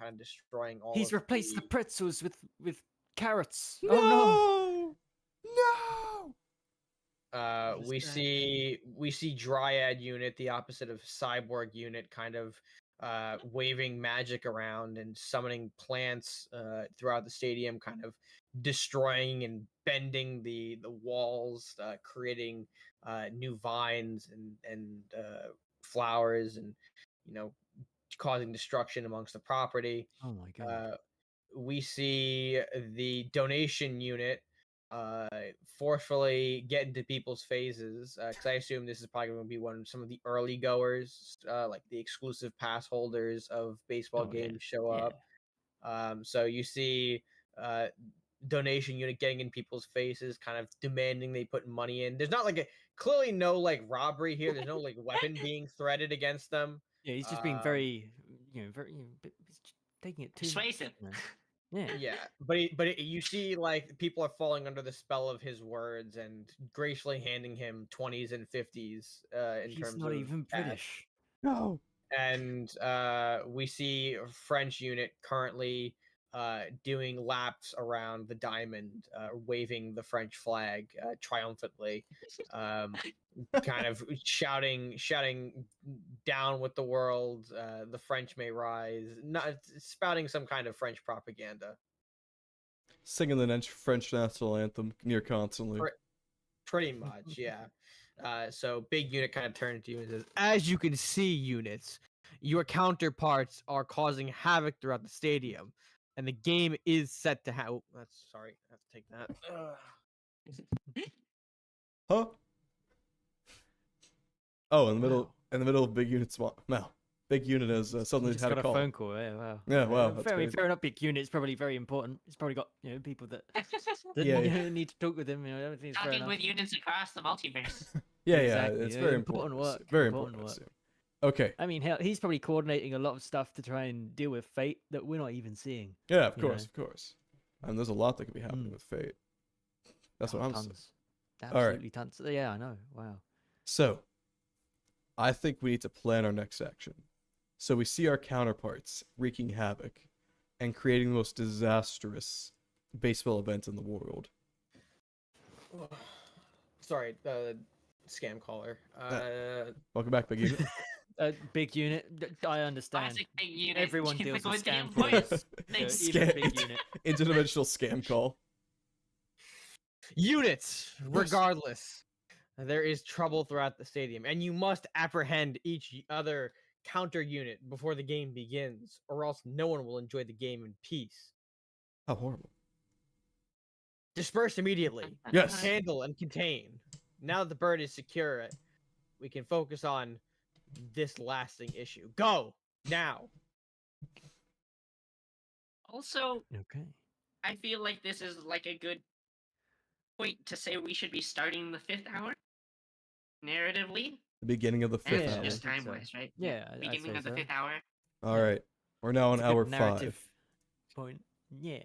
kind of destroying all. He's of replaced the pretzels with carrots. No. Oh No. We see Dryad unit, the opposite of Cyborg unit, kind of waving magic around and summoning plants throughout the stadium, kind of destroying and bending the walls, creating new vines and flowers, and you know, causing destruction amongst the property. Oh my god. We see the donation unit forcefully get into people's faces, because I assume this is probably going to be some of the early goers, like the exclusive pass holders of baseball Oh, yeah. games show Yeah. up. So you see donation unit getting in people's faces, kind of demanding they put money in. There's not like clearly no like robbery here. There's no like weapon being threaded against them. Yeah, he's just being Um, very, very, he's taking it too. Persuasive. You know. Yeah. Yeah, you see, like, people are falling under the spell of his words and gracefully handing him 20s and 50s in He's terms not of even cash. British. No. And we see a French unit currently doing laps around the diamond, waving the French flag triumphantly, kind of shouting down with the world, the French may rise, not spouting some kind of French propaganda. Singing the French national anthem near constantly. Pretty much, yeah. So big unit kind of turns to you and says, As you can see, units, your counterparts are causing havoc throughout the stadium, and the game is set to have. Oh, that's sorry, I have to take that. Huh? Oh, in the Wow. middle of big unit no. Big unit has suddenly Just had got a a call. phone call. Yeah, wow. Yeah, wow, that's Very crazy. fair enough. Big unit. It's probably very important. It's probably got people that Yeah, you yeah. know, need to talk with him. I don't think it's fair Talking enough. with units across the multiverse. Yeah, Exactly, yeah, it's yeah, very important important. work, Very important important. work. Okay. I mean, hell, he's probably coordinating a lot of stuff to try and deal with fate that we're not even seeing. Yeah, of You course, know. of course. And there's a lot that could be happening Mm. with Fate. That's Oh, what I'm saying. tons. right. Absolutely tons. Yeah, I know. Wow. So, I think we need to plan our next action. So we see our counterparts wreaking havoc and creating the most disastrous baseball event in the world. sorry, scam caller. Welcome back, Big Unit. Big unit. I understand. Classic big unit. Everyone deals with Typical scam damn calls. voice. Even Scam- big unit. Interdimensional scam call. Units, regardless, there is trouble throughout the stadium, and you must apprehend each other counter unit before the game begins, or else no one will enjoy the game in peace. How horrible. Disperse immediately. Yes. Handle and contain. Now that the bird is secure, we can focus on this lasting issue. Go now. Also, Okay. I feel like this is like a good point to say we should be starting the 5th hour narratively. The beginning of the fifth Yeah, hour. Just I think time so. wise, right? Yeah, I'd Beginning say of the so. 5th hour. All right. We're now on It's a good hour narrative 5. point. Yeah.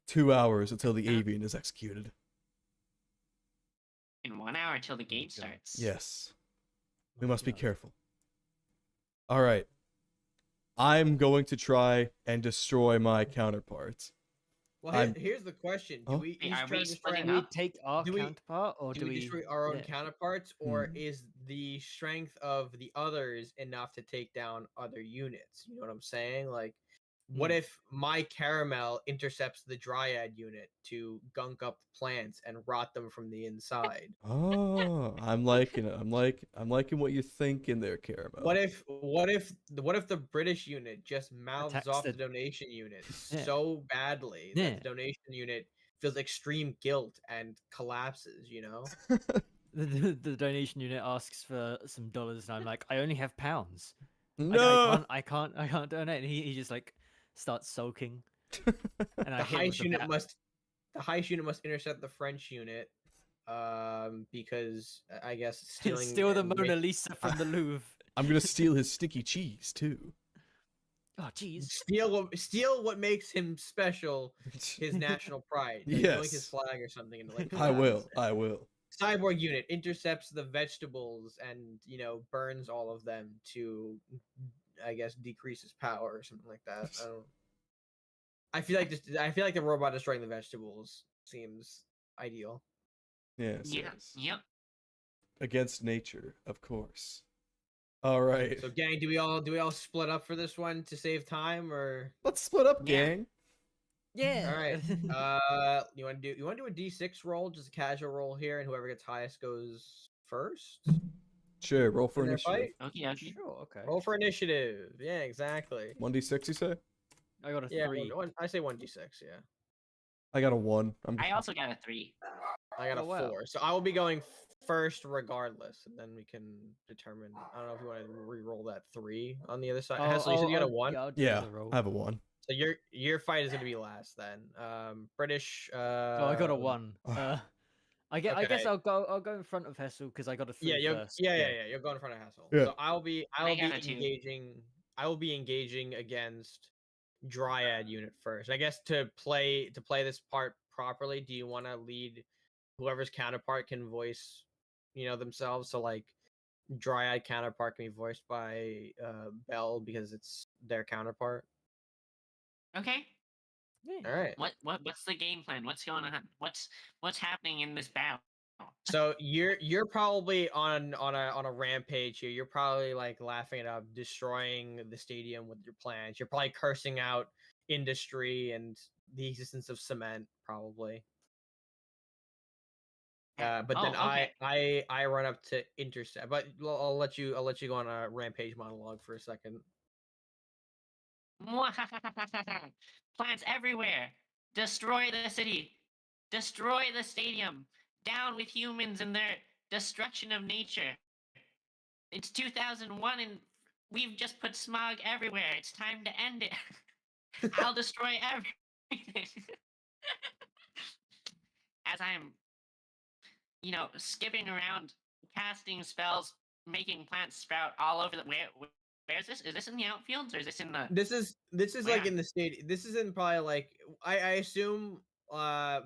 2 hours until the avian is executed. In 1 hour till the Oh, game God. starts. Yes. Oh We my must be God. careful. All right. I'm going to try and destroy my counterparts. Well, I'm- here's the question: Do Oh. we Wait, each are try we to splitting Do destroy? we up? take our Do we- counterpart, or Do we destroy our own yeah. counterparts, or Hmm. is the strength of the others enough to take down other units? You know what I'm saying? Like, what Hmm. if my caramel intercepts the dryad unit to gunk up the plants and rot them from the inside? Oh, I'm liking it. I'm liking what you're thinking there, Caramel. What if the British unit just mouths Attacks off the the- donation unit Yeah. so badly Yeah. that the donation unit feels extreme guilt and collapses? You know. The donation unit asks for some dollars, and I'm like, I only have pounds. No. I can't donate. And he just like starts sulking, and I the hit him with heist the unit bat. must intercept the French unit, because I guess stealing Steal the and ma- Mona Lisa from the Louvre. I'm gonna steal his sticky cheese too. Oh, jeez. steal what makes him special, his national pride. Like, yoink his Yes. flag or something, and like I will. collapse it. I will. Cyborg unit intercepts the vegetables and burns all of them to, I guess, decrease his power or something like that. I feel like the robot destroying the vegetables seems ideal. Yes, Yeah. yes. Yep. Against nature, of course. All right. So, gang, do we all split up for this one to save time, or? Let's split up, Yeah. gang. Yeah. All right. You want to do a D6 roll, just a casual roll here, and whoever gets highest goes first Sure, roll for in their initiative. fight. Okay. Okay. Sure. Okay. Roll for initiative. Yeah, exactly. 1d6, you say? I got a Yeah, 3. I say 1d6. Yeah, I got a 1. I also got a 3. I got a Oh, wow. 4. So I will be going first regardless, and then we can determine. I don't know if you want to re-roll that 3 on the other side. Hassel, you said you got a 1. Yeah, I'll do Yeah, the roll. I have a 1. So your fight is going to be last then. British. Oh, I got a 1. I guess okay. I'll go in front of Hessel because I got a 3 Yeah, first. yeah. You'll go in front of Hassel. Yeah. So I will be got a 2. engaging. I will be engaging against Dryad unit first. I guess to play this part properly, do you want to lead whoever's counterpart can voice, themselves? So like Dryad counterpart can be voiced by Bell because it's their counterpart. Okay. Yeah. All right. What's the game plan? What's going on? What's happening in this battle? So you're probably on a rampage here. You're probably like laughing it up, destroying the stadium with your plans. You're probably cursing out industry and the existence of cement, probably. But then okay. I run up to intercept. But I'll let you go on a rampage monologue for a second. Plants everywhere. Destroy the city. Destroy the stadium. Down with humans and their destruction of nature. It's 2001 and we've just put smog everywhere. It's time to end it. I'll destroy everything. As I'm, skipping around, casting spells, making plants sprout all over the. Where's this? Is this in the outfields or is this in the? This is Where? like in the state. This is in probably like I assume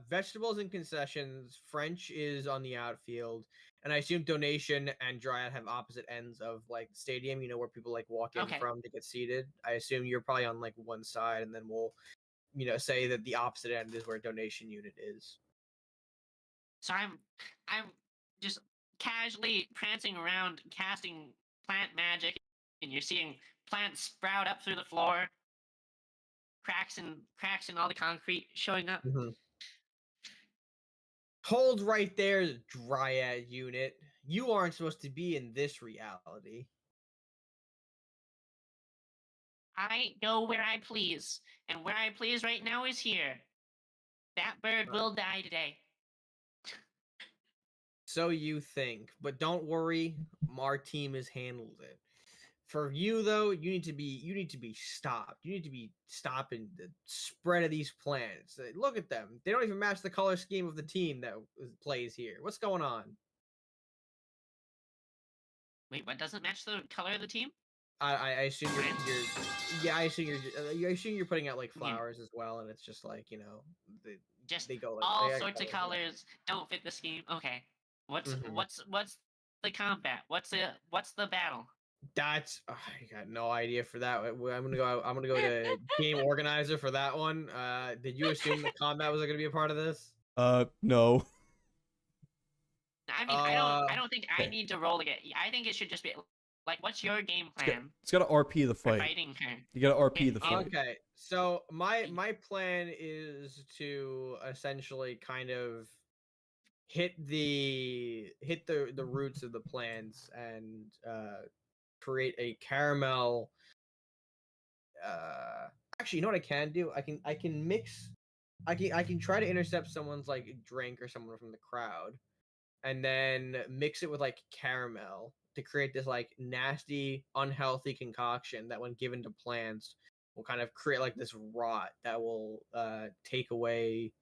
vegetables and concessions. French is on the outfield, and I assume donation and Dryad have opposite ends of like the stadium. Where people like walk in Okay. from to get seated. I assume you're probably on like one side, and then we'll say that the opposite end is where donation unit is. So I'm just casually prancing around casting plant magic, and you're seeing plants sprout up through the floor, cracks in all the concrete showing up. Mm-hmm. Hold right there, Dryad unit. You aren't supposed to be in this reality. I go where I please, and where I please right now is here. That bird will die today. So you think, but don't worry, our team has handled it. For you though, you need to be stopped. You need to be stopping the spread of these plants. Look at them; they don't even match the color scheme of the team that plays here. What's going on? Wait, what doesn't match the color of the team? I assume you're yeah. I assume you're putting out like Yeah. flowers as well, and it's just like Just they go like all sorts of colors don't fit the scheme. Okay, what's the combat? What's the battle? That's I got no idea for that. I'm gonna go to game organizer for that one. Did you assume the combat was gonna be a part of this? No. I mean, I don't think I need to roll again. I think it should just be like, what's your game plan It's got to RP the for fight. fighting her? You got to RP the Yeah. fight. Okay, so my plan is to essentially kind of hit the roots of the plants and create a caramel. Actually, you know what I can do? I can mix. I can try to intercept someone's like drink or someone from the crowd, and then mix it with like caramel to create this like nasty, unhealthy concoction that, when given to plants, will kind of create like this rot that will take away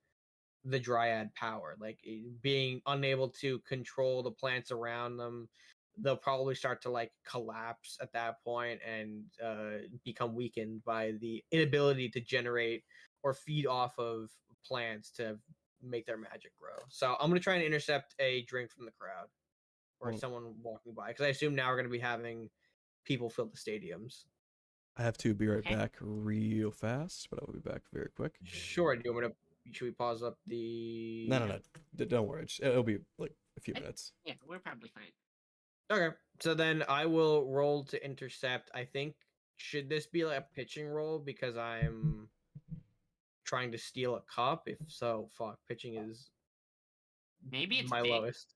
the Dryad power. Like being unable to control the plants around them, they'll probably start to like collapse at that point and become weakened by the inability to generate or feed off of plants to make their magic grow. So I'm gonna try and intercept a drink from the crowd or someone walking by, because I assume now we're gonna be having people fill the stadiums. I have to be right Okay. back real fast, but I will be back very quick. Sure. Do you want should we pause up the? No. Don't worry. It'll be like a few minutes. Yeah, we're probably fine. Okay, so then I will roll to intercept. I think should this be like a pitching roll because I'm trying to steal a cup? If so, fuck, pitching is Maybe it's my big. lowest.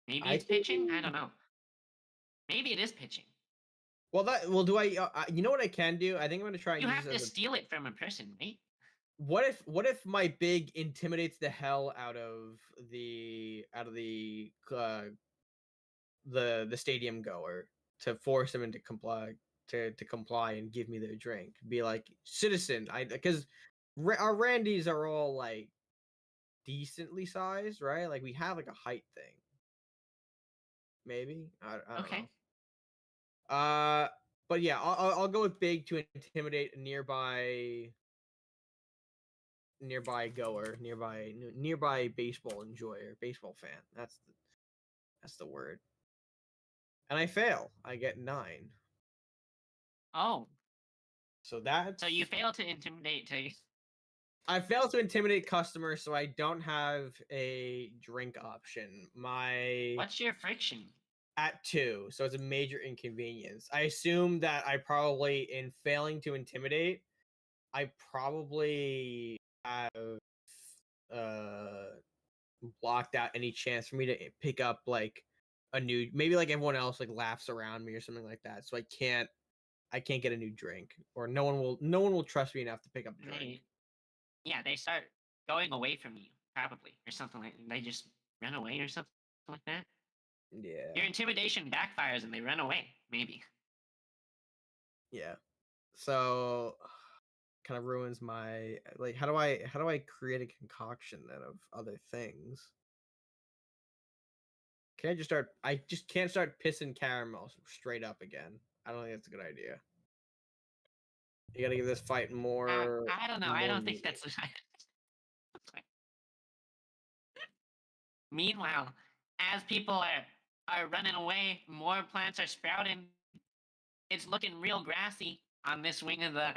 Maybe I it's pitching. I think- don't know. Maybe it is pitching. Well, do I? You know what I can do? I think I'm gonna try and You use have this to as a. steal it from a person, right? What if my big intimidates the hell out of the the stadium goer to force them into comply to comply and give me their drink? Be like, citizen, I because our Randys are all like decently sized, right? Like we have like a height thing. Maybe I don't Okay. know. But yeah, I'll go with big to intimidate a nearby goer, nearby baseball enjoyer, baseball fan. That's the word. And I fail. I get 9. Oh, So that's so you fail to intimidate. I fail to intimidate customers, so I don't have a drink option. My What's your friction? at 2, so it's a major inconvenience. I assume that I probably, in failing to intimidate, I probably have uh blocked out any chance for me to pick up like a new, maybe like everyone else like laughs around me or something like that. So I can't get a new drink, or no one will trust me enough to pick up a drink. They start going away from you, probably, or something like. They just run away or something like that. Yeah. Your intimidation backfires and they run away. Maybe. Yeah. So kind of ruins my like how do I create a concoction then of other things? I just can't start pissing caramel straight up again. I don't think that's a good idea. You gotta give this fight more. I don't know. I more don't think meaning. that's. Meanwhile, as people are running away, more plants are sprouting. It's looking real grassy on this wing of the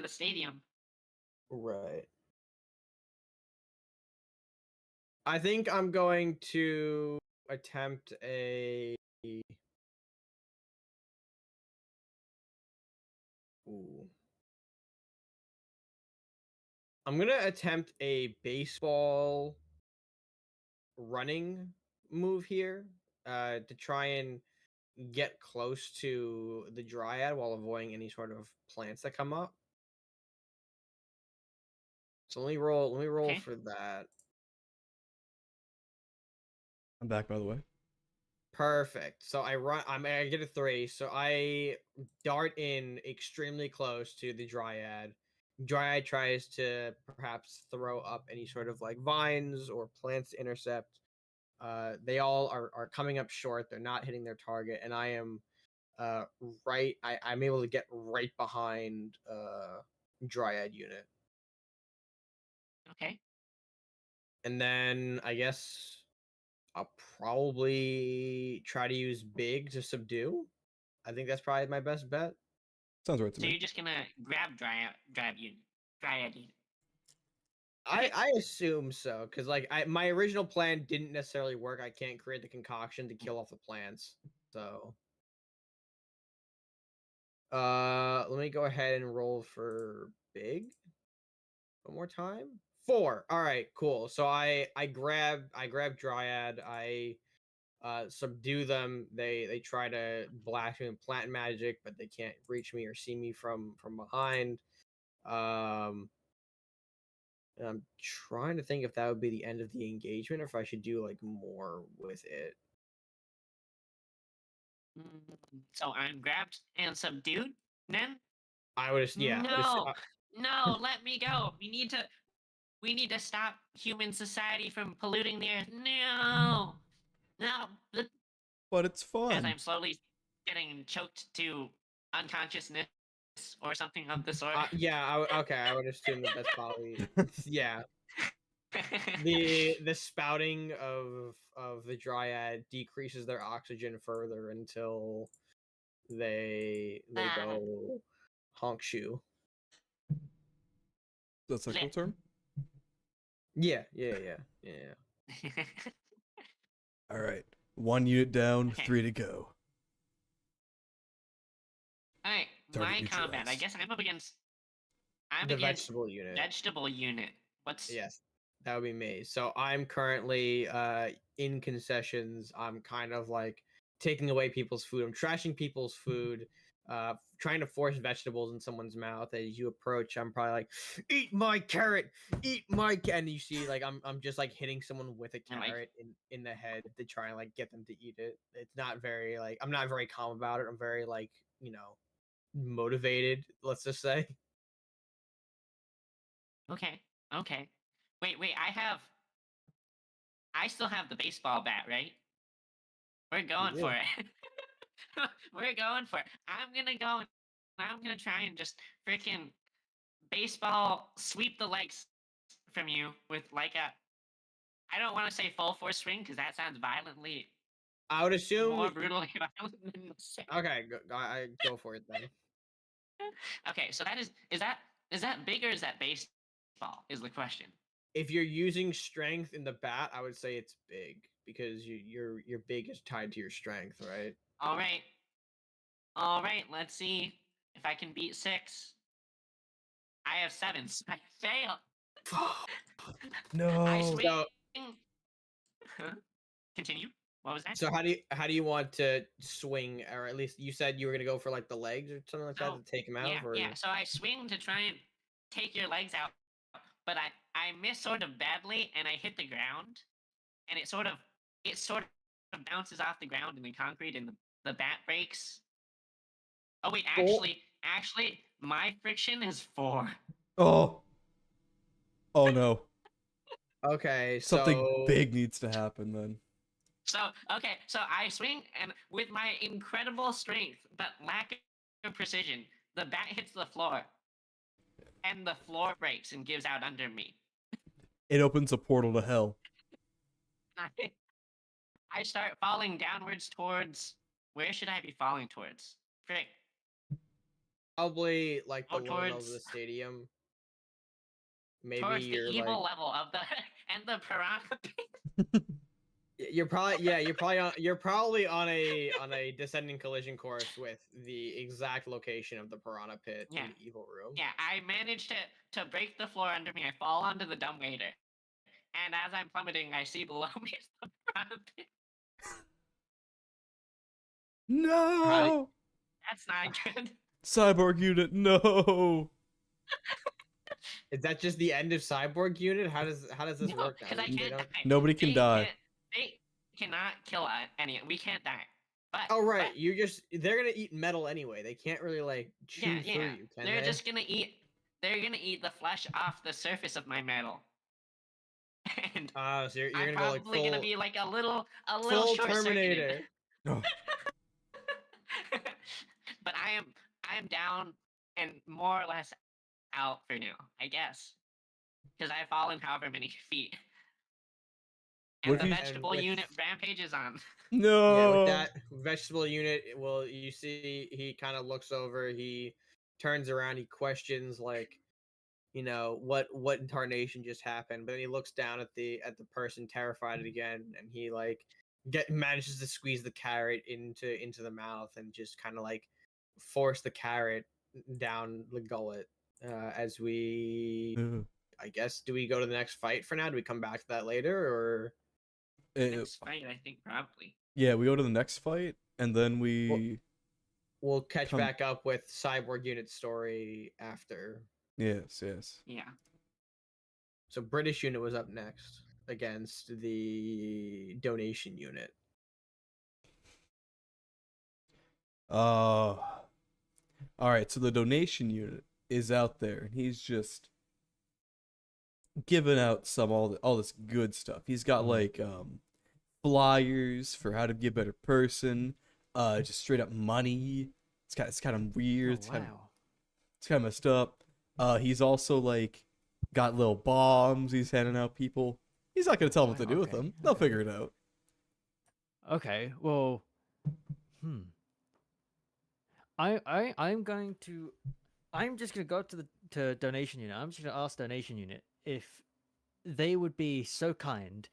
stadium. Right. I think I'm going to attempt a. Ooh. I'm gonna attempt a baseball running move here, to try and get close to the dryad while avoiding any sort of plants that come up. So let me roll Okay. for that. I'm back, by the way. Perfect. So I get a 3. So I dart in extremely close to the dryad. Dryad tries to perhaps throw up any sort of like vines or plants to intercept. They all are coming up short. They're not hitting their target, and I am right. I'm able to get right behind dryad unit, Okay. and then I guess I'll probably try to use big to subdue. I think that's probably my best bet. Sounds right to So me. you're just gonna grab dryad unit. I Okay. I assume so, because like my original plan didn't necessarily work. I can't create the concoction to kill off the plants. So let me go ahead and roll for big one more time. 4. All right, cool. So I grab dryad. I subdue them. They try to blast me with plant magic, but they can't reach me or see me from behind. Um, and I'm trying to think if that would be the end of the engagement, or if I should do like more with it. So I'm grabbed and subdued. Then I would, yeah. no, no, let me go. We need to stop human society from polluting the earth. No, no. But it's As fun. I'm slowly getting choked to unconsciousness or something of the sort. Yeah. Okay. I would assume that that's probably yeah. The spouting of the dryad decreases their oxygen further until they Ah, go honk shoe. That's a technical Lit. term. Yeah. All right, 1 unit down, Okay. 3 to go. Alright, Target my combat. I neutralized. guess I'm up against. I'm The against vegetable unit. vegetable unit. What's Yes, that would be me. So I'm currently in concessions. I'm kind of like taking away people's food. I'm trashing people's food. Trying to force vegetables in someone's mouth. As you approach, I'm probably like, "Eat my carrot, eat my." And you see, like, I'm just like hitting someone with a And, like- carrot in the head to try and like get them to eat it. It's not very like I'm not very calm about it. I'm very like motivated. Let's just say. okay? Okay. Wait. I still have the baseball bat, right? We're going do. for it. We're going for it. I'm gonna go. And I'm gonna try and just freaking baseball sweep the legs from you with like a. I don't want to say full force swing because that sounds violently I would assume. more brutally violent than the second. Okay, I go for it then. Okay, so that is that big or is that baseball? Is the question. If you're using strength in the bat, I would say it's big because your big is tied to your strength, right? All right, all right. Let's see if I can beat 6. I have 7. So I fail. No. I swing. So Huh? Continue. What was that? so how do you want to swing, or at least you said you were gonna go for like the legs or something like that So to take him out, yeah, or yeah. So I swing to try and take your legs out, but I miss sort of badly, and I hit the ground, and it sort of bounces off the ground in the concrete, and the bat breaks. Oh wait, Well, actually, my friction is 4. Oh. Oh no. okay, Something so big needs to happen then. So okay, so I swing, and with my incredible strength but lack of precision, the bat hits the floor, and the floor breaks and gives out under me. It opens a portal to hell. I start falling downwards towards. Where should I be falling towards? Frick. probably like the Oh, lower levels of the towards stadium. Maybe towards the you're evil like level of the and the piranha. you're probably on a descending collision course with the exact location of the piranha pit Yeah. in the evil room. Yeah, I managed to break the floor under me. I fall onto the dumbwaiter, and as I'm plummeting, I see below me is the piranha pit. No. That's not good. Cyborg unit, no. Is that just the end of Cyborg Unit? How does this No, work now? because I They can't don't- die. Nobody can die. They cannot kill any. We can't die. But Oh right, but, they're gonna eat metal anyway. They can't really like chew yeah, through yeah. you, can They're they? just gonna eat. They're gonna eat the flesh off the surface of my metal. And So you're I'm gonna go like probably gonna full be like a little full short-circuited. Terminator. Oh. But I am down and more or less out for now, I guess, because I've fallen however many feet. And What the if you- vegetable with- unit rampage is on. No. Yeah, with that vegetable unit, well, you see, he kind of looks over. He turns around. He questions like, what incarnation just happened. But then he looks down at the person, terrified again, and he like manages to squeeze the carrot into the mouth and just kind of like force the carrot down the gullet. As we, Ugh. I guess, do we go to the next fight for now? Do we come back to that later, or? Next fight, I think probably. Yeah, we go to the next fight, and then we. We'll catch Come- back up with Cyborg Unit's story after. Yes, yes. Yeah. So British Unit was up next against the Donation Unit. All right, so the donation unit is out there, and he's just giving out all this good stuff. He's got like flyers for how to be a better person, just straight up money. It's kind of weird. Oh, wow. It's kind of messed up. He's also like got little bombs he's handing out people. He's not gonna tell them what to do with Okay, them. They'll okay. figure it out. Okay, well, I'm going to I'm just gonna go up to the donation unit. I'm just gonna ask donation unit if they would be so kind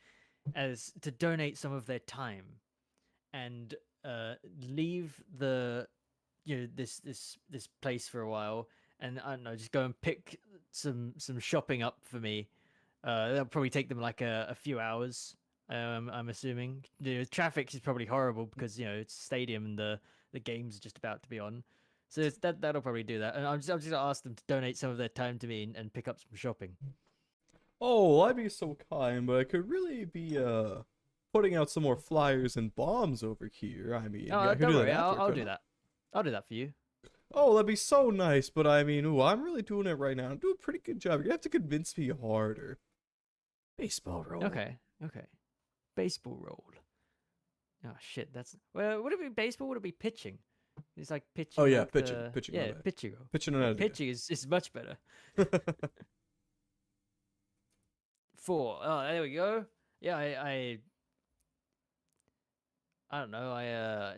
as to donate some of their time and leave the this place for a while, and I don't know, just go and pick some shopping up for me. That'll probably take them like a few hours. I'm assuming the traffic is probably horrible because it's stadium and the game's just about to be on. So that'll probably do that, and I'm just gonna ask them to donate some of their time to me and pick up some shopping. Oh, I'd be so kind, but I could really be putting out some more flyers and bombs over here. I mean, yeah, I could Don't do worry, that after, I'll couldn't do I? that. I'll do that for you. Oh, that'd be so nice, but I mean, ooh, I'm really doing it right now. I'm doing a pretty good job. You're gonna have to convince me harder. Baseball roll. Okay. Baseball roll. Oh shit, that's well. Would it be baseball? Would it be pitching? It's like pitching. Oh yeah, like pitching, the- pitching. Yeah, my bad. pitching roll. Pitching an idea. Pitching is much better. 4. Oh, there we go. Yeah, I don't know. I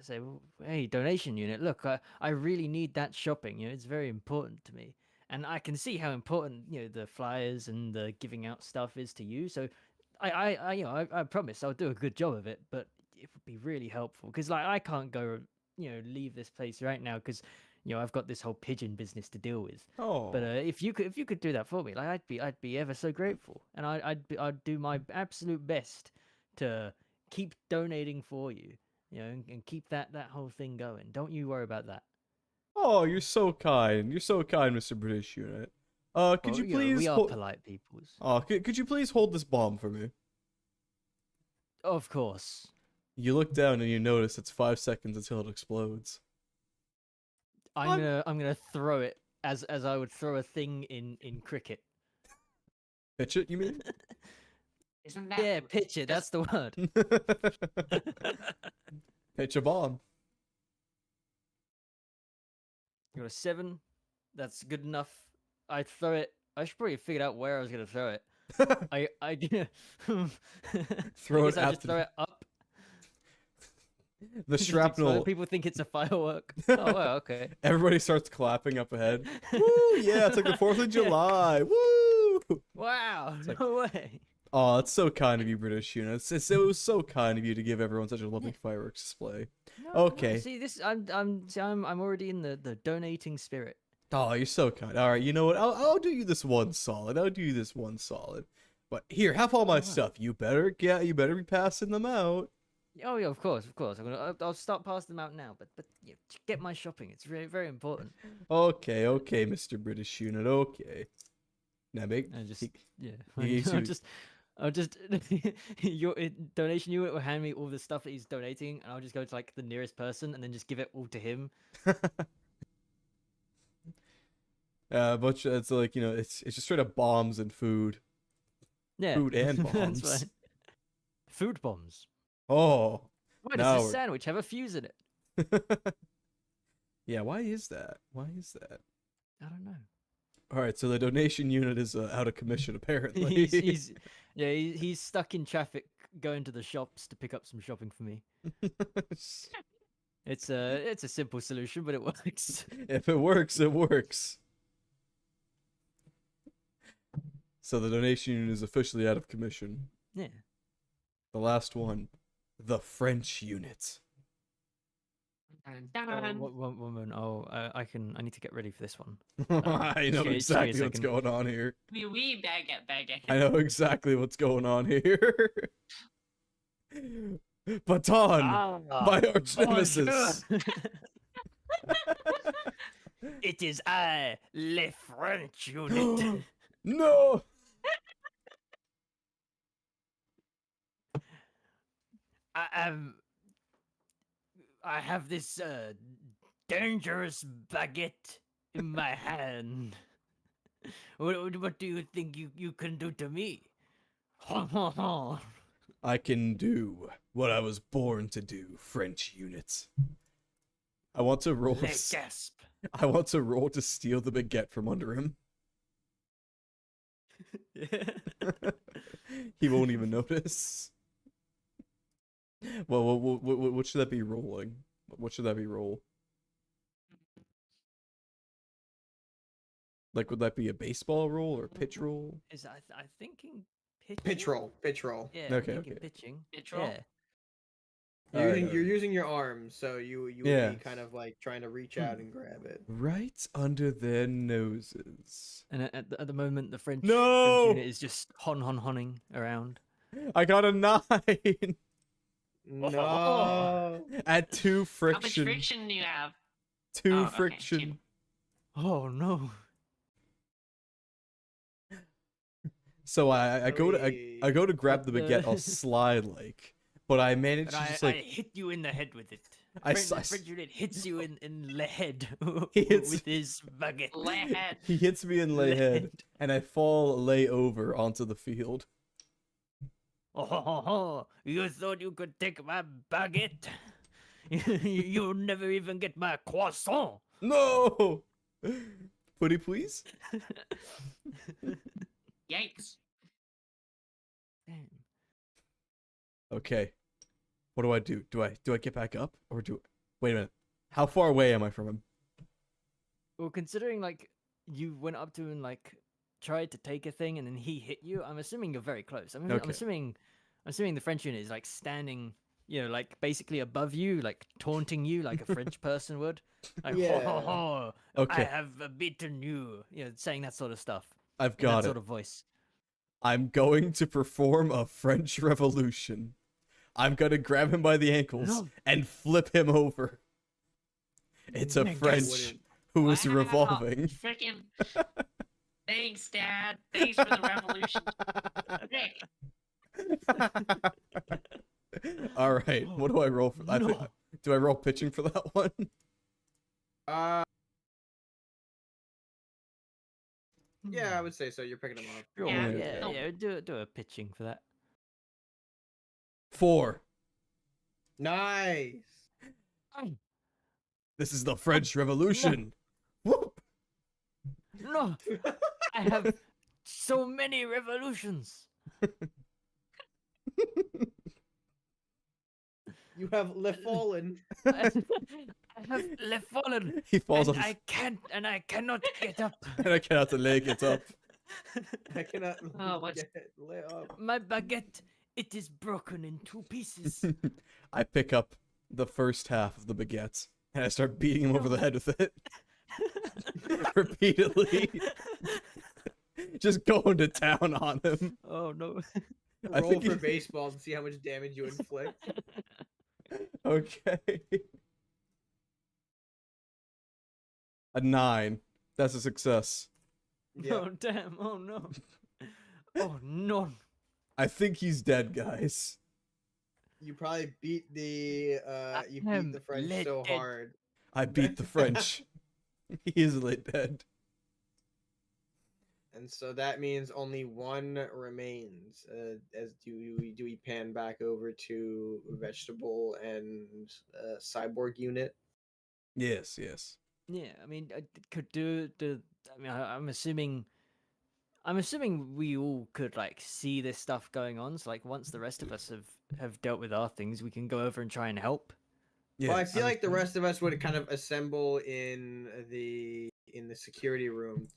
say, well, hey, donation unit. Look, I really need that shopping. It's very important to me, and I can see how important the flyers and the giving out stuff is to you. So, I promise I'll do a good job of it. But it would be really helpful because like I can't go leave this place right now because I've got this whole pigeon business to deal with. Oh. But if you could do that for me, like I'd be ever so grateful, and I'd do my absolute best to keep donating for you, and keep that whole thing going. Don't you worry about that. Oh, you're so kind. You're so kind, Mr. British Unit. Could Well, you please we are hold? polite peoples. Oh, could you please hold this bomb for me? Of course. You look down and you notice it's 5 seconds until it explodes. I'm gonna throw it as I would throw a thing in cricket. Pitch it, you mean? Isn't that Yeah, pitch it. That's just- the word. Pitch a bomb. You got a 7. That's good enough. I throw it. I should probably have figured out where I was gonna throw it. I Throw I it guess I at just the- throw it up. The Just explode. shrapnel. People think it's a firework. Oh well, okay. Everybody starts clapping up ahead. Woo! Yeah, it's like the 4th of July. Woo! Wow, like- no way. Oh, it's so kind of you, British units. It was so kind of you to give everyone such a lovely fireworks display. No, Okay. See, this I'm already in the donating spirit. Oh, you're so kind. All right, you know what? I'll do you this one solid. I'll do you this one solid. But here, have all my wow. stuff. You better be passing them out. Oh yeah, of course. I'll start passing them out now. But get my shopping. It's very very important. Okay, Mr. British unit. Okay. Now make. I just he- yeah. he gives you- I'll just your donation unit will hand me all the stuff that he's donating, and I'll just go to like the nearest person and then just give it all to him. but it's like it's just straight up bombs and food. Yeah, Food and that's bombs. fine. Food bombs. Oh. Why Now does we're- a sandwich have a fuse in it? Yeah, why is that? Why is that? I don't know. All right, so the donation unit is out of commission apparently. He's stuck in traffic going to the shops to pick up some shopping for me. It's a simple solution, but it works. If it works, it works. So the donation unit is officially out of commission. Yeah. The last one, the French unit. Dun, Oh, dun. one moment. Oh, I need to get ready for this one. I know give me a exactly what's second. going on here. We baguette. I know exactly what's going on here. Baton, my arch nemesis. It is I, Le French unit. No. I have this dangerous baguette in my hand. What do you think you can do to me? I can do what I was born to do, French units. I want to roll. Le gasp. I want to roll to steal the baguette from under him. He won't even notice. Well, what should that be rolling? What should that be roll? Like, would that be a baseball rule or pitch rule? Is I thinking pitching? Pitch roll, pitch roll. Yeah, Okay, I'm thinking okay. pitching. Pitch roll? Yeah. You're using your arms, so you would Yeah. be kind of like trying to reach out and grab it. Right under their noses. And at the moment, the French No! unit is just honing around. I got a 9 No. at 2 How much friction. friction do you have? 2 Oh, okay, friction. two. Oh no! So I go to I go to grab the But, baguette all slide like, but I managed But to just I like hit you in the head with it. I French, s- French unit hits you in the head He hits- with his baguette. Lead. he hits me in the head and I fall lay over onto the field. Oh, you thought you could take my baguette? You'll never even get my croissant. No! Putty, please? Yikes. Damn. Okay. What do I do? Do I get back up or do wait a minute. How far away am I from him? Well, considering like you went up to him and like tried to take a thing and then he hit you, I'm assuming you're very close. I'm Okay. assuming the French unit is like standing, you know, like basically above you, like taunting you like a French person would. Like, Yeah. ho, ho, ho, Okay. I have beaten you. You know, saying that sort of stuff. I've In that got it. sort of voice. I'm going to perform a French Revolution. I'm gonna grab him by the ankles No. and flip him over. It's a I guess French wouldn't. who is Wow, revolving. Freaking. Thanks, Dad. Thanks for the revolution. Okay. All right, what do I roll for? I think, No. do I roll pitching for that one? Yeah, I would say so. You're picking them up. Sure, Yeah, yeah, no. yeah. Do a pitching for that. 4. Nice. This is the French Revolution. Whoop. No, I have so many revolutions. You have Le Fallen. I have left fallen. He falls And off, I can't, and I cannot get up. and I cannot leg it up. I cannot Oh, what's- get lay up. My baguette, it is broken in 2 pieces. I pick up the first half of the baguette and I start beating him over the head with it repeatedly. Just going to town on him. Oh no. I Roll think for he- baseballs and see how much damage you inflict. Okay. A 9. That's a success. Yeah. Oh damn. Oh no. Oh no. I think he's dead, guys. You probably beat the you beat am the French so dead. hard. I beat the French. He is late dead. And so that means only one remains. As do we pan back over to vegetable and cyborg unit? Yes, yes. Yeah, I mean, could do the. I mean, I'm assuming. I'm assuming we all could like see this stuff going on. So like, once the rest of us have dealt with our things, we can go over and try and help. Yeah. Well, I feel I'm- like the rest of us would kind of assemble in the security room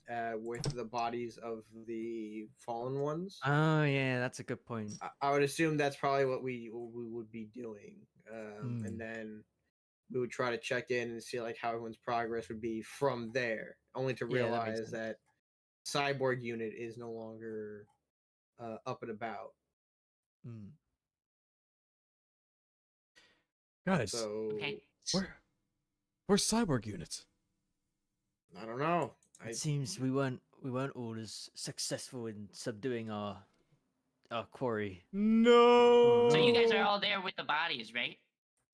with the bodies of the fallen ones. Oh yeah, that's a good point. I would assume that's probably what we would be doing, and then we would try to check in and see like how everyone's progress would be from there. Only to Yeah, that makes realize sense. that cyborg unit is no longer up and about. Mm. Guys, So Okay. where's cyborg units? I don't know. It seems we weren't all as successful in subduing our quarry. No. So you guys are all there with the bodies, right?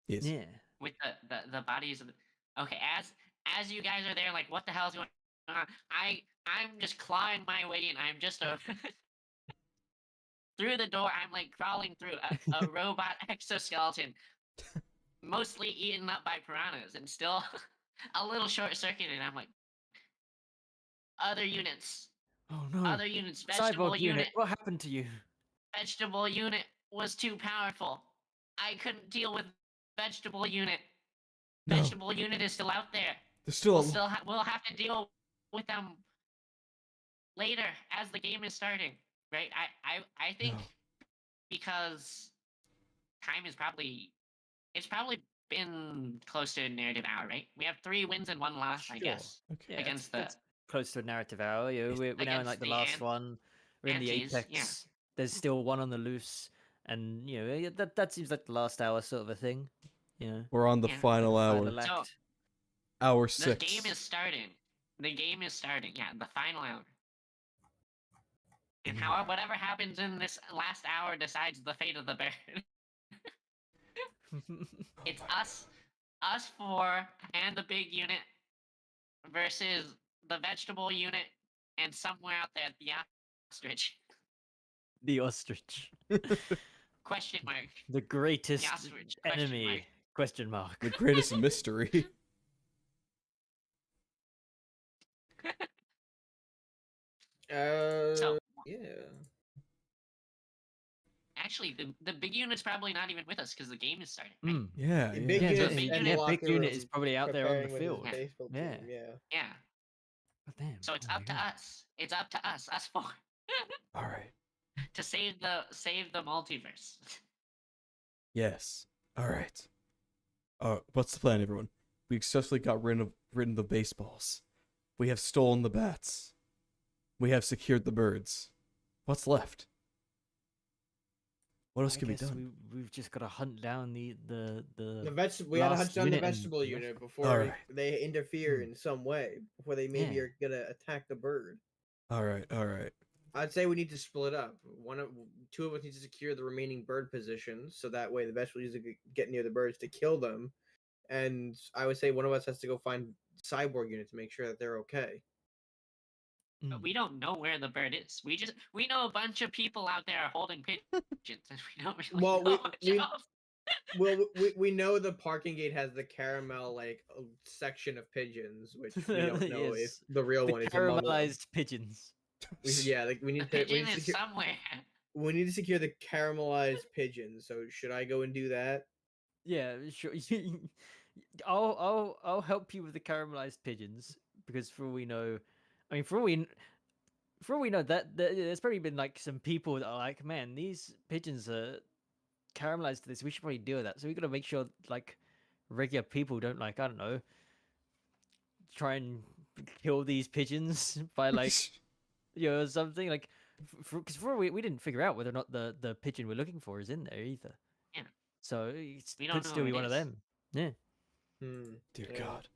Yes. Yeah. With the bodies of the... Okay, as you guys are there, like, what the hell's going on? I'm just clawing my way in. I'm just through the door. I'm like crawling through a robot exoskeleton, mostly eaten up by piranhas, and still a little short-circuited. I'm like, other units, Oh no. other units, vegetable Cyborg unit, What happened to you? vegetable unit was too powerful. I couldn't deal with vegetable unit. No. Vegetable unit is still out there. There's still We'll have to deal with them later as the game is starting, right? I think No. because time is probably it's probably been close to a narrative hour, right? We have 3 wins and 1 loss, I Sure. guess, Okay. Yeah, against the it's close to a narrative hour. You know, we're now in like against the the last one. We're in the antes. Yeah, apex. There's still one on the loose, and you know that seems like the last hour sort of a thing. You know, We're on the Yeah. like final the hour. final So- act. Hour the game 6. is starting. The game is starting. Yeah, the final hour. And Yeah. whatever happens in this last hour decides the fate of the bird. It's us four, and the big unit versus the vegetable unit, and somewhere out there the ostrich. The ostrich, Question mark. the greatest ostrich, question enemy? mark. Question mark. The greatest mystery. So Yeah. actually, the big unit's probably not even with us because the game is starting. Right? Mm. Yeah, The yeah. big Yeah, unit's big in unit- the big locker unit is room probably out there on the preparing with his field. baseball Yeah. team. Yeah. Yeah. Oh, damn. So it's Oh my up to God. us. It's up to us four, All right. to save the multiverse. Yes. All right. What's the plan, everyone? We successfully got rid of the baseballs. We have stolen the bats. We have secured the birds. What's left? What else I can be guess done? we've just got to hunt down the We had to last hunt down the unit and vegetable the unit vegetable. before Alright. they interfere Hmm. in some way. Before they maybe Yeah. are gonna attack the bird. All right. All right. I'd say we need to split up. Two of us need to secure the remaining bird positions, so that way the vegetable units get near the birds to kill them. And I would say one of us has to go find cyborg unit to make sure that they're okay. But we don't know where the bird is. We know a bunch of people out there are holding pigeons, and we don't really Well, know much else. Well, we know the parking gate has the caramel section of pigeons, which we don't know if Yes. the real The one is among them. caramelized pigeons. Yeah, we The need to pigeon is somewhere. we need to secure the caramelized pigeons. So should I go and do that? Yeah, sure. I'll help you with the caramelized pigeons because for all we know, I mean, for all we know that there's probably been like some people that are like, man, these pigeons are caramelized to this. We should probably deal with that. So we got to make sure like regular people don't like, I don't know, try and kill these pigeons by like something like because for we didn't figure out whether or not the pigeon we're looking for is in there either. Yeah. So it We could don't know still who be it one of is. them. Yeah. Dear Yeah. God.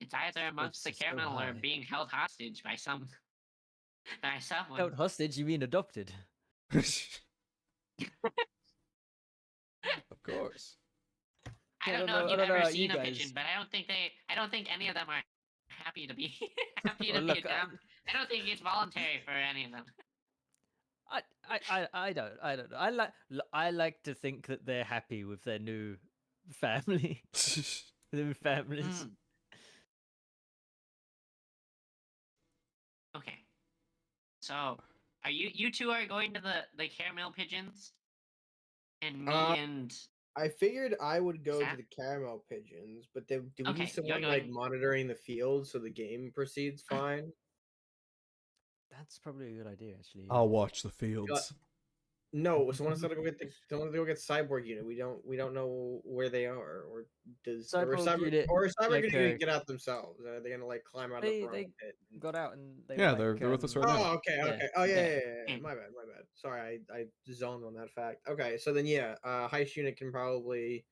It's either amongst the It's so caramel or high. being held hostage by someone. Held hostage? You mean adopted? Of course. I Yeah, don't I know don't if you've know ever about seen you a pigeon, guys. but I don't think any of them are happy to be happy to Well, be look, adopted. I don't think it's voluntary for any of them. I don't know. I like to think that they're happy with their new family, new families. Mm. Okay. So, are you two are going to the caramel pigeons, and me Uh, and I figured I would go to Zach? the caramel pigeons, but do we Okay, need you're someone going. monitoring the field so the game proceeds fine? That's probably a good idea, actually. I'll watch the fields. No, someone's got to go get someone's got to go get cyborg unit. We don't know where they are, or Cyborg unit, cyborg like, unit gonna get out themselves? Are they gonna like climb out of the front they of the pit? got out and they Yeah, were like, they're with us right now. Oh, okay, yeah, okay. Oh, yeah, yeah. yeah, yeah. Mm. My bad, my bad. Sorry, I zoned on that fact. Okay, so then yeah, heist unit can probably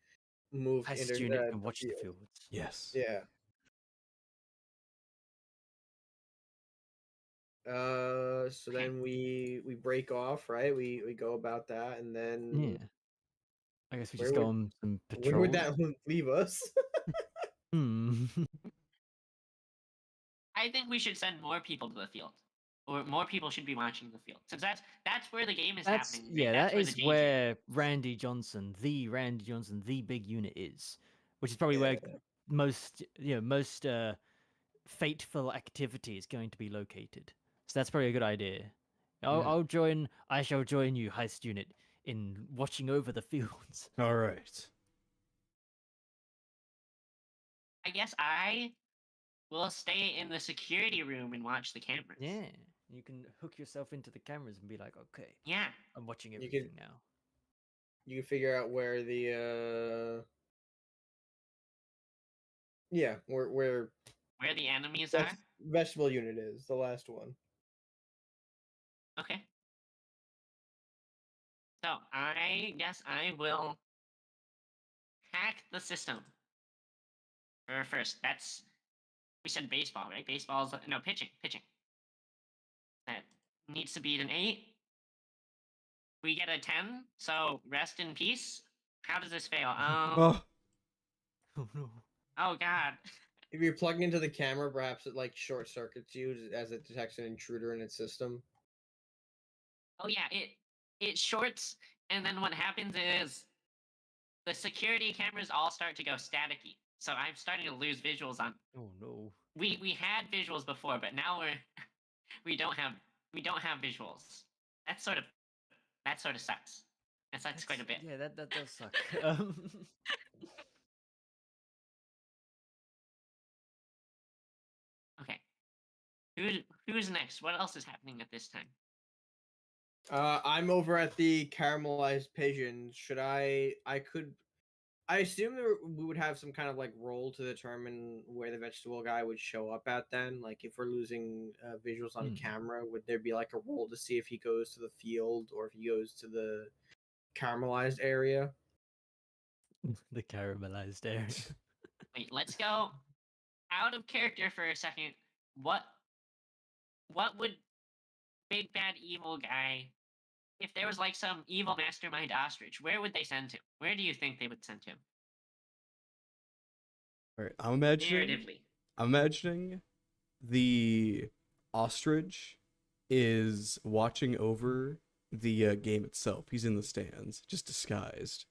move Heist into unit can the watch the field. fields. Yes. Yeah. So Okay. then we break off, right? We go about that, and then Yeah. I guess we Where just go would- on some where would patrols. that leave us? Hmm. I think we should send more people to the field, or more people should be watching the field, since that's where the game is That's happening. Right? yeah, That's that where the is danger. where Randy Johnson, the big unit is, which is probably where most fateful activity is going to be located. So that's probably a good idea. Yeah. I shall join you, heist unit, in watching over the fields. All right. I guess I we'll stay in the security room and watch the cameras. Yeah, you can hook yourself into the cameras and be like, okay, Yeah. I'm watching You everything could- now. You can figure out where the yeah, where Where the enemies are. vegetable unit is, the last one. Okay. So I guess I will hack the system. First, we said baseball, right? Baseball's no pitching. That needs to beat an 8. We get a 10, so rest in peace. How does this fail? Oh, Oh no. Oh god. If you're plugging into the camera, perhaps it like short circuits you as it detects an intruder in its system. Oh yeah, it shorts, and then what happens is the security cameras all start to go staticky. So I'm starting to lose visuals on. Oh no. We had visuals before, but now we don't have visuals. That sort of sucks. That sucks quite a bit. Yeah, that does suck. Okay. Who's next? What else is happening at this time? I'm over at the caramelized pigeon. Should I could I assume we would have some kind of like roll to determine where the vegetable guy would show up at then. Like if we're losing visuals on camera, would there be like a roll to see if he goes to the field or if he goes to the caramelized area? The caramelized area. Wait, let's go out of character for a second. What would big bad evil guy, if there was like some evil mastermind ostrich, where would they send him? Where do you think they would send him? all right. Narratively. I'm imagining the ostrich is watching over the game itself. He's in the stands, just disguised.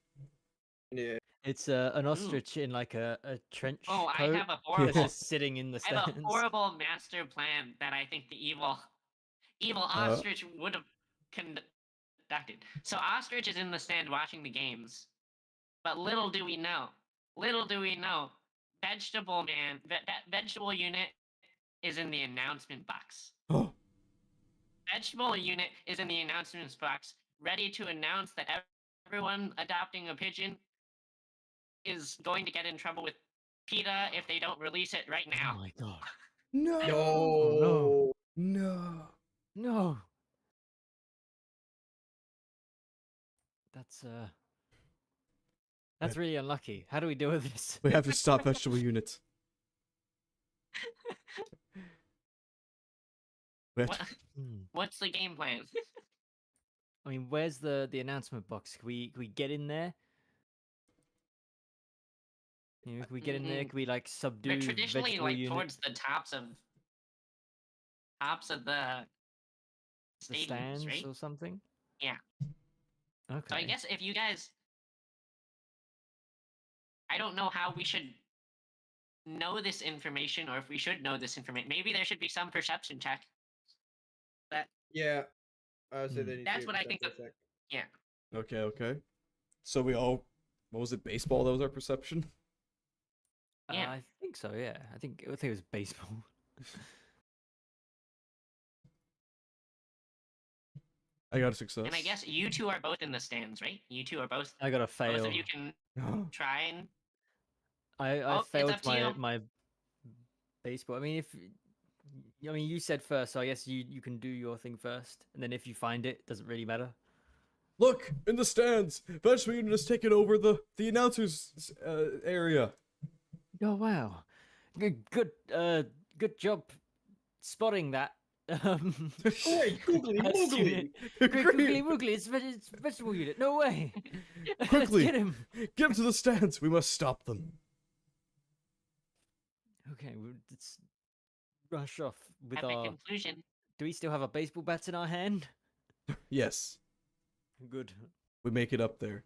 Yeah. It's an ostrich in like a trench Oh, I coat. have a That's horrible just sitting in the I have stands. a horrible master plan that I think the evil ostrich would have conducted. So ostrich is in the stand watching the games, but little do we know, vegetable man, vegetable unit is in the announcement box. Oh, Vegetable unit is in the announcements box, ready to announce that everyone adopting a pigeon is going to get in trouble with PETA if they don't release it right Oh now. my god. no, No. no. No. That's really unlucky. How do we deal with this? We have to stop vegetable units. We have What, to... what's the game plan? I mean, where's the announcement box? Can we get in there? You know, can we get in there? Can we like subdue They're traditionally vegetable like unit? towards the tops of the The stadiums, stands right? or something? Yeah. Okay. So I guess if you guys, I don't know how we should know this information, or if we should know this information. Maybe there should be some perception check. Yeah. I would say Hmm. there needs to That's be a what I think perception check. Yeah. Okay. So we all... What was it? Baseball? That was our perception? Yeah. I think so. Yeah. I think it was baseball. I got a success. And I guess you two are both in the stands, right? You two are both. I got a Both fail. of you can try and. I Oh, it's failed up to you. my baseball. I mean, you said first, so I guess you can do your thing first, and then if you find it, doesn't really matter. Look! In the stands! Vegetable unit has taken over the announcers area. Oh wow, good job spotting that. Oi, googly That's moogly! unit. Googly Moogly, it's vegetable unit. No way. Quickly. Let's get him. Get him to the stands! We must stop them. Okay, let's rush off with Epic our. conclusion. Do we still have a baseball bat in our hand? Yes. Good. We make it up there.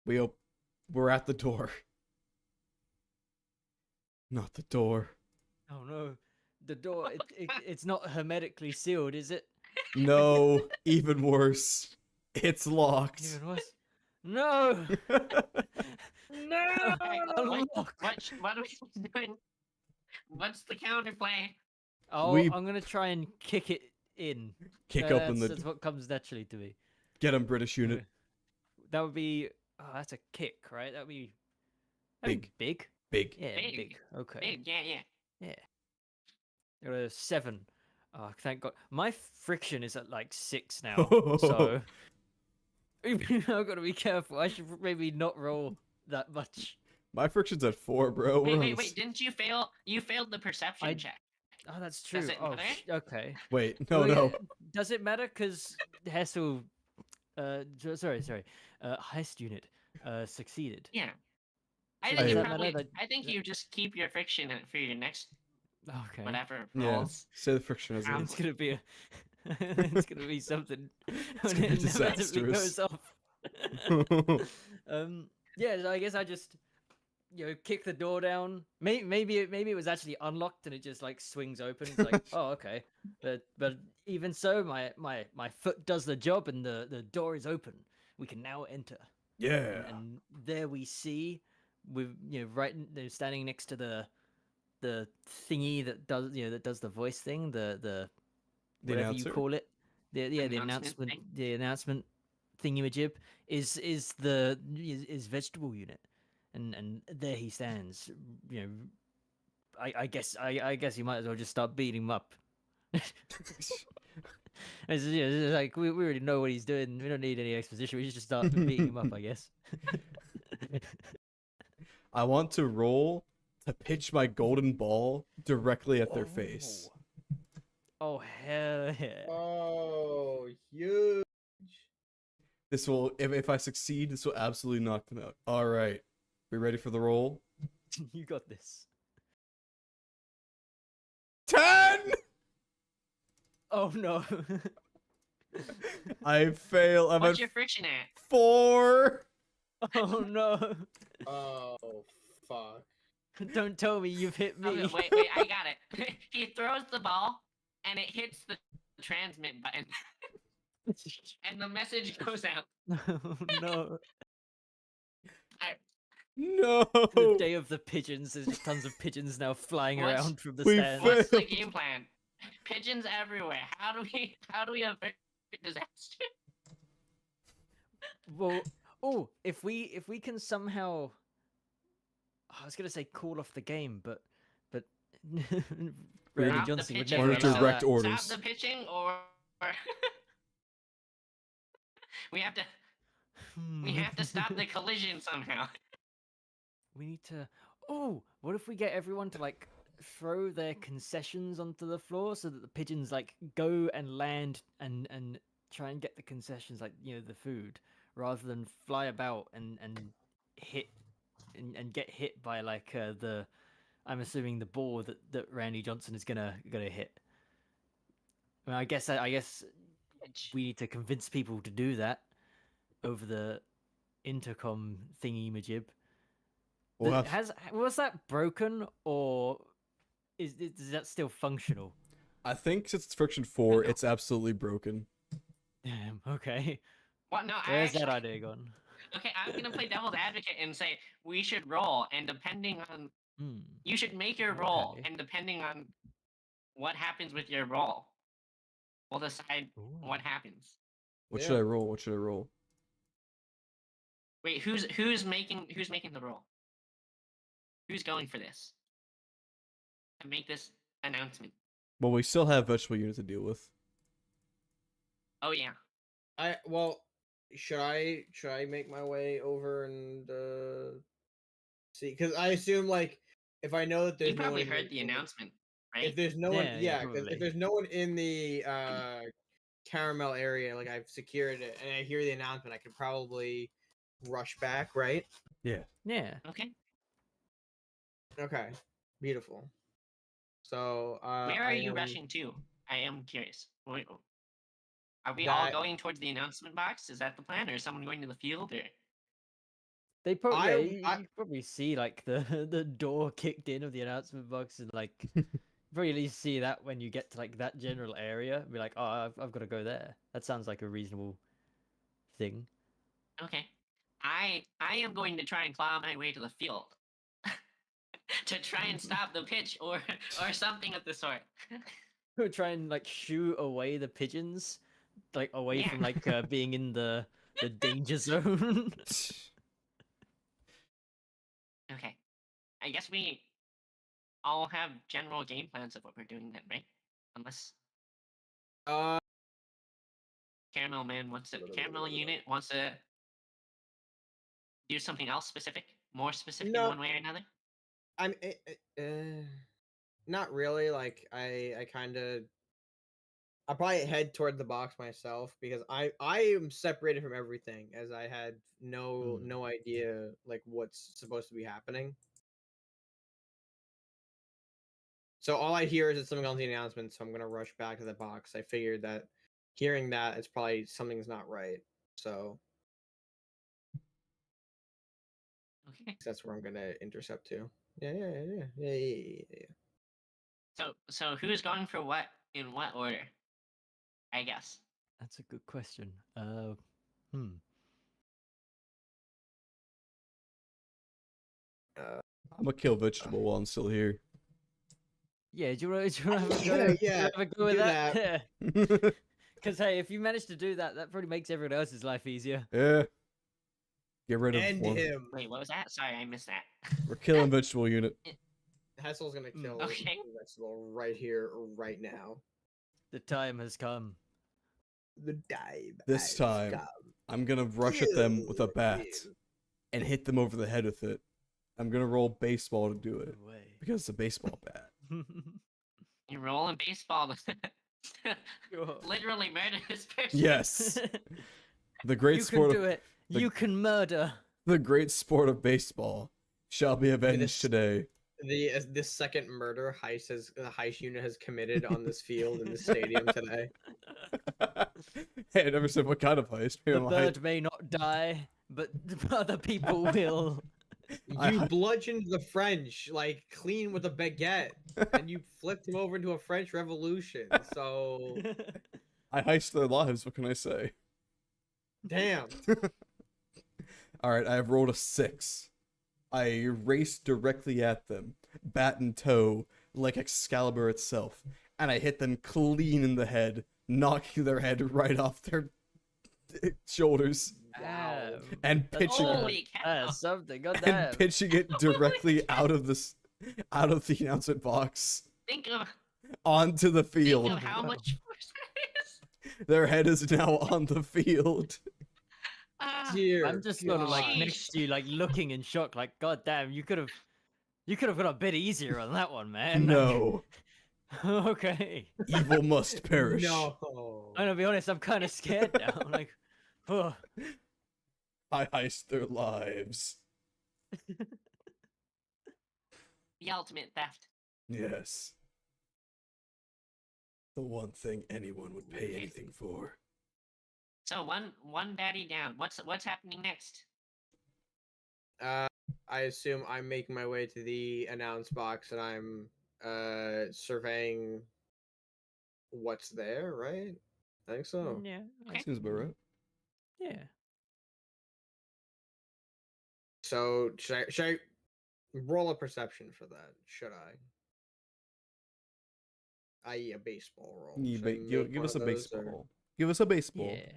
We're at the door. Not the door. Oh no, the door. It's not hermetically sealed, is it? No, even worse. It's locked. Even worse. No. No! Okay, Unlock. what are we doing? What's the counterplay? Oh, We- I'm gonna try and kick it in. Kick open That's the. what comes naturally to me. Get him, British unit. Okay. That would be. Oh, that's a kick, right? That'd be big. Big. Yeah, Big. big. Okay. Big, yeah. Got a 7. Oh, thank God. My friction is at like 6 now, so I've got to be careful. I should maybe not roll that much. My friction's at 4, bro. We're on Wait, this- didn't you fail? You failed the perception I- check. Oh, that's true. Does it Oh, matter? okay. Wait, no, Well, yeah, no. Does it matter? Because Hessel, sorry, heist unit, succeeded. Yeah. So I does think you that probably. matter I think you just keep your friction for your next Okay. whatever Yeah. rolls. Say the friction as it It's is. gonna be a. It's gonna be something. It's when gonna be it inevitably disastrous. goes off. Yeah, so I guess I just, kick the door down. Maybe it was actually unlocked and it just like swings open. It's like, oh, okay. But even so, my foot does the job and the door is open. We can now enter. Yeah. And there we see, with standing next to the thingy that does the voice thing, the whatever announcer? you call it, the Announcement thing? the announcement thingamajib is vegetable unit, and there he stands. I guess you might as well just start beating him up. It's like we already know what he's doing. We don't need any exposition. We should just start beating him up, I guess. I want to roll to pitch my golden ball directly at their face. Oh hell yeah! Oh, huge. This will, if I succeed, this will absolutely knock them out. All right, we ready for the roll? You got this. 10. Oh no! I fail. I'm What's at your friction at? 4. Oh no! Oh, fuck. Don't tell me you've hit Oh, me. no, wait, I got it. He throws the ball and it hits the transmit button, and the message goes out. Oh no! No. The day of the pigeons. There's just tons of pigeons now flying What's- around from the we stands. What's the failed. game plan? Pigeons everywhere. How do we avert disaster? Well, if we can somehow, I was gonna say call off the game, but Randy Stop the Johnson would pitching. never Or allow direct that. orders. Stop the pitching, or we have to stop the collision somehow. We need to. Oh, what if we get everyone to like throw their concessions onto the floor so that the pigeons like go and land and try and get the concessions, like the food, rather than fly about and hit and get hit by like the, I'm assuming the ball that Randy Johnson is gonna hit. I mean, I guess we need to convince people to do that over the intercom thingy majib. We'll have- Was that broken, or is that still functional? I think since it's friction 4, it's absolutely broken. Damn. Okay. What? No, Where's that actually, idea gone? okay, I'm gonna play devil's advocate and say we should roll, and depending on you should make your roll, Okay. and depending on what happens with your roll, we'll decide what happens. What Yeah. should I roll? What should I roll? Wait, who's making the roll? Who's going for this? To make this announcement. Well, we still have vegetable unit to deal with. Oh yeah. Should I make my way over and see? Because I assume like if I know that there's You probably no one heard the in announcement, If right? there's no one, Yeah, yeah, because probably. if there's no one in the caramel area, like I've secured it, and I hear the announcement, I could probably rush back, right? Yeah. Yeah. Okay. Okay, beautiful. So, Where are I you am- rushing to? I am curious. Are we all That- going towards the announcement box? Is that the plan, or is someone going to the field? Or They probably I- you probably see like the the door kicked in of the announcement box, and like probably at least see that when you get to like that general area, and be like, oh, I've got to go there. That sounds like a reasonable thing. okay, I am going to try and claw my way to the field to try and stop the pitch or something of the sort. We'll try and like shoo away the pigeons, like away Yeah. from like being in the danger zone. Okay. I guess we all have general game plans of what we're doing then, right? Unless Uh, Caramel Man wants to, Caramel Unit wants to do something else specific, more specific in No. one way or another. I'm not really. Like I kind of I probably head toward the box myself because I am separated from everything as I had no idea like what's supposed to be happening. So all I hear is that something on the announcement, so I'm gonna rush back to the box. I figured that hearing that it's probably something's not right. So Okay. that's where I'm gonna intercept to. Yeah. So who's going for what in what order? I guess. That's a good question. I'm a kill vegetable while I'm still here. Yeah, do you want to have a Yeah, go? yeah, Have a go with do that? that. Yeah. Because hey, if you manage to do that, that probably makes everyone else's life easier. Yeah. Get rid of End one. him. Wait, what was that? Sorry, I missed that. We're killing vegetable unit. Hessel's gonna kill Okay. Vegetable right here, right now. The time has come. The dive. This has time, come. I'm gonna rush at them with a Kill bat him. and hit them over the head with it. I'm gonna roll baseball to do it Away. because it's a baseball bat. You're rolling baseball. Sure. Literally murder this person. Yes, the great You can sport do of it. the- You can murder. the great sport of baseball shall be avenged this- today. This second murder the heist unit has committed on this field in the stadium today. Hey, I never said what kind of heist. The Maybe I'm a bird may not die, but other people will. You bludgeoned the French like clean with a baguette, and you flipped him over into a French Revolution. So I heist their lives. What can I say? damn. All right, I have rolled a 6. I race directly at them, bat in tow, like Excalibur itself, and I hit them clean in the head, knocking their head right off their shoulders Wow. and That's pitching Holy cow. something. God and damn. pitching it directly out of the announcement box Think of onto the field. how much force that is. Their head is now on the field. Dear I'm just sort of like God. next to you, like looking in shock, like, God damn, you could have got a bit easier on that one, man. Like, No, okay. evil must perish. No. I'm gonna be honest, I'm kind of scared now. Like, oh. I heist their lives. The ultimate theft. Yes. The one thing anyone would pay anything for. So one baddie down. What's happening next? I assume I'm making my way to the announce box and I'm surveying what's there, right? I think so. Yeah. Okay. Seems about right. Yeah. So should I roll a perception for that? Should I? I.e. a baseball roll. You Should I make give one us a of those, or- baseball. Give us a baseball. Yeah.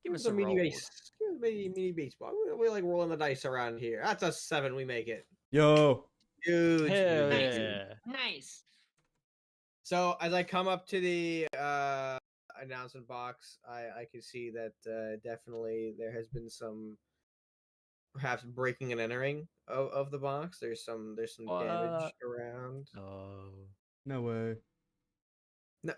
Give us us a a mini roll. base. Give us a mini baseball. We like rolling the dice around here. That's a 7. We make it. Yo. Huge. Hell Nice. yeah. Nice. So as I come up to the announcement box, I can see that definitely there has been some perhaps breaking and entering of the box. There's some damage What? around. Oh. No way. No.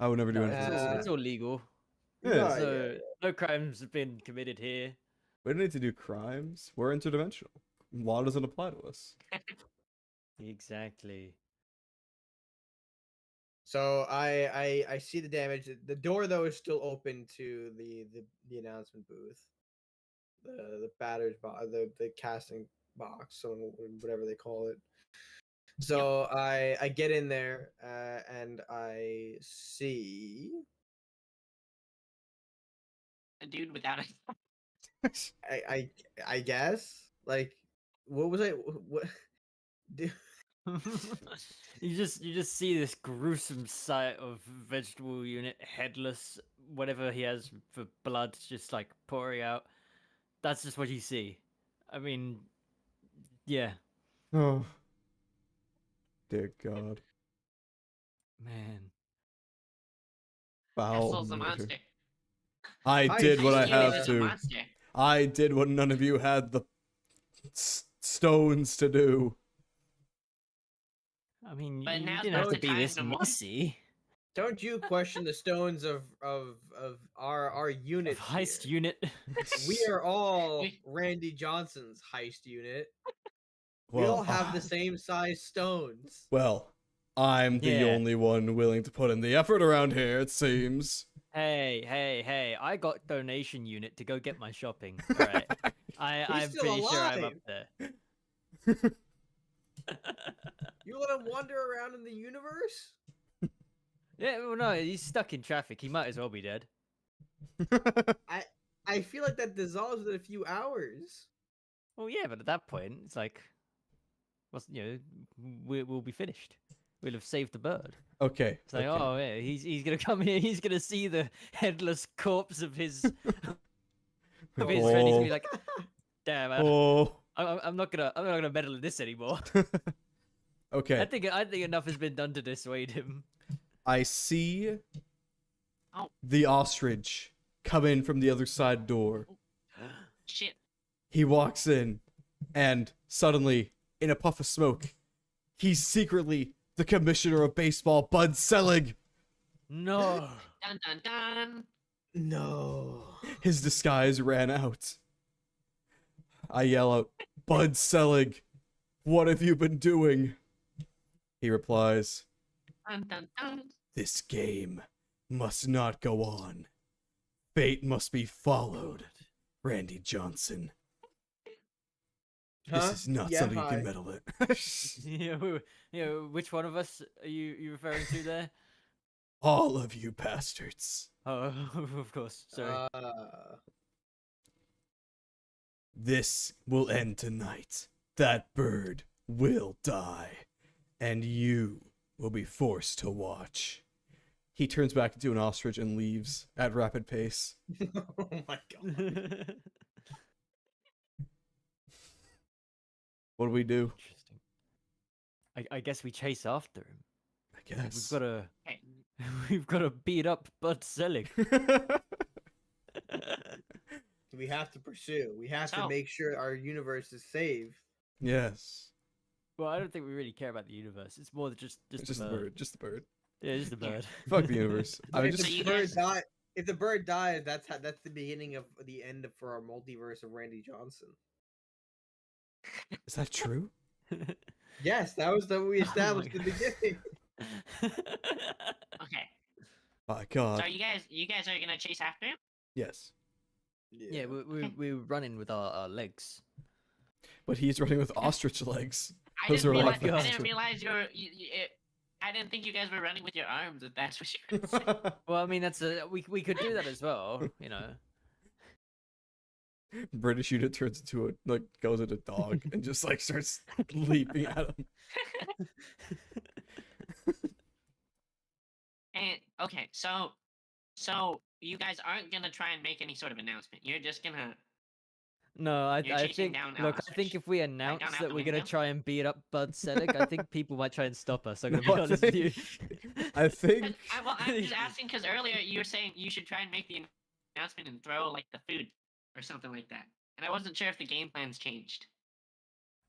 I would never do No, anything. It's all, like it's that. all legal. Yeah. So no crimes have been committed here. We don't need to do crimes. We're interdimensional. Law doesn't apply to us. Exactly. So I see the damage. The door though is still open to the announcement booth. The batter's box, the casting box, so whatever they call it. So I get in there and I see A dude without a I guess. Like, what was I? What? Dude, you just see this gruesome sight of vegetable unit headless, whatever he has for blood just like pouring out. That's just what you see. I mean, yeah, Oh, dear God. man. Foul Estel's a murder. monster. I Hi, did what I Heist Unit have is a to. monster. I did what none of you had the stones to do. I mean, But you now's didn't not have to the be time this to messy. don't you question the stones of our unit Of heist here. unit. We are all We- Randy Johnson's heist unit. We Well, all have the same size stones. well, I'm the Yeah. only one willing to put in the effort around here, it seems. Hey! I got donation unit to go get my shopping. All right, I'm still pretty sure I'm up alive. there. You let him wander around in the universe? Yeah, well, no, he's stuck in traffic. He might as well be dead. I feel like that dissolves in a few hours. Well, yeah, but at that point, it's like, what's we'll be finished. We'll have saved the bird. Okay. It's like, okay. oh yeah, he's gonna come here. He's gonna see the headless corpse of his of his friend. He's gonna be like, damn, Oh. I'm not gonna meddle in this anymore. Okay. I think enough has been done to dissuade him. I see Oh. the ostrich come in from the other side door. Shit. He walks in, and suddenly, in a puff of smoke, he's secretly the commissioner of baseball, Bud Selig. No. Dun dun dun. No. His disguise ran out. I yell out, Bud Selig, what have you been doing? He replies, Dun dun dun. this game must not go on. Fate must be followed, Randy Johnson. Huh? This is not Yeah, something you hi. can meddle with. Which one of us are you referring to there? All of you bastards. Oh, of course. Sorry. This will end tonight. That bird will die. And you will be forced to watch. He turns back into an ostrich and leaves at rapid pace. Oh my god. What do we do? Interesting. I guess we chase after him. I guess. Hey. We've got to beat up Bud Selig. We have to pursue. We have to So- make sure our universe is saved. Yes. Well, I don't think we really care about the universe. It's more just Just the the bird. bird. Just the bird. Yeah, just the Yeah. bird. Fuck the universe. I would If just. So you the bird guys- die, if the bird dies, that's the beginning of the end for our multiverse of Randy Johnson. Is that true? Yes, that was what we Oh my established in the God. beginning. Okay. My God. So you guys are gonna chase after him? Yes. Yeah, Okay. we're running with our legs. But he's running with ostrich legs. I Those didn't are a lot realize. I faster. didn't realize I didn't think you guys were running with your arms. If that's what you were saying. Well, I mean, we could do that as well, you know. British unit turns into goes into dog and just starts leaping at him. And okay, so you guys aren't gonna try and make any sort of announcement. You're just gonna. No, You're I chasing think down look, I ostrich. think if we announce out that the we're gonna window? try and beat up Bud Selig, I think people might try and stop us. I'm gonna No, be I honest with you. I think I'm just asking because earlier you were saying you should try and make the announcement and throw like the food or something like that, and I wasn't sure if the game plans changed.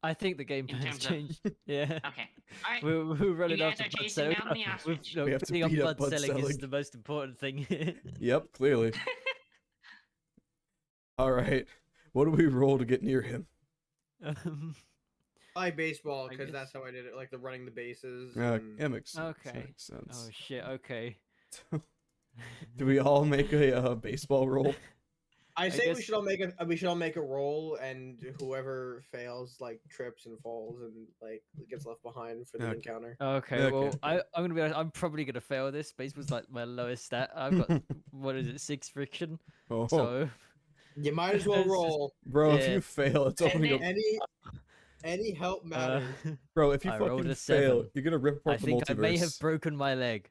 I think the game In plans terms of- changed. Yeah. Okay, all right. We're running guys after are Bud chasing Selig. down the ostrich. We have to Beating up beat up Bud Bud Selig is Selig. the most important thing here. Yep, clearly. All right. What do we roll to get near him? I baseball I because guess- that's how I did it, like the running the bases. Yeah, and- that makes sense. Okay. That makes sense. Oh shit. Okay. Do we all make a baseball roll? I say we guess- should all make a roll, and whoever fails trips and falls and gets left behind for the Okay. encounter. Okay, Okay, well, okay. I'm gonna be honest. I'm probably gonna fail this. Baseball's like my lowest stat. I've got what is it, 6 friction. Oh, So You might as well It's just- roll. Bro, if Yeah. you fail, it's opening up. Any help matters. Bro, if you I rolled fucking a fail, 7. you're gonna rip I apart the think I may have multiverse. broken my leg.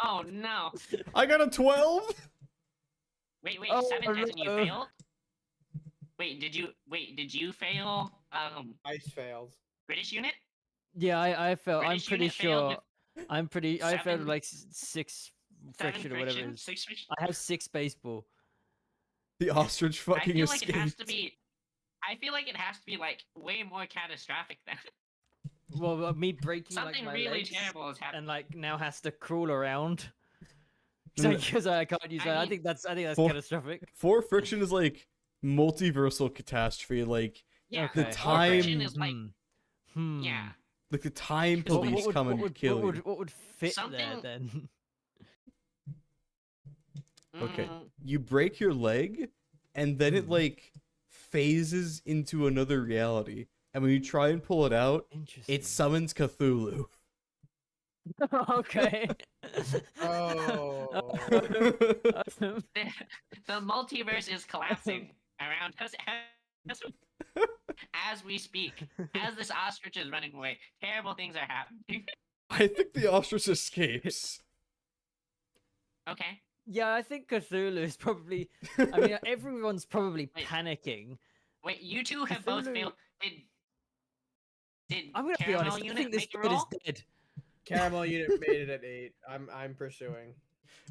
Oh no. I got a 12. Wait, Oh, 7 as in you no. failed? Did you fail Ice failed. British unit? Yeah, I felt. I'm British pretty unit failed sure. I felt 7 like 6 friction or whatever it friction, is. 6 friction. I have 6 baseball. The ostrich I fucking feel like escaped. it has to be I feel like it has to be like way more catastrophic than Well, me breaking like something my really legs terrible has happened. and like now has to crawl around. No, no. Because I can't use I that. I mean- think that's For- catastrophic. 4 friction is like multiversal catastrophe. Like Yeah, the Okay, time- friction is like yeah. the time What- police come and kill you. What would fit there Something- then? Okay. Mm, You break your leg, and then it Hmm. like phases into another reality. And when you try and pull it out, Interesting. it summons Cthulhu. Okay. Oh. the multiverse is collapsing around us as we speak. As this ostrich is running away, terrible things are happening. I think the ostrich escapes. Okay. Yeah, I think Cthulhu is probably. I mean, everyone's probably Wait. panicking. Wait, you two have both Cthulhu- failed. Did I'm gonna be Caramel honest. I unit think this make a bird is roll? dead. Caramel unit made it at 8. I'm pursuing.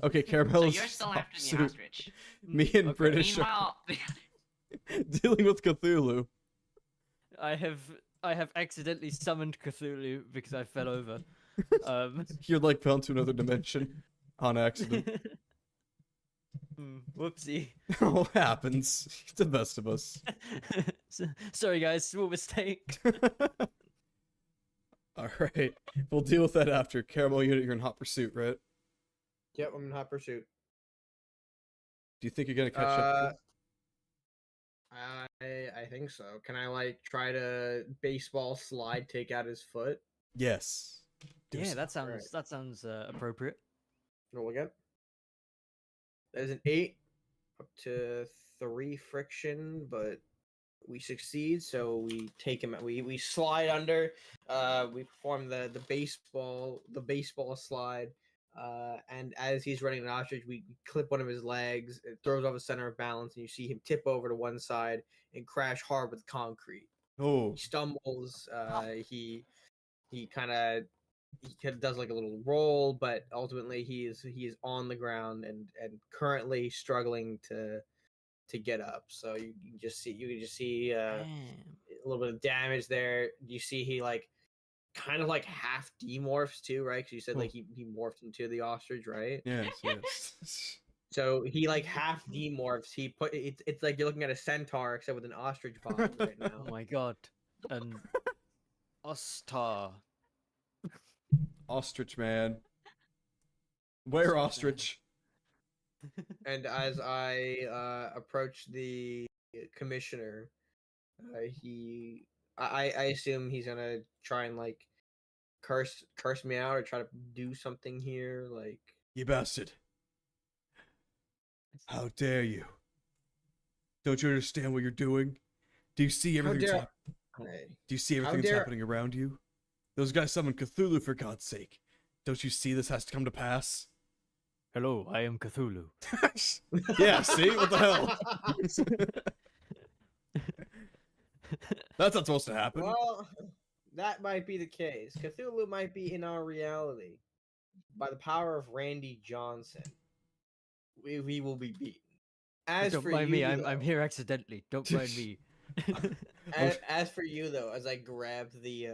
Okay, So Caramel is you're still after the suit. ostrich. Me and Okay. British are Meanwhile, dealing with Cthulhu. I have accidentally summoned Cthulhu because I fell over. You're like fell into another dimension on accident. Whoopsie. All happens. It's the best of us. Sorry, guys. Small mistake. All right, we'll deal with that after. Caramel unit, you're in hot pursuit, right? Yep, I'm in hot pursuit. Do you think you're gonna catch up? I think so. Can I like try to baseball slide, take out his foot? Yes. Do Yeah, so. that sounds appropriate. Roll again. There's an 8 up to 3 friction, but we succeed, so we take him. We slide under. We perform the baseball slide. And as he's running an ostrich, we clip one of his legs. It throws off his center of balance, and you see him tip over to one side and crash hard with concrete. Oh, He stumbles. He kind of does like a little roll, but ultimately he is on the ground and currently struggling to get up. So you can just see a Damn. little bit of damage there. You see he like kind of like half demorphs too, right? Because you said like he morphed into the ostrich, right? yes, yes. So he like half demorphs. He put it's like you're looking at a centaur except with an ostrich body right now. Oh my god. An Ostar. Ostrich man. Where ostrich? And as I approach the commissioner, I assume he's gonna try and like curse me out or try to do something here. Like, You bastard. How dare you? Don't you understand what you're doing? Do you see everything? dare- hey, Do you see how everything that's dare- happening around you? Those guys summoned Cthulhu for God's sake. Don't you see this has to come to pass? Hello, I am Cthulhu. Yeah, see? What the hell? That's not supposed to happen. well, that might be the case. Cthulhu might be in our reality. By the power of Randy Johnson, we will be beaten. As Don't for mind you, me. I'm though- here accidentally. Don't mind me. As for you though, as I grab the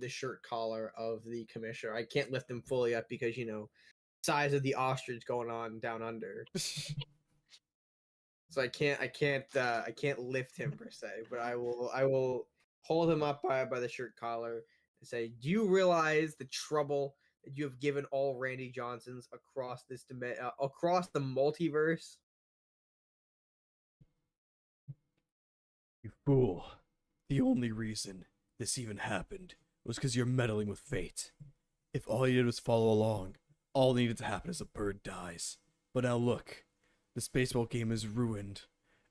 shirt collar of the commissioner, I can't lift him fully up because size of the ostrich going on down under. So I can't lift him per se, but I will hold him up by the shirt collar and say, "Do you realize the trouble that you have given all Randy Johnsons across this across the multiverse?" You fool. The only reason this even happened was because you're meddling with fate. If all you did was follow along, all that needed to happen is a bird dies. But now look, This baseball game is ruined.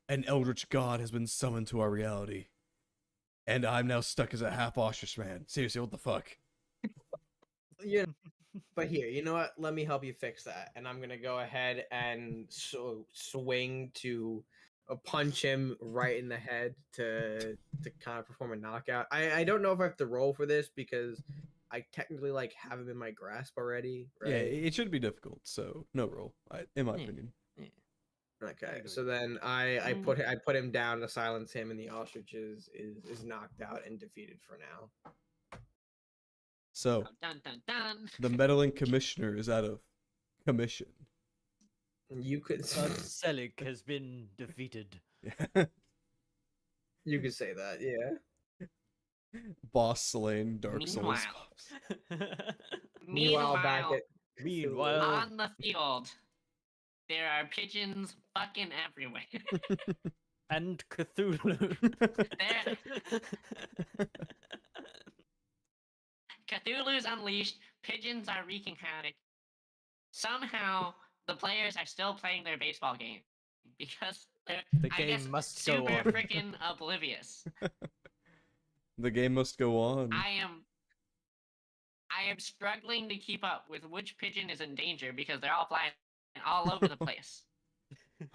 An eldritch god has been summoned to our reality. And I'm now stuck as a half ostrich man. Seriously, what the fuck? You know, but here, you know what? Let me help you fix that. And I'm gonna go ahead and swing to punch him right in the head to kind of perform a knockout. I don't know if I have to roll for this because I technically like have him in my grasp already, right? Yeah, it should be difficult, so no roll, in my Yeah. opinion. Okay, agree. so then I put him down to silence him, and the ostrich is knocked out and defeated for now. So, Dun dun dun. the meddling commissioner is out of commission. You could Selig has been defeated. you could say that, yeah. Boss slain, Dark Souls. Meanwhile, back at Meanwhile, on the field, there are pigeons fucking everywhere. and Cthulhu. Cthulhu's unleashed. Pigeons are wreaking havoc. Somehow, the players are still playing their baseball game because they're, The I game guess, must go super on. freaking oblivious. The game must go on. I am struggling to keep up with which pigeon is in danger because they're all flying all over the place.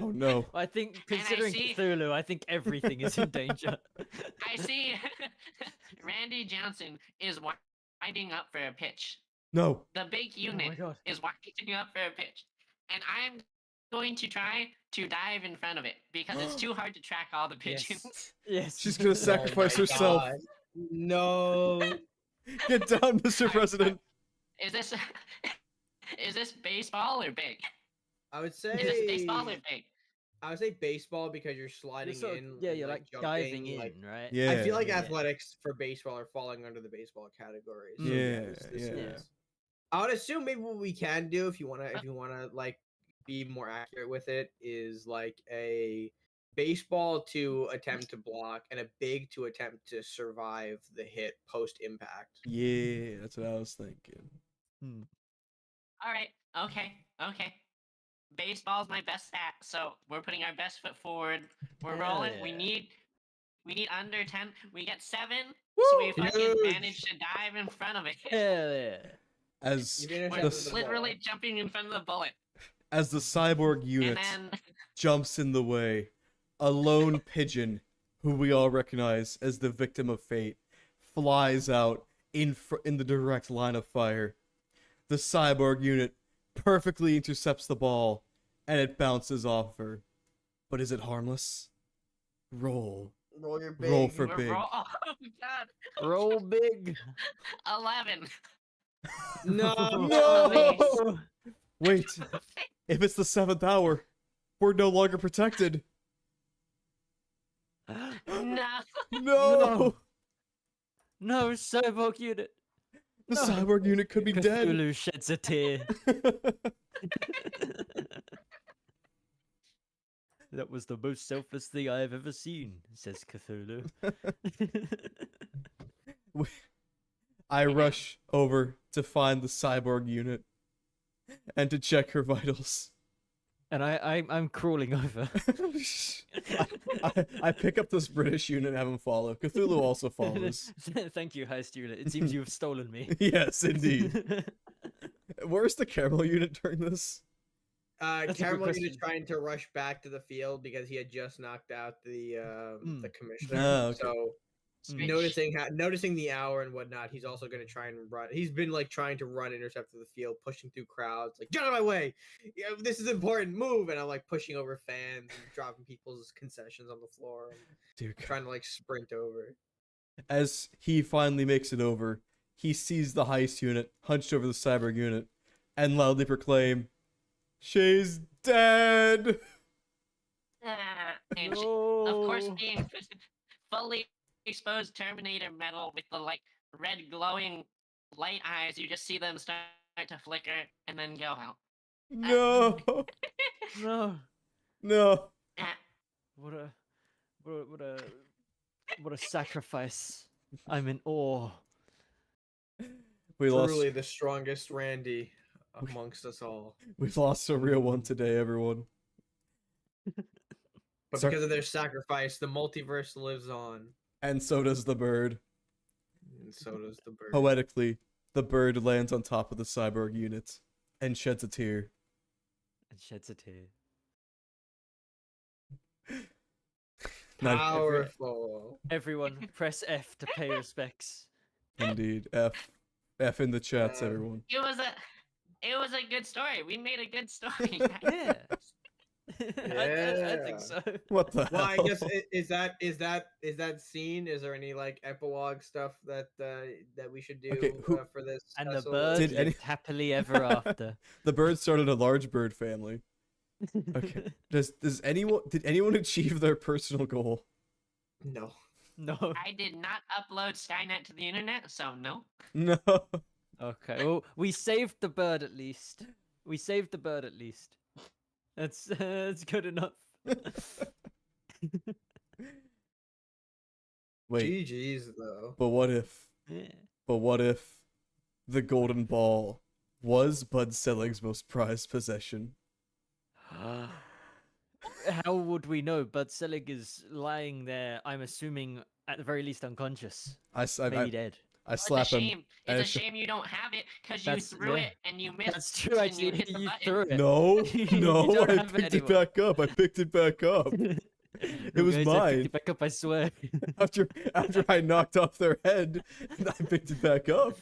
Oh no. I think, And I considering see- Cthulhu, I think everything is in danger. I see Randy Johnson is winding up for a pitch. No. The big unit God. is winding up for a pitch. And I'm going to try to dive in front of it because it's too hard to track all the pigeons. Yes. She's gonna sacrifice herself. God. No. Get down, Mr. I- President. Is this baseball or big? I would Is this say baseball or big? I would say baseball because you're sliding You're sort of- in. yeah, and, you're like jumping, diving in, like- right? Yeah. I feel like yeah. athletics for baseball are falling under the baseball category. So Yeah, this yeah. is- I would assume maybe what we can do if you wanna like be more accurate with it is like a baseball to attempt to block and a big to attempt to survive the hit post impact. Yeah, that's what I was thinking. All right. Okay. Baseball's my best stat, so we're putting our best foot forward. We're Hell rolling. We yeah. need under 10. We get 7. So we fucking Huge. managed to dive in front of it. Hell yeah. As You finish We're up with the literally ball. jumping in front of the bullet. as the cyborg unit And then jumps in the way, a lone pigeon, who we all recognize as the victim of fate, flies out in the direct line of fire. The cyborg unit perfectly intercepts the ball, and it bounces off her. But is it harmless? Roll. Roll your big. Roll for we're big. oh god. Roll big. 11. No. No! Wait, if it's the 7th hour, we're no longer protected. No. No! No, cyborg unit. The No. cyborg unit could be dead. Cthulhu sheds a tear. That was the most selfless thing I have ever seen, says Cthulhu. I rush over to find the cyborg unit and to check her vitals. And I'm crawling over. I pick up this British unit and have him follow. Cthulhu also follows. Thank you, heist unit. It seems you have stolen me. Yes, indeed. Where's the caramel unit during this? That's a good Caramel question. is trying to rush back to the field because he had just knocked out the commissioner. Oh, okay. So Switch. noticing the hour and whatnot, he's also going to try and run. He's been like trying to run intercept to the field, pushing through crowds, like get out of my way. Yeah, this is important. Move! And I'm like pushing over fans and dropping people's concessions on the floor, and Dear God. trying to like sprint over. As he finally makes it over, he sees the heist unit hunched over the cyborg unit and loudly proclaim, "She's dead!" And of course, No. being fully exposed Terminator metal with the like red glowing light eyes, you just see them start to flicker and then go out. No! No. No! Ah, What a sacrifice. I'm in awe. We lost. Truly the strongest Randy amongst us all. We've lost a real one today, everyone. But Sir- because of their sacrifice, the multiverse lives on, And so does the bird. and so does the bird. Poetically, the bird lands on top of the cyborg unit and sheds a tear. And sheds a tear. Not Powerful. Everyone, press F to pay respects. indeed. F in the chats, Uh, everyone. It was a good story. We made a good story. Yeah. I Yeah. think so. What the Well, I hell? guess is that scene? Is there any like epilogue stuff that we should do Okay, who- for this? And the Cecil? bird Did lived any- happily ever after. The bird started a large bird family. Okay. Does anyone did anyone achieve their personal goal? No. No. I did not upload Skynet to the internet, so no. No. Okay. Well, we saved the bird at least. We saved the bird at least. That's good enough. Wait, GG's though. but what if? Yeah. But what if the golden ball was Bud Selig's most prized possession? How would we know? Bud Selig is lying there, I'm assuming, at the very least unconscious. Maybe dead. I It's a slap him. shame. and It's a I sh- shame you don't have it because you That's- threw yeah. it and you missed. That's true, and you actually. hit the You button. threw it. No, You no, don't I have it picked it anymore. back up. I picked it back up. It was I picked mine. it back up, I swear. after I knocked off their head, I picked it back up.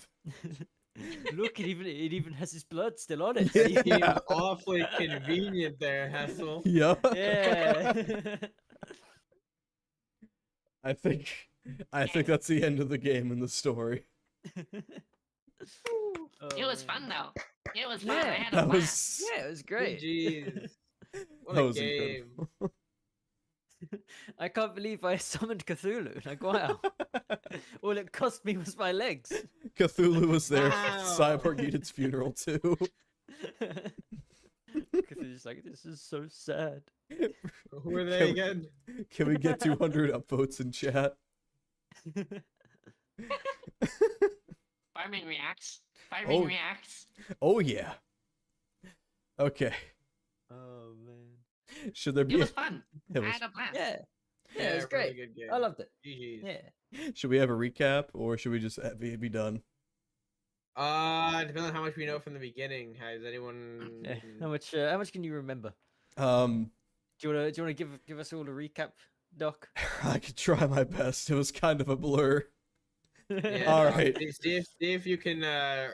Look, it even has his blood still on it. Yeah. Seems awfully convenient there, Hessel. Yeah. Yeah. I think that's the end of the game and the story. It was fun though. It was fun. I Yeah. had a That blast. was Yeah, it was great. GG's. What that a was game. incredible. I can't believe I summoned Cthulhu. Like, wow. All it cost me was my legs. Cthulhu was there Wow. at Cyborg Unit's funeral too. Cthulhu's like, this is so sad. Who are they Can- again? Can we get 200 upvotes in chat? Fireman reacts. Oh. Fireman reacts. Oh yeah. Okay. Oh man. Should there It be? was fun. It I was- had a blast. Yeah. Yeah, it was really great. good game. I loved it. GG's. Yeah. Should we have a recap or should we just be done? Depending on how much we know from the beginning. Has anyone? Yeah. How much can you remember? Um, Do you wanna give us all a recap, Doc? I could try my best. It was kind of a blur. Yeah, All right. See if you can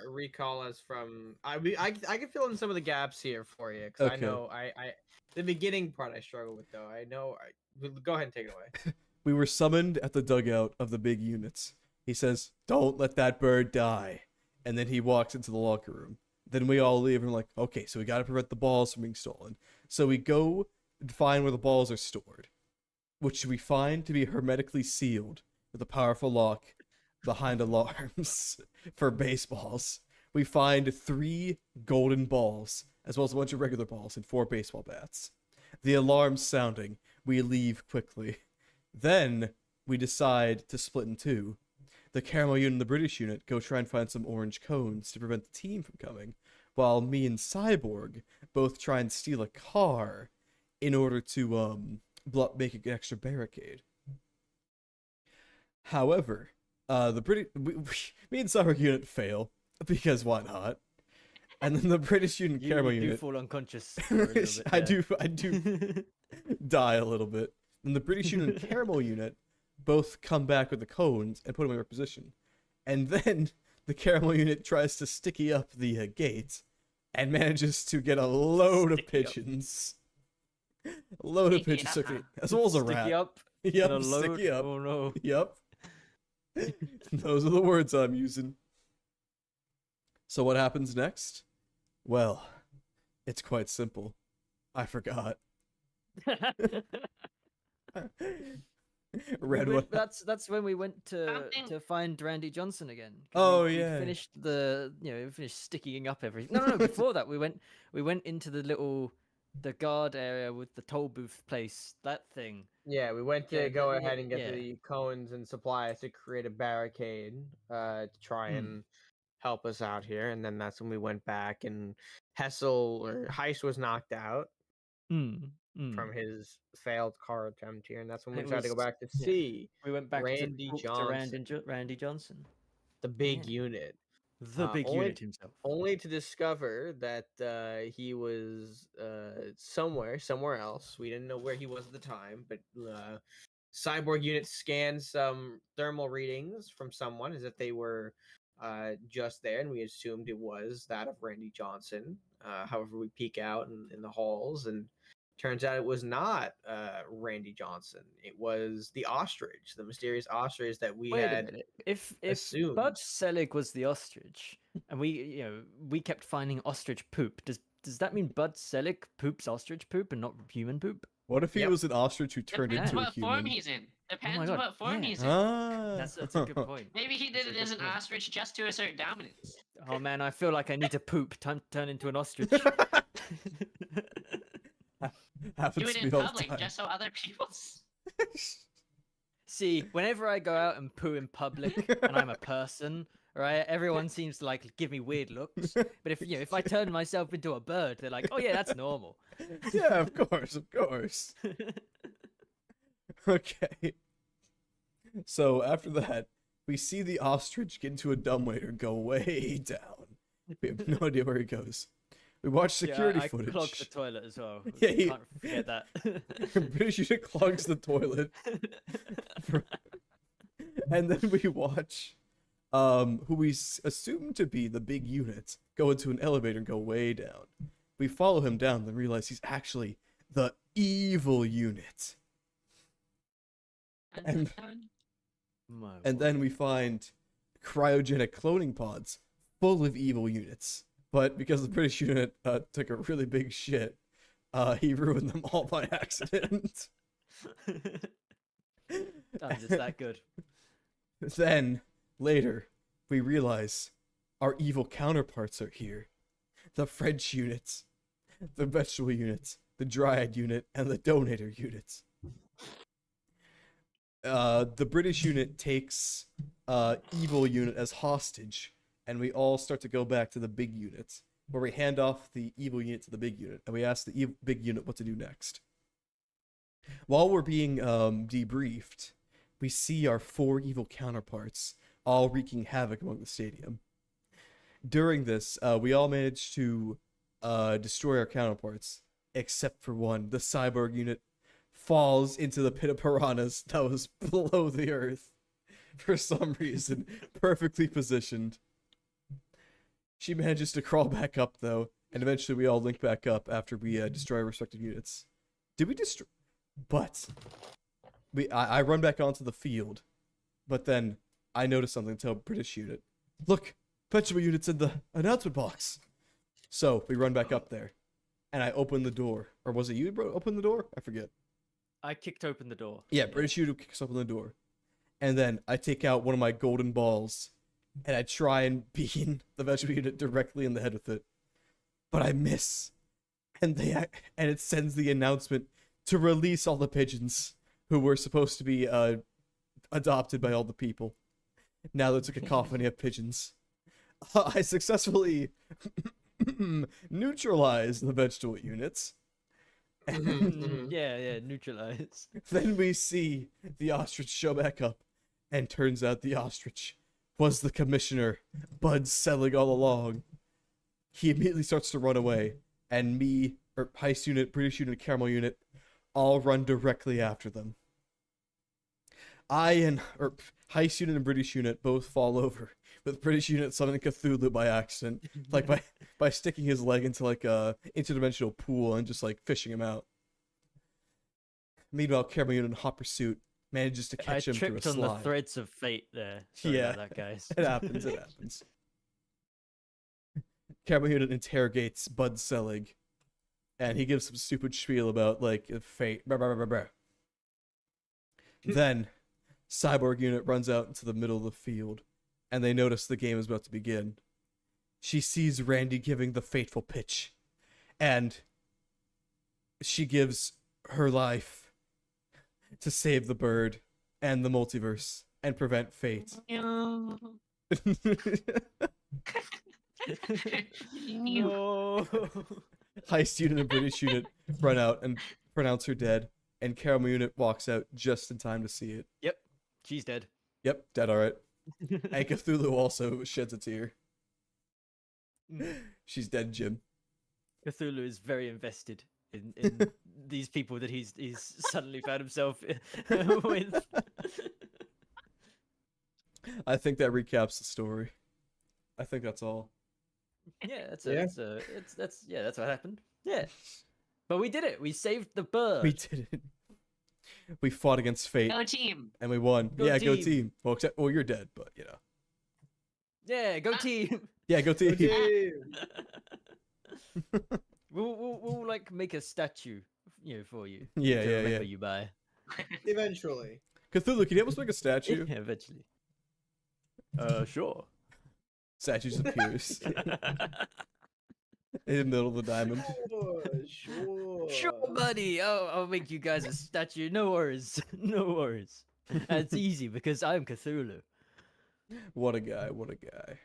recall us from. I can fill in some of the gaps here for you because I Okay. know I the beginning part I struggle with though. I know. Go ahead and take it away. We were summoned at the dugout of the big units. He says, "Don't let that bird die," and then he walks into the locker room. Then we all leave and we're like, "Okay, so we got to prevent the balls from being stolen." So we go and find where the balls are stored, which we find to be hermetically sealed with a powerful lock behind alarms for baseballs. We find 3 golden balls, as well as a bunch of regular balls and 4 baseball bats. The alarm's sounding. We leave quickly. Then we decide to split in 2. The caramel unit and the British unit go try and find some orange cones to prevent the team from coming, while me and Cyborg both try and steal a car in order to make an extra barricade. However, me and Cyborg unit fail because why not? And then the British unit and caramel You do unit, fall unconscious. For a little bit, I yeah. do die a little bit. And the British unit and caramel unit both come back with the cones and put them in their position. And then the caramel unit tries to sticky up the gate and manages to get a load of Sticky up. pigeons. A load of Sticky it pigeons, up, sticky- huh? as well as a Sticky rat. up. Yep, and a load. sticky up. Oh no. Yep. Those are the words I'm using. So what happens next? Well, it's quite simple. I forgot. Red one. That's when we went to Something- find Randy Johnson again. 'cause Oh, we yeah. finished we finished sticking up everything. No. Before that, we went into the guard area with the toll booth place. That thing. Yeah, we went to Yeah, go yeah, ahead and get yeah. the cones and supplies to create a barricade to try Hmm. and help us out here. And then that's when we went back and Hessel or Heist was knocked out. Mm, from mm. his failed car attempt here, and that's when And we it decided to go was back to yeah. see We went back Randy to talk to Johnson, Randy Johnson, the big Yeah. unit. the big Only unit himself. only to discover that he was somewhere else. We didn't know where he was at the time, but cyborg unit scanned some thermal readings from someone as if they were just there, and we assumed it was that of Randy Johnson. However, we peek out in the halls, and turns out it was not Randy Johnson. It was the ostrich, the mysterious ostrich that we Wait a had minute. If assumed. Bud Selig was the ostrich, and we kept finding ostrich poop, does that mean Bud Selig poops ostrich poop and not human poop? What if he Yep. was an ostrich who turned Depends into a what form human? he's in. Oh my Depends God, what form yeah. he's in. Ah, That's a good point. Maybe he That's did a it good as an point. ostrich just to assert dominance. Oh man, I feel like I need to poop. Time to turn into an ostrich. Happens Do it to in me all the public time. just so other people. See, whenever I go out and poo in public and I'm a person, right, everyone seems to like give me weird looks. But if I turn myself into a bird, they're like, "Oh yeah, that's normal." Yeah, of course, of course. Okay. So after that, we see the ostrich get into a dumbwaiter and go way down. We have no idea where he goes. We watch security I footage. clog the toilet as well. Yeah, Can't forget that. British unit clogs the toilet. And then we watch who we assume to be the big unit go into an elevator and go way down. We follow him down and realize he's actually the evil unit. And My And then we find cryogenic cloning pods full of evil units. But because the British unit took a really big shit, he ruined them all by accident. I'm just that good. Then, later, we realize our evil counterparts are here. The French units, the vegetable units, the dryad unit, and the donator units. The British unit takes evil unit as hostage, and we all start to go back to the big unit, where we hand off the evil unit to the big unit, and we ask the big unit what to do next. While we're being debriefed, we see our 4 evil counterparts all wreaking havoc among the stadium. During this, we all managed to destroy our counterparts, except for one. The cyborg unit falls into the pit of piranhas that was below the earth for some reason, perfectly positioned. She manages to crawl back up, though, and eventually we all link back up after we destroy our respective units. Did we destroy? But I run back onto the field, but then I notice something to a British unit. Look, vegetable unit's in the announcement box. So we run back up there, and I open the door. Or was it you, bro? Open the door? I forget. I kicked open the door. Yeah, British unit kicks open the door, and then I take out one of my golden balls, and I try and beam the vegetable unit directly in the head with it, but I miss, and it sends the announcement to release all the pigeons who were supposed to be adopted by all the people. Now there's a cacophony of pigeons. I successfully neutralized the vegetable units. Yeah, neutralize. Then we see the ostrich show back up, and turns out the ostrich was the commissioner, Bud Selig all along. He immediately starts to run away, and me, or Heist unit, British unit, Caramel unit, all run directly after them. Heist unit and British unit both fall over, with British unit summoning Cthulhu by accident, like by sticking his leg into like a interdimensional pool and just like fishing him out. Meanwhile, Caramel unit in hot pursuit manages to catch him through a tripped on slide. the threads of fate there. Sorry Yeah. about that, guys. It happens. It happens. Caramel unit interrogates Bud Selig, and he gives some stupid spiel about like fate. Blah, blah, blah, blah, blah. Then, Cyborg unit runs out into the middle of the field, and they notice the game is about to begin. She sees Randy giving the fateful pitch, and she gives her life to save the bird and the multiverse and prevent fate. No. Heist unit and British unit run out and pronounce her dead, and Caramel Unit walks out just in time to see it. Yep, she's dead. Yep, dead, alright. And Cthulhu also sheds a tear. She's dead, Jim. Cthulhu is very invested in these people that he's suddenly found himself with. I think that recaps the story. I think that's all. Yeah, that's what happened. Yeah, but we did it. We saved the bird. We did it. We fought against fate, Go team. and we won. Go yeah, go team. team. Well, you're dead, but you know. Yeah, go team. Yeah, go team. We'll like make a statue, for you. Yeah, to yeah, remember yeah. you by. Eventually. Cthulhu, can you help us make a statue? Yeah, eventually. Sure. Statue just appears in the middle of the diamond. Sure. Sure, buddy. I'll make you guys a statue. No worries. No worries. And it's easy because I'm Cthulhu. What a guy! What a guy!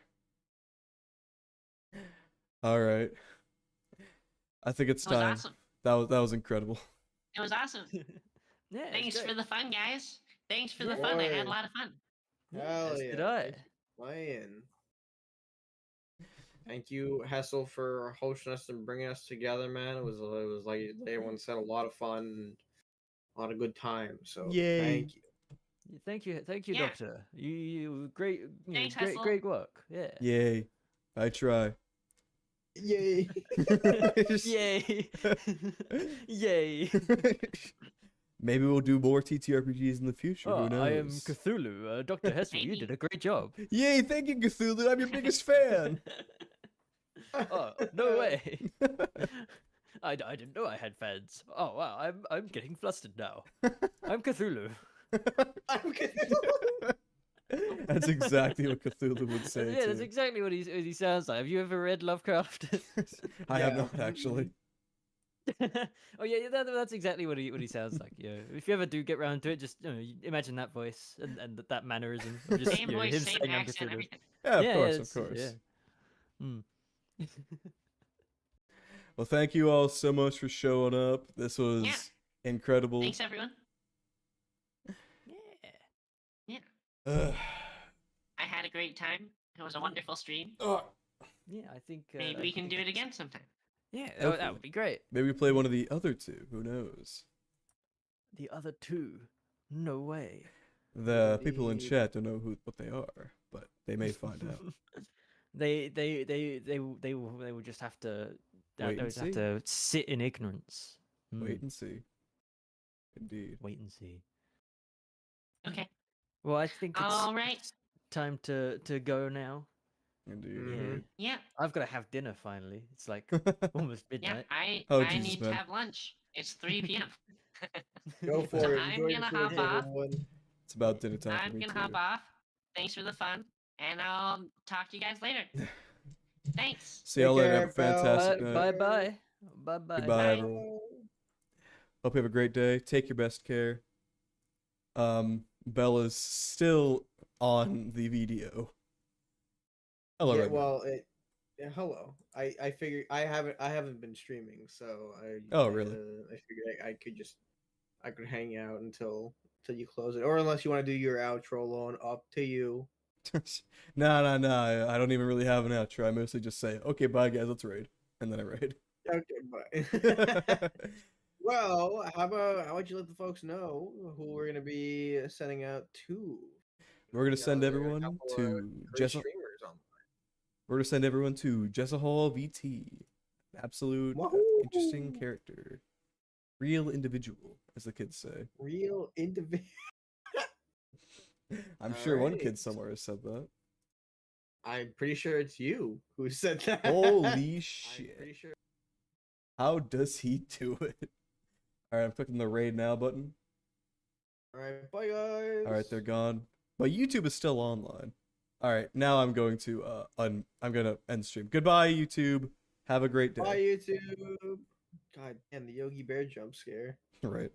All right, I think it's It was time. awesome. That was incredible. It was awesome. Yeah. it's Thanks for great. the fun, guys. Thanks for the fun. I had a Boy. lot of fun. Hell As yeah. did I. Thanks for playing. Thank you, Hessel, for hosting us and bringing us together, man. It was like everyone said, a lot of fun and a lot of good time. So Yay. thank you. Thank you, Yeah. Doctor. You great. Thanks, great, Hessel. great work. Yeah. Yay! I try. Yay. Yay! Yay! Maybe we'll do more TTRPGs in the future. Oh, Who knows? I am Cthulhu. Dr. Hessel, you Maybe. did a great job. Yay! Thank you, Cthulhu. I'm your biggest fan. Oh, no way. I didn't know I had fans. Oh wow, I'm getting flustered now. I'm Cthulhu. I'm kidding. That's exactly what Cthulhu would say. Yeah, that's too. exactly what he sounds like. Have you ever read Lovecraft? I have Yeah. not actually. Oh yeah, that's exactly what he sounds like. Yeah, if you ever do get round to it, just you imagine that voice and that mannerism. Of just, Same him voice, same saying I'm accent, Cthulhu. everything. Yeah, of Yeah, course, it's- of course. yeah. Hmm. Well, thank you all so much for showing up. This was Yeah. incredible. Thanks, everyone. Yeah. Ugh. I had a great time. It was a wonderful stream. Yeah, I think Maybe we can do it again sometime. Yeah, Hopefully. that would be great. Maybe we play one of the other two. Who knows? The other two, no way. The people in Indeed. chat don't know what they are, but they may find out. They will just have to. Wait They'll and just have see. to sit in ignorance. Wait and see. Indeed. Wait and see. Okay. Well, I think it's All right. time to go now. Indeed. Mhm. Yeah. I've got to have dinner finally. It's like almost Yeah. midnight. Oh, I Jesus, need man. to have lunch. It's 3 p.m. Go for So it. I'm Enjoy your gonna food, hop off. everyone. It's about dinner time for I'm me gonna too. hop off. Thanks for the fun, and I'll talk to you guys later. Thanks. See y'all Take later. Have a care, pal. fantastic Bye night. bye. Bye bye. Goodbye, Bye. everyone. Hope you have a great day. Take your best care. Bella's still on the video. Hello, Yeah, Red. well, hello. I figured I haven't been streaming, so Oh, really? I figured I could hang out until you close it, or unless you want to do your outro alone. Up to you. No. I don't even really have an outro. I mostly just say, "Okay, bye, guys. Let's raid," and then I raid. Okay, bye. Well, how about you let the folks know who we're gonna be sending out to? We're gonna send There are a everyone couple of to great Jessa. streamers on. We're gonna send everyone to Jessa Hall VT. Absolute interesting Wahoo! character, real individual, as the kids say. Real individual. I'm sure one kid Alright. somewhere has said that. I'm pretty sure it's you who said that. Holy I'm pretty shit! sure. How does he do it? All right, I'm clicking the raid now button. All right, bye guys. All right, they're gone. But YouTube is still online. All right, now I'm going to I'm gonna end stream. Goodbye, YouTube. Have a great day. Bye YouTube. God damn, the Yogi Bear jump scare. Right.